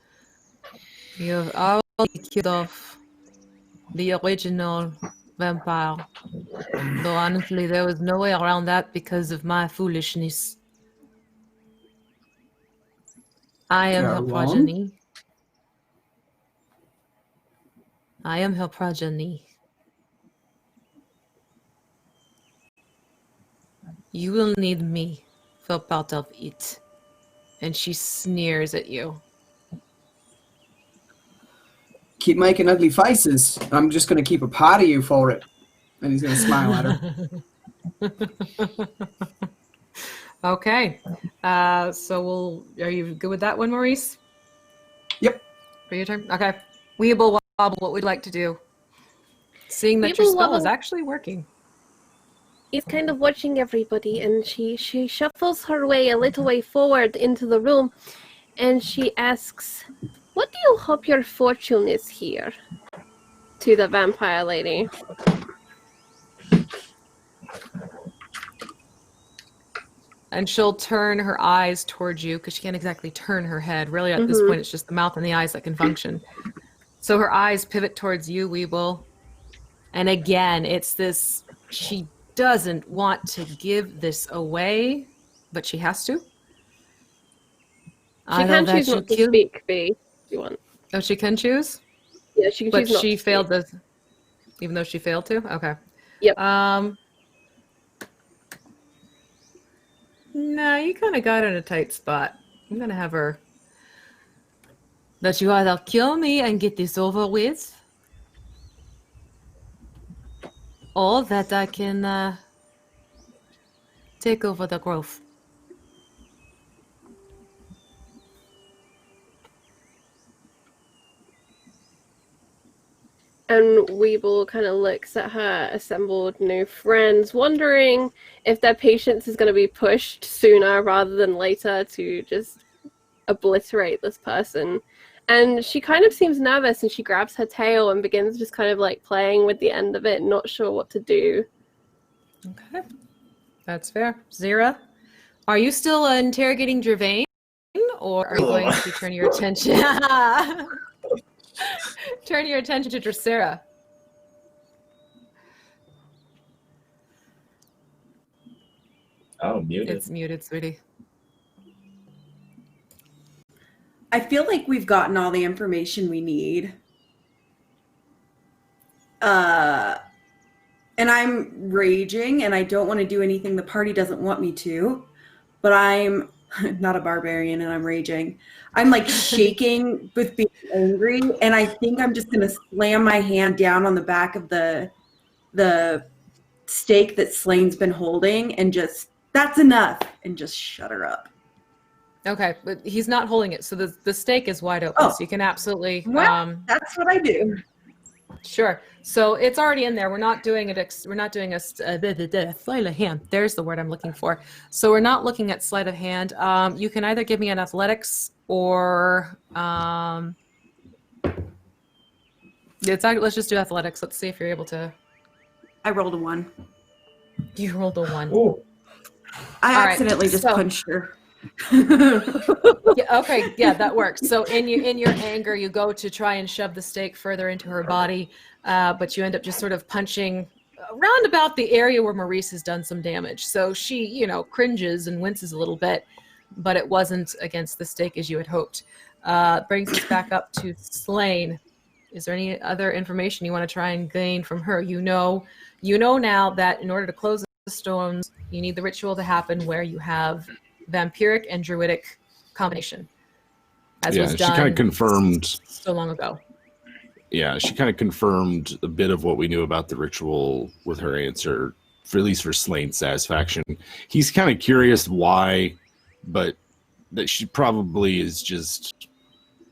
You've already killed off the original vampire. Though honestly, there was no way around that because of my foolishness. I am her progeny. I am her progeny. You will need me for part of it. And she sneers at you. Keep making ugly faces. I'm just going to keep a part of you for it. And he's going to smile at her. Okay. So are you good with that one, Maurice? Yep. For your turn? Okay. Weeble Wobble, what would you like to do? Seeing that Weeble your spell is Wobble. actually working. He's kind of watching everybody, and she shuffles her way a little way forward into the room, and she asks, "What do you hope your fortune is here?" to the vampire lady. And she'll turn her eyes towards you because she can't exactly turn her head. Really, at this point, it's just the mouth and the eyes that can function. So her eyes pivot towards you, Weeble. And again, it's this, she doesn't want to give this away, but she has to. She can choose not to speak, B, if you want. Oh, she can choose? Yeah, she can but choose not she to failed speak. this, even though she failed to? Okay. Yep. No, you kind of got in a tight spot. I'm going to have her... That you either kill me and get this over with, or that I can take over the growth. And Weeble kind of looks at her assembled new friends, wondering if their patience is going to be pushed sooner rather than later to just obliterate this person. And she kind of seems nervous, and she grabs her tail and begins just kind of like playing with the end of it, not sure what to do. Okay. That's fair. Zira, are you still interrogating Gervain, or are you going to turn your attention... Turn your attention to Dracera. Oh, muted. It's muted, sweetie. I feel like we've gotten all the information we need. And I'm raging, and I don't want to do anything the party doesn't want me to, but I'm not a barbarian and I'm raging. I'm like shaking with being angry, and I think I'm just going to slam my hand down on the back of the stake that Slane's been holding and just, that's enough, and just shut her up. Okay, but he's not holding it, so the stake is wide open, so you can absolutely... Well, that's what I do. Sure. So it's already in there. We're not doing it. We're not doing a sleight of hand. There's the word I'm looking for. So we're not looking at sleight of hand. You can either give me an athletics or let's just do athletics. Let's see if you're able to. I rolled a 1. You rolled a 1. Ooh. I All right, accidentally just so- punched her. Yeah, okay, yeah, that works. So in your anger, you go to try and shove the stake further into her body, but you end up just sort of punching around about the area where Maurice has done some damage. So she, cringes and winces a little bit, but it wasn't against the stake as you had hoped. Brings us back up to Slane. Is there any other information you want to try and gain from her? You know now that in order to close the stones, you need the ritual to happen where you have vampiric and druidic combination, as was done she kind of confirmed so long ago. Yeah, she kind of confirmed a bit of what we knew about the ritual with her answer, at least for Slane's satisfaction. He's kind of curious why, but that she probably is just,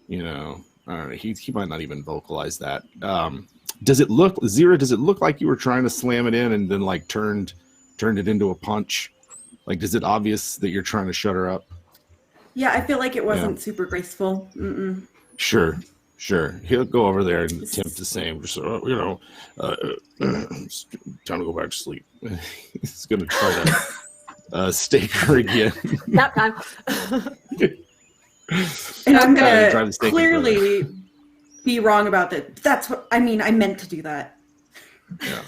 I don't know, he might not even vocalize that. Does it look like you were trying to slam it in and then like turned it into a punch? Like, is it obvious that you're trying to shut her up? Yeah, I feel like it wasn't super graceful. Mm-mm. Sure. He'll go over there and attempt the same. Just, it's time to go back to sleep. He's going to try to stake her again. Nap time. And I'm drive going the to stake clearly be wrong about that. That's what I mean. I meant to do that. Yeah.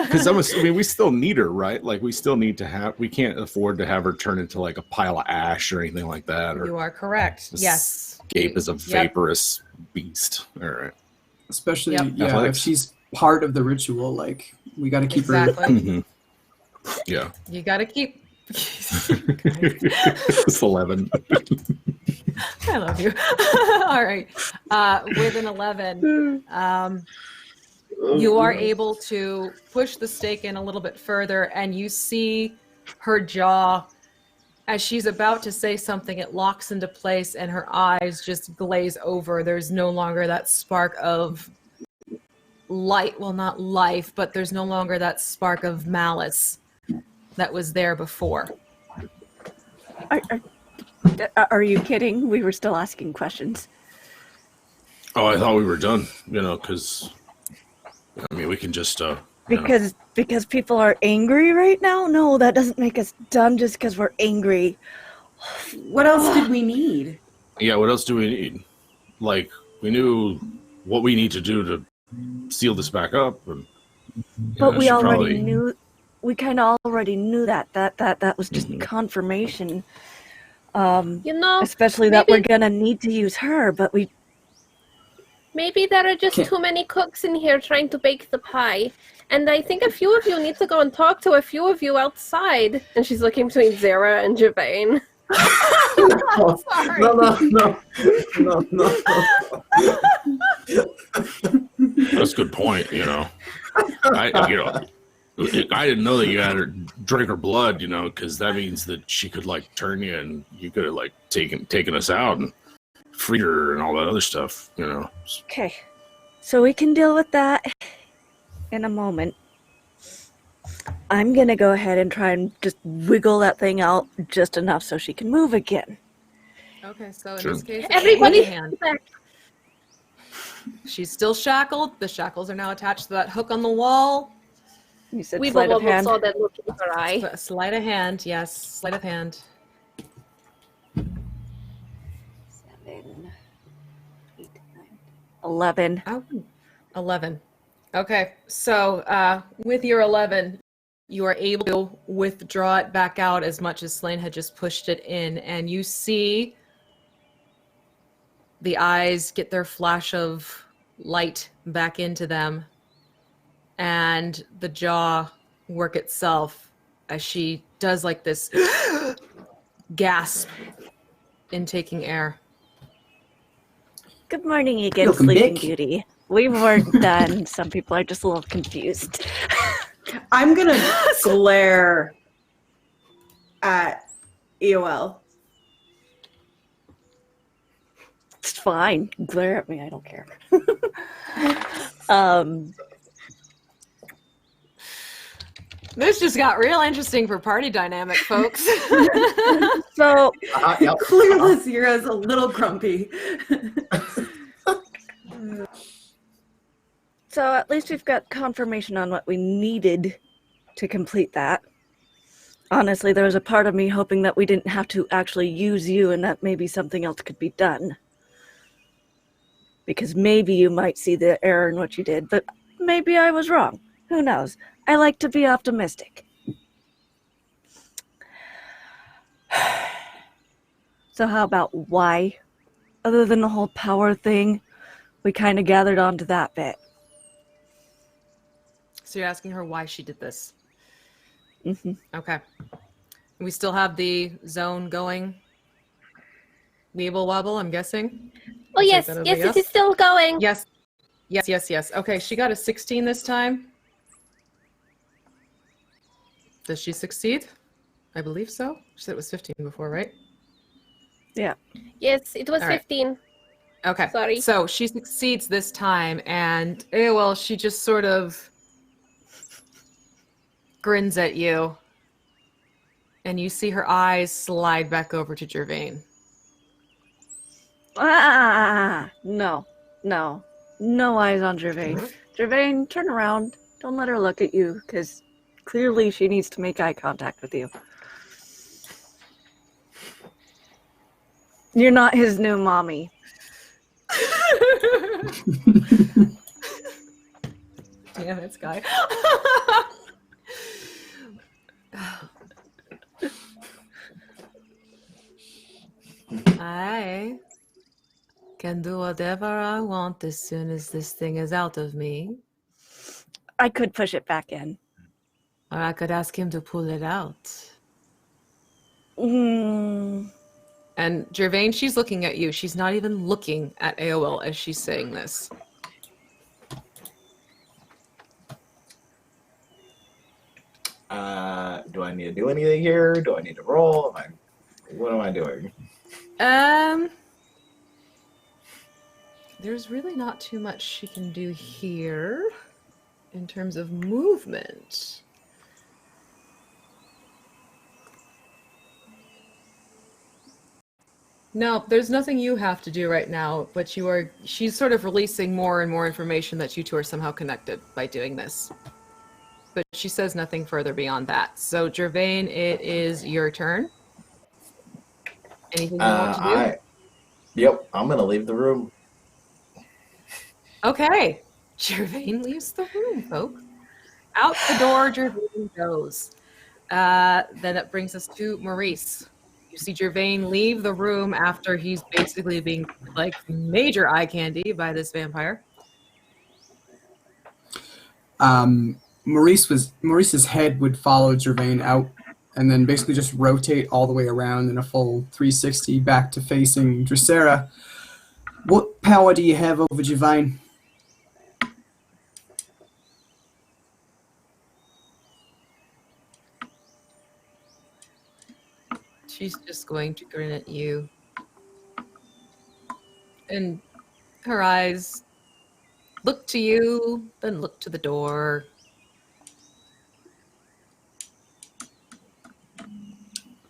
Because we still need her, right? Like, we still need to have. We can't afford to have her turn into like a pile of ash or anything like that. Or You are correct. Yes. escape as a vaporous beast. All right. Especially, Yep. if Athletics. she's part of the ritual, like, we got to keep Exactly. Mhm. Yeah. You got to keep. It's 11. I love you. All right. With an 11, You are able to push the stake in a little bit further, and you see her jaw. As she's about to say something, it locks into place, and her eyes just glaze over. There's no longer that spark of light. Well, not life, but there's no longer that spark of malice that was there before. Are you kidding? We were still asking questions. Oh, I thought we were done. Because I mean, we can just Because people are angry right now? No, that doesn't make us done just because we're angry. What else did we need? Yeah, what else do we need? Like, we knew what we need to do to seal this back up. And, But we already knew. We kind of already knew that was just confirmation. Especially that we're gonna need to use her, but we. Maybe there are just too many cooks in here trying to bake the pie. And I think a few of you need to go and talk to a few of you outside. And she's looking between Zara and Javane. No. That's a good point, I didn't know that you had her drink her blood, because that means that she could turn you, and you could have taken us out and freed her and all that other stuff, Okay, so we can deal with that in a moment. I'm gonna go ahead and try and just wiggle that thing out just enough so she can move again. Okay, so in Sure. this case, Everybody hand. She's still shackled. The shackles are now attached to that hook on the wall. You said We sleight of both hand. saw that look in her eye. Sleight of hand, yes, sleight of hand. 7, 8, 9, 11. Oh, 11. Okay, so with your 11, you are able to withdraw it back out as much as Slane had just pushed it in, and you see the eyes get their flash of light back into them, and the jaw work itself as she does this gasp in taking air. Good morning again, Welcome Sleeping back. Beauty. We weren't done. Some people are just a little confused. I'm gonna glare at EOL. It's fine. Glare at me. I don't care. This just got real interesting for party dynamic, folks. So Yep. Clearly, Zira's a little grumpy. So at least we've got confirmation on what we needed to complete that. Honestly, there was a part of me hoping that we didn't have to actually use you and that maybe something else could be done. Because maybe you might see the error in what you did, but maybe I was wrong. Who knows? I like to be optimistic. So how about why? Other than the whole power thing, we kind of gathered onto that bit. So you're asking her why she did this. Mm-hmm. Okay. We still have the zone going. Weeble wobble, I'm guessing. Oh, Is yes. that Yes, everybody it is still going. Yes. Yes. Okay, she got a 16 this time. Does she succeed? I believe so. She said it was 15 before, right? Yeah. Yes, it was All right. 15. Okay. Sorry. So she succeeds this time, and she just sort of grins at you, and you see her eyes slide back over to Gervain. No eyes on Gervain. Gervain, turn around. Don't let her look at you, because clearly she needs to make eye contact with you. You're not his new mommy. Damn it, Sky. I can do whatever I want as soon as this thing is out of me. I could push it back in. Or I could ask him to pull it out. Mm, And Gervain, she's looking at you. She's not even looking at AOL as she's saying this. Do I need to do anything here? Do I need to roll? What am I doing? There's really not too much she can do here in terms of movement. No, there's nothing you have to do right now, but she's sort of releasing more and more information that you two are somehow connected by doing this. But she says nothing further beyond that. So, Gervain, it is your turn. Anything you want to do? Yep, I'm going to leave the room. Okay. Gervain leaves the room, folks. Out the door, Gervain goes. Then that brings us to Maurice. You see Gervain leave the room after he's basically being like major eye candy by this vampire. Maurice's head would follow Gervain out and then basically just rotate all the way around in a full 360 back to facing Dracera. What power do you have over Gervain? She's just going to grin at you. And her eyes look to you, then look to the door.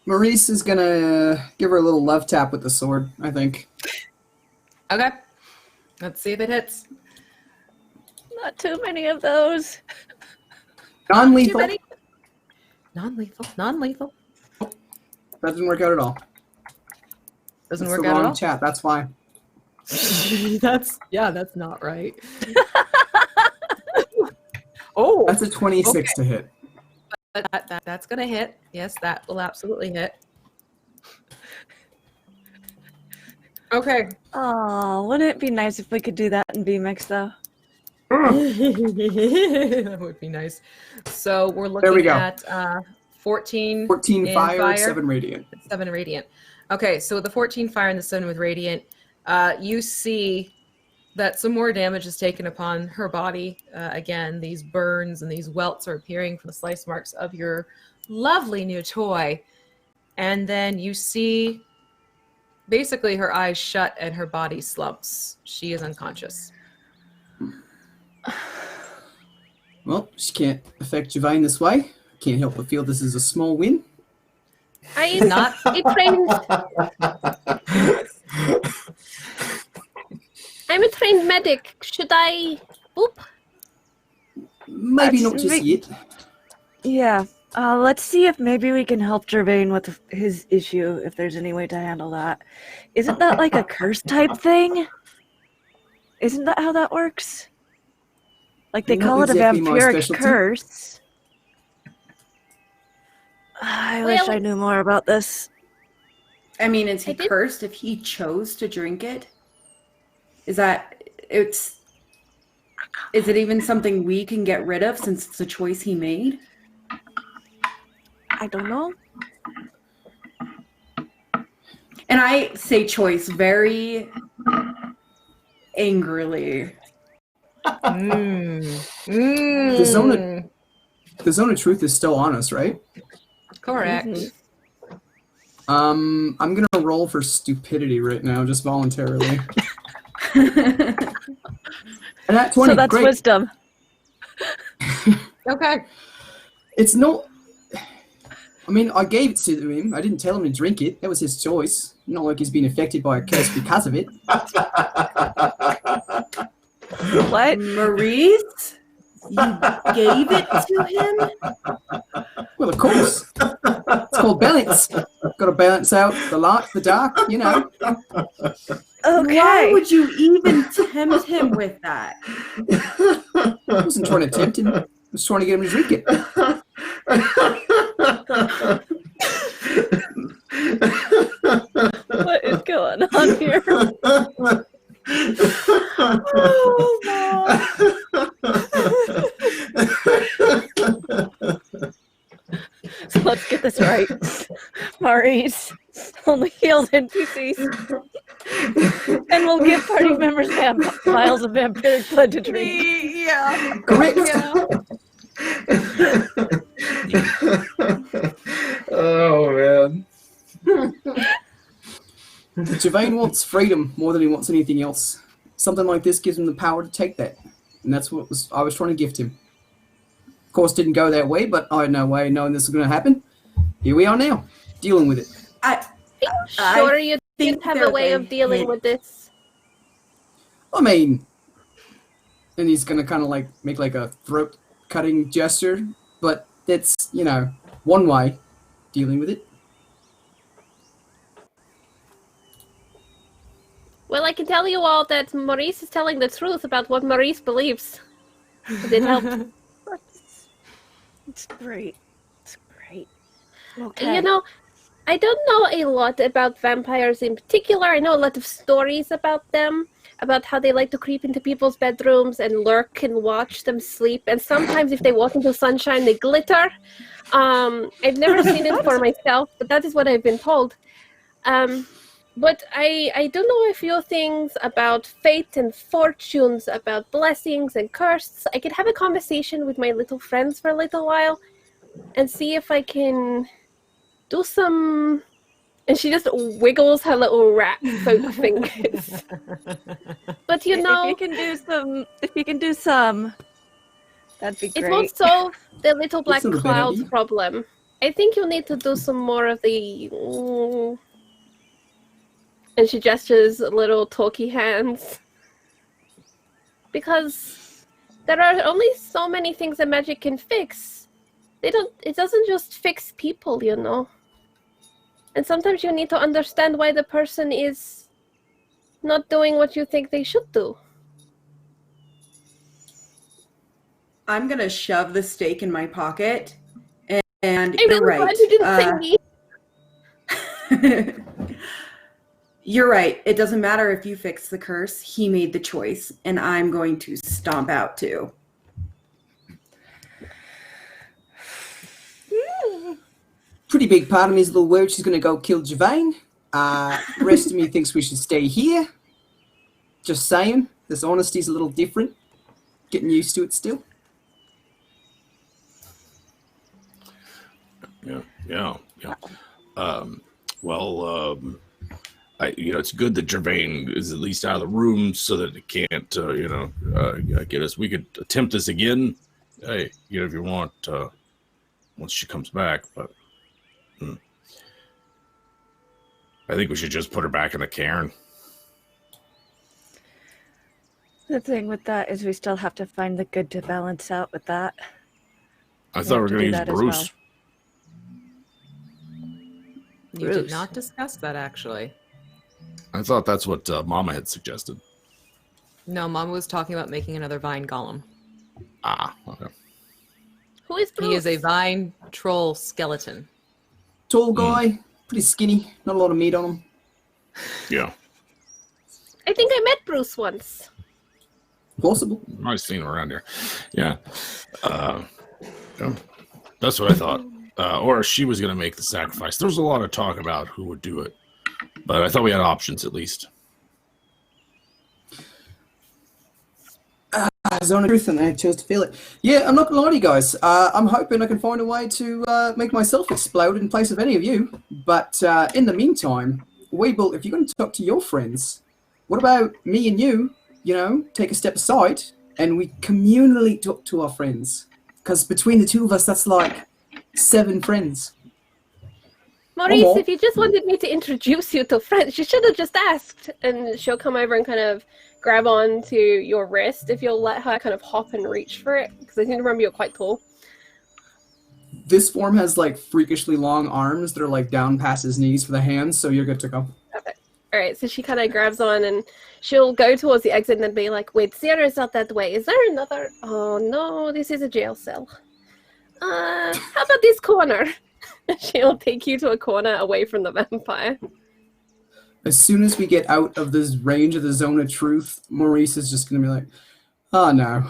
Maurice is gonna give her a little love tap with the sword, I think. Okay. Let's see if it hits. Not too many of those. Non-lethal. Non-lethal. Non-lethal. That doesn't work out at all. Doesn't That's work the out at wrong all? chat, that's why. That's not right. Oh, That's a 26 to hit. that's gonna hit. Yes, that will absolutely hit. Okay. Oh, wouldn't it be nice if we could do that in VMix though? That would be nice. So we're There we looking go. at 14 14 in fire, 7 radiant. 7 radiant. Okay, so with the 14 fire and the 7 with radiant, you see that some more damage is taken upon her body. Again, these burns and these welts are appearing from the slice marks of your lovely new toy. And then you see basically her eyes shut and her body slumps. She is unconscious. Well, she can't affect Gervain this way. Can't help but feel this is a small win. I'm Not a trained. I'm a trained medic. Should I? Boop. Maybe not just yet. Yeah. Let's see if maybe we can help Gervain with his issue, if there's any way to handle that. Isn't that like a curse type thing? Isn't that how that works? Like they Not call it a exactly my vampiric specialty. curse. I wish Well- I knew more about this. I mean, is he I did- cursed if he chose to drink it? Is it even something we can get rid of since it's a choice he made? I don't know. And I say choice very angrily. The zone of truth is still on us, right? Correct. Mhm. I'm gonna roll for stupidity right now, just voluntarily. And at 20, So that's great. wisdom. Okay. It's no. I mean, I gave it to him. I didn't tell him to drink it. That was his choice. Not like he's been affected by a curse because of it. What? Maurice? You gave it to him? Well, of course. It's called balance. Got to balance out the light, the dark, you know. Okay. Why would you even tempt him with that? I wasn't trying to tempt him. I was trying to get him to drink it. What is going on here? Oh, So let's get this right. Maurice only heals NPCs. And we'll give party members vials of vampiric blood to drink. Yeah. Correct. Yeah. Gervain wants freedom more than he wants anything else. Something like this gives him the power to take that. And that's what I was trying to gift him. Of course, didn't go that way, but I had no way of knowing this was going to happen. Here we are now, dealing with it. Sure, you didn't have a way of dealing with this. I mean, and he's going to kind of like make like a throat-cutting gesture, but it's, one way dealing with it. Well, I can tell you all that Maurice is telling the truth about what Maurice believes. It helped. It's great. It's great. Okay. I don't know a lot about vampires in particular. I know a lot of stories about them, about how they like to creep into people's bedrooms and lurk and watch them sleep. And sometimes if they walk into sunshine, they glitter. I've never seen it for myself, but that is what I've been told. But I do know a few things about fate and fortunes, about blessings and curses. I could have a conversation with my little friends for a little while and see if I can do some... And she just wiggles her little rat folk fingers. But if you can do some, that'd be great. It won't solve the little black clouds problem. I think you'll need to do some more of the... And she gestures little talky hands. Because there are only so many things that magic can fix. It doesn't just fix people, And sometimes you need to understand why the person is not doing what you think they should do. I'm going to shove the steak in my pocket. And I'm you're really right. glad you didn't say me. You're right. It doesn't matter if you fix the curse. He made the choice, and I'm going to stomp out too. Pretty big part of me is a little worried she's going to go kill Gervain. The rest of me thinks we should stay here. Just saying. This honesty's a little different. Getting used to it still. Yeah. It's good that Gervain is at least out of the room so that it can't, get us. We could attempt this again, if you want, once she comes back. But I think we should just put her back in the cairn. The thing with that is we still have to find the good to balance out with that. I thought we were going to use Bruce. You did not discuss that, actually. I thought that's what Mama had suggested. No, Mama was talking about making another vine golem. Ah, okay. Who is Bruce? He is a vine troll skeleton. Tall guy, pretty skinny, not a lot of meat on him. Yeah. I think I met Bruce once. Possible. Might have seen him around here. Yeah. That's what I thought. Or she was going to make the sacrifice. There was a lot of talk about who would do it. But I thought we had options at least. Zone of truth, and I chose to feel it. Yeah, I'm not gonna lie to you guys. I'm hoping I can find a way to make myself explode in place of any of you. But in the meantime, Weeble, if you're going to talk to your friends, what about me and you? Take a step aside and we communally talk to our friends. Because between the two of us, that's like 7 friends. Maurice, if you just wanted me to introduce you to friends, you should have just asked. And she'll come over and kind of grab onto your wrist if you'll let her kind of hop and reach for it. Because I seem to remember you're quite tall. This form has like freakishly long arms that are like down past his knees for the hands, so you're good to go. Okay. All right, so she kind of grabs on and she'll go towards the exit and then be like, wait, Sierra's not that way. Is there another? Oh no, this is a jail cell. How about this corner? She'll take you to a corner away from the vampire. As soon as we get out of this range of the zone of truth, Maurice is just going to be like, oh no.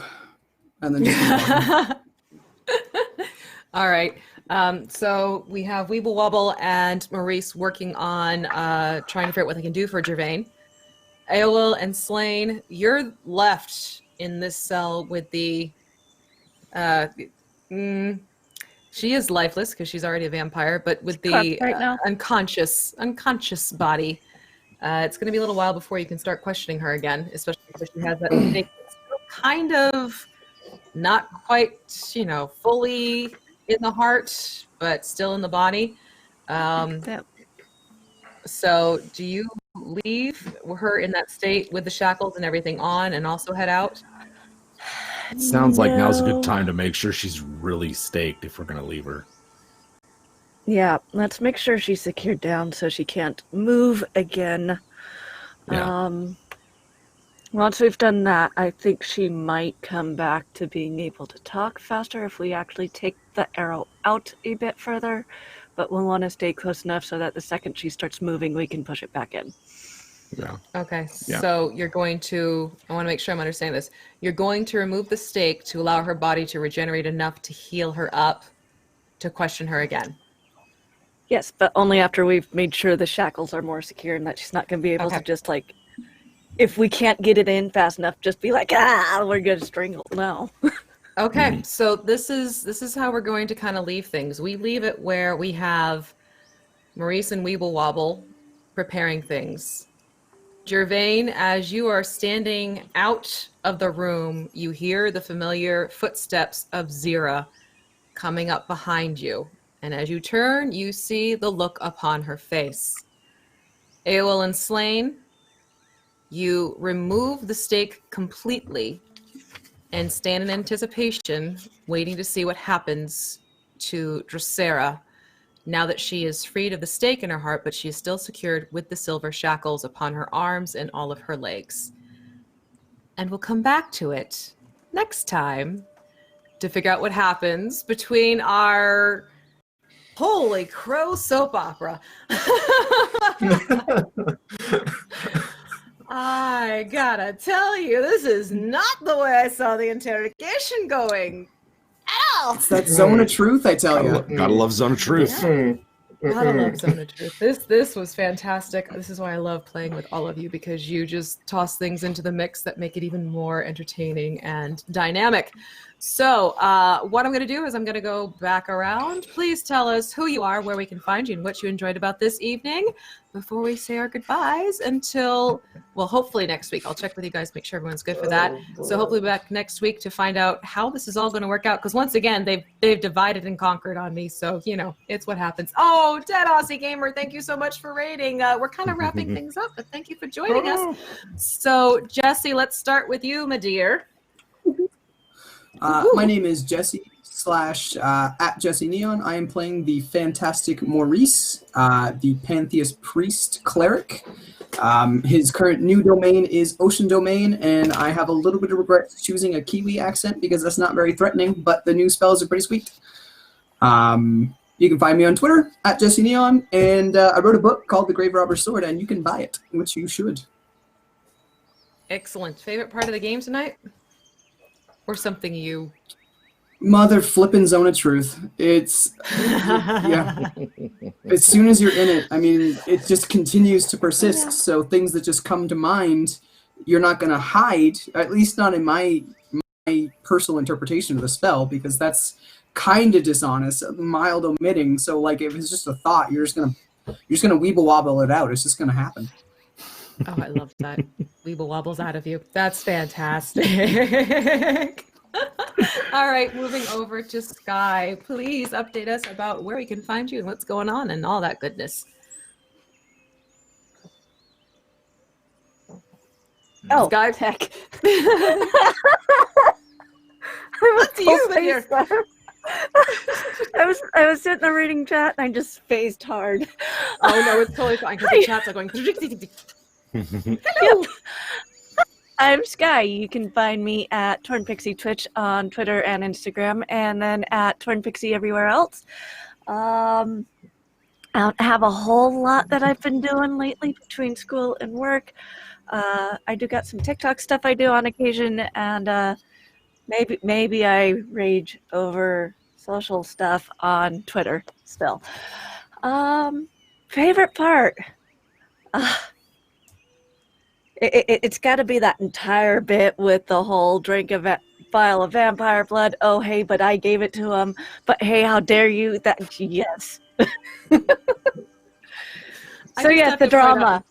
And then just All right. So we have Weeble Wobble and Maurice working on trying to figure out what they can do for Gervain. Aowil and Slain, you're left in this cell with the... she is lifeless because she's already a vampire, but with the right now. unconscious body. It's going to be a little while before you can start questioning her again, especially because she has that stake that's still kind of not quite, fully in the heart, but still in the body. Yeah. So do you leave her in that state with the shackles and everything on and also head out? It sounds like now's a No. good time to make sure she's really staked if we're going to leave her. Yeah, let's make sure she's secured down so she can't move again. Yeah. Once we've done that, I think she might come back to being able to talk faster if we actually take the arrow out a bit further. But we'll want to stay close enough so that the second she starts moving, we can push it back in. Yeah. Okay, Yeah. so you're going to, I want to make sure I'm understanding this. You're going to remove the stake to allow her body to regenerate enough to heal her up to question her again. Yes, but only after we've made sure the shackles are more secure and that she's not going to be able to just like, if we can't get it in fast enough, just be like, we're going to strangle. No. Okay, so this is how we're going to kind of leave things. We leave it where we have Maurice and Weeble Wobble preparing things. Gervain, as you are standing out of the room, you hear the familiar footsteps of Zira coming up behind you. And as you turn, you see the look upon her face. Aowil and Slain, you remove the stake completely and stand in anticipation, waiting to see what happens to Dracera now that she is freed of the stake in her heart, but she is still secured with the silver shackles upon her arms and all of her legs. And we'll come back to it next time to figure out what happens between our Holy Crow soap opera. I gotta tell you, this is not the way I saw the interrogation going at all. It's that zone of truth, I tell you. Gotta love Zone of Truth. Gotta love Zone of Truth. This was fantastic. This is why I love playing with all of you, because you just toss things into the mix that make it even more entertaining and dynamic. So what I'm going to do is I'm going to go back around. Please tell us who you are, where we can find you, and what you enjoyed about this evening before we say our goodbyes until, well, hopefully next week. I'll check with you guys, make sure everyone's good for that. So hopefully back next week to find out how this is all going to work out. Because once again, they've divided and conquered on me. So, it's what happens. Oh, Dead Aussie Gamer, thank you so much for raiding. We're kind of wrapping things up, but thank you for joining us. So, Jesse, let's start with you, my dear. My name is Jesse / @Jesse Neon. I am playing the fantastic Maurice, the Pantheist Priest Cleric. His current new domain is Ocean Domain, and I have a little bit of regret choosing a Kiwi accent because that's not very threatening, but the new spells are pretty sweet. You can find me on Twitter @Jesse Neon, and I wrote a book called The Grave Robber's Sword, and you can buy it, which you should. Excellent. Favorite part of the game tonight? Or something you... Mother flippin' Zone of Truth. It's, yeah. As soon as you're in it, I mean, it just continues to persist. So things that just come to mind, you're not going to hide, at least not in my personal interpretation of the spell, because that's kind of dishonest, mild omitting. So like if it's just a thought, you're just gonna weeble wobble it out. It's just gonna happen. Oh, I love that. Weeble wobbles out of you. That's fantastic. All right, moving over to Sky. Please update us about where we can find you and what's going on and all that goodness. Oh, Sky. heck. What's you here? I was sitting in the reading chat and I just phased hard. Oh no, it's totally fine because the chats are going. Hello. Yep. I'm Sky. You can find me at Tornpixie Twitch on Twitter and Instagram, and then at Tornpixie everywhere else. I don't have a whole lot that I've been doing lately between school and work. I do got some TikTok stuff I do on occasion, and maybe I rage over social stuff on Twitter still. Favorite part? It's got to be that entire bit with the whole drink a vial of vampire blood. Oh, hey, but I gave it to him. But hey, how dare you? That yes. So yeah, the drama.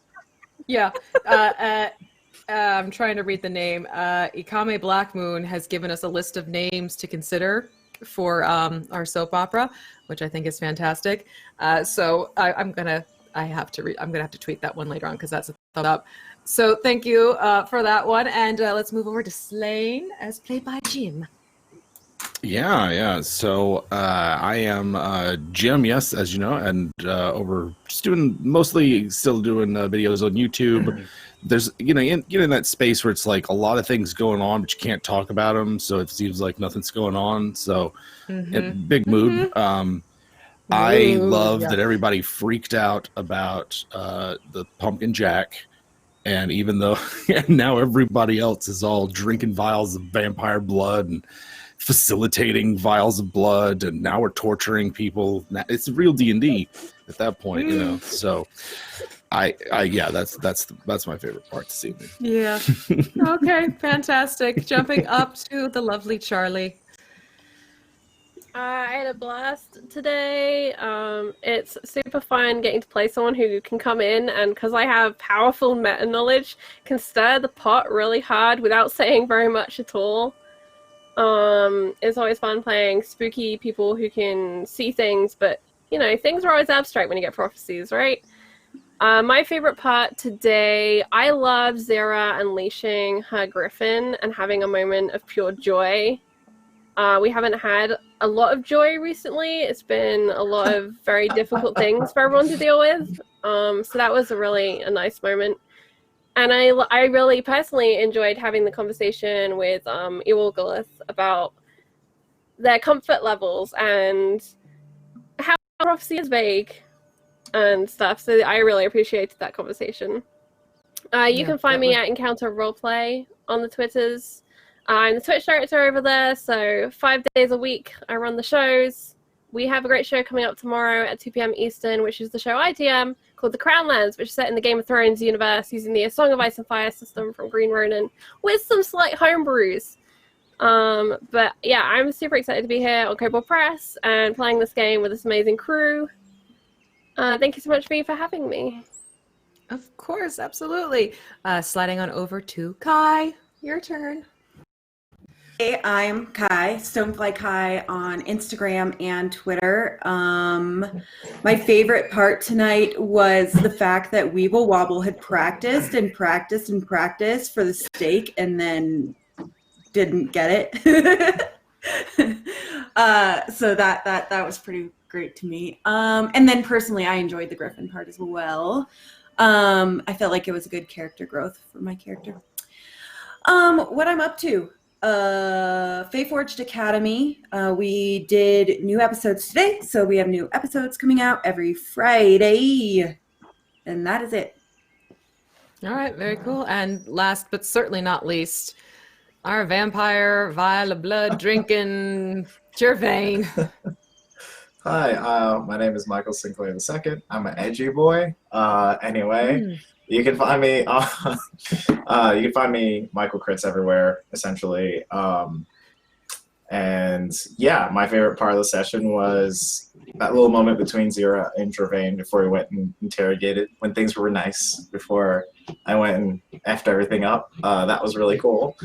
Yeah. I'm trying to read the name. Ikame Blackmoon has given us a list of names to consider for our soap opera, which I think is fantastic. So I'm gonna have to tweet that one later on because that's a thumb up. So thank you for that one, and let's move over to Slain as played by Jim. Yeah. So I am Jim, yes, as you know, and mostly still doing videos on YouTube. There's, get in that space where it's like a lot of things going on, but you can't talk about them, so it seems like nothing's going on. So, big mood. I love that everybody freaked out about the Pumpkin Jack, and even though now everybody else is all drinking vials of vampire blood and facilitating vials of blood, and now we're torturing people. It's real D&D at that point, So, that's my favorite part this evening. Yeah. Okay, fantastic. Jumping up to the lovely Charlie. I had a blast today. It's super fun getting to play someone who can come in and, because I have powerful meta knowledge, can stir the pot really hard without saying very much at all. It's always fun playing spooky people who can see things, but things are always abstract when you get prophecies, right? My favorite part today, I love Zera unleashing her griffin and having a moment of pure joy. We haven't had a lot of joy recently. It's been a lot of very difficult things for everyone to deal with. So that was a nice moment. And I really personally enjoyed having the conversation with Iwilgalith about their comfort levels and how prophecy is vague and stuff. So I really appreciated that conversation. You can find me at Encounter Roleplay on the Twitters. I'm the Twitch director over there, so 5 days a week I run the shows. We have a great show coming up tomorrow at 2 p.m. Eastern, which is the show I DM, called The Crownlands, which is set in the Game of Thrones universe using the A Song of Ice and Fire system from Green Ronin, with some slight homebrews. But yeah, I'm super excited to be here on Kobold Press and playing this game with this amazing crew. Thank you so much, V, for having me. Of course, absolutely. Sliding on over to Kai. Your turn. Hey, I'm Kai, Stonefly Kai on Instagram and Twitter. My favorite part tonight was the fact that Weeble Wobble had practiced and practiced and practiced for the stake and then didn't get it. So that was pretty great to me. And then personally, I enjoyed the Griffin part as well. I felt like it was a good character growth for my character. What I'm up to. Faeforged Academy. We did new episodes today, so we have new episodes coming out every Friday. And that is it. All right, very cool. And last but certainly not least, our vampire, vial of blood drinking Gervain. Hi, my name is Michael Sinclair II. I'm an edgy boy. Anyway, you can find me Michael Crits everywhere, essentially. And yeah, my favorite part of the session was that little moment between Zera and Gervain before we went and interrogated when things were nice, before I went and effed everything up. That was really cool.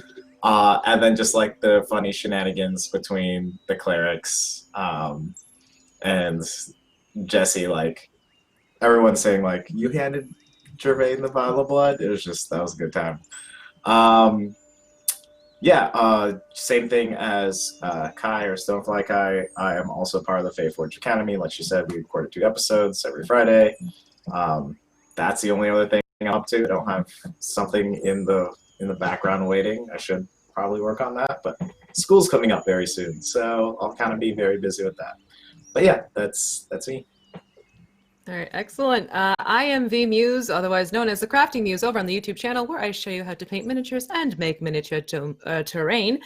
And then just like the funny shenanigans between the clerics and Jesse, like everyone saying like, you handed Gervain the vial of blood. It was just, that was a good time. Same thing as Kai or Stonefly Kai. I am also part of the Faeforged Academy. Like she said, we recorded 2 episodes every Friday. That's the only other thing I'm up to. I don't have something in the background waiting. I should probably work on that, but school's coming up very soon, so I'll kind of be very busy with that. But yeah, that's me. All right, excellent. I am V Muse, otherwise known as the Crafting Muse, over on the YouTube channel, where I show you how to paint miniatures and make miniature terrain.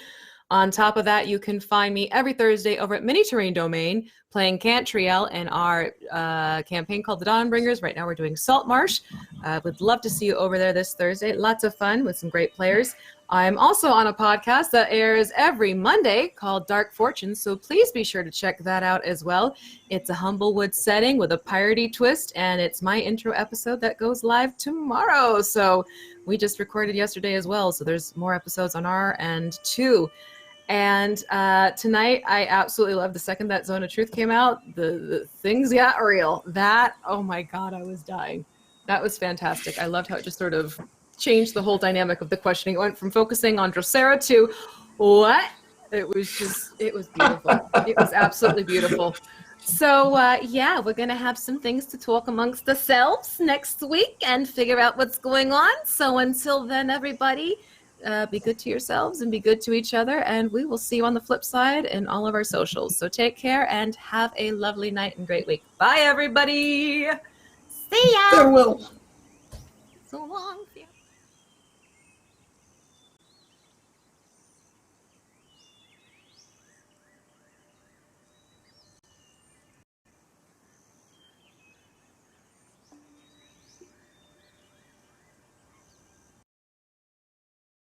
On top of that, you can find me every Thursday over at Mini Terrain Domain playing Cantriel in our campaign called The Dawnbringers. Right now we're doing Saltmarsh. Would love to see you over there this Thursday. Lots of fun with some great players. I'm also on a podcast that airs every Monday called Dark Fortunes, so please be sure to check that out as well. It's a Humblewood setting with a piratey twist, and it's my intro episode that goes live tomorrow. So we just recorded yesterday as well, so there's more episodes on our end too. And tonight, I absolutely loved the second that Zone of Truth came out. The things got real. That, oh my God, I was dying. That was fantastic. I loved how it just sort of changed the whole dynamic of the questioning. It went from focusing on Drosera to what? It was beautiful. It was absolutely beautiful. So, yeah, we're going to have some things to talk amongst ourselves next week and figure out what's going on. So until then, everybody, be good to yourselves and be good to each other. And we will see you on the flip side in all of our socials. So take care and have a lovely night and great week. Bye, everybody. See ya. Farewell. So long.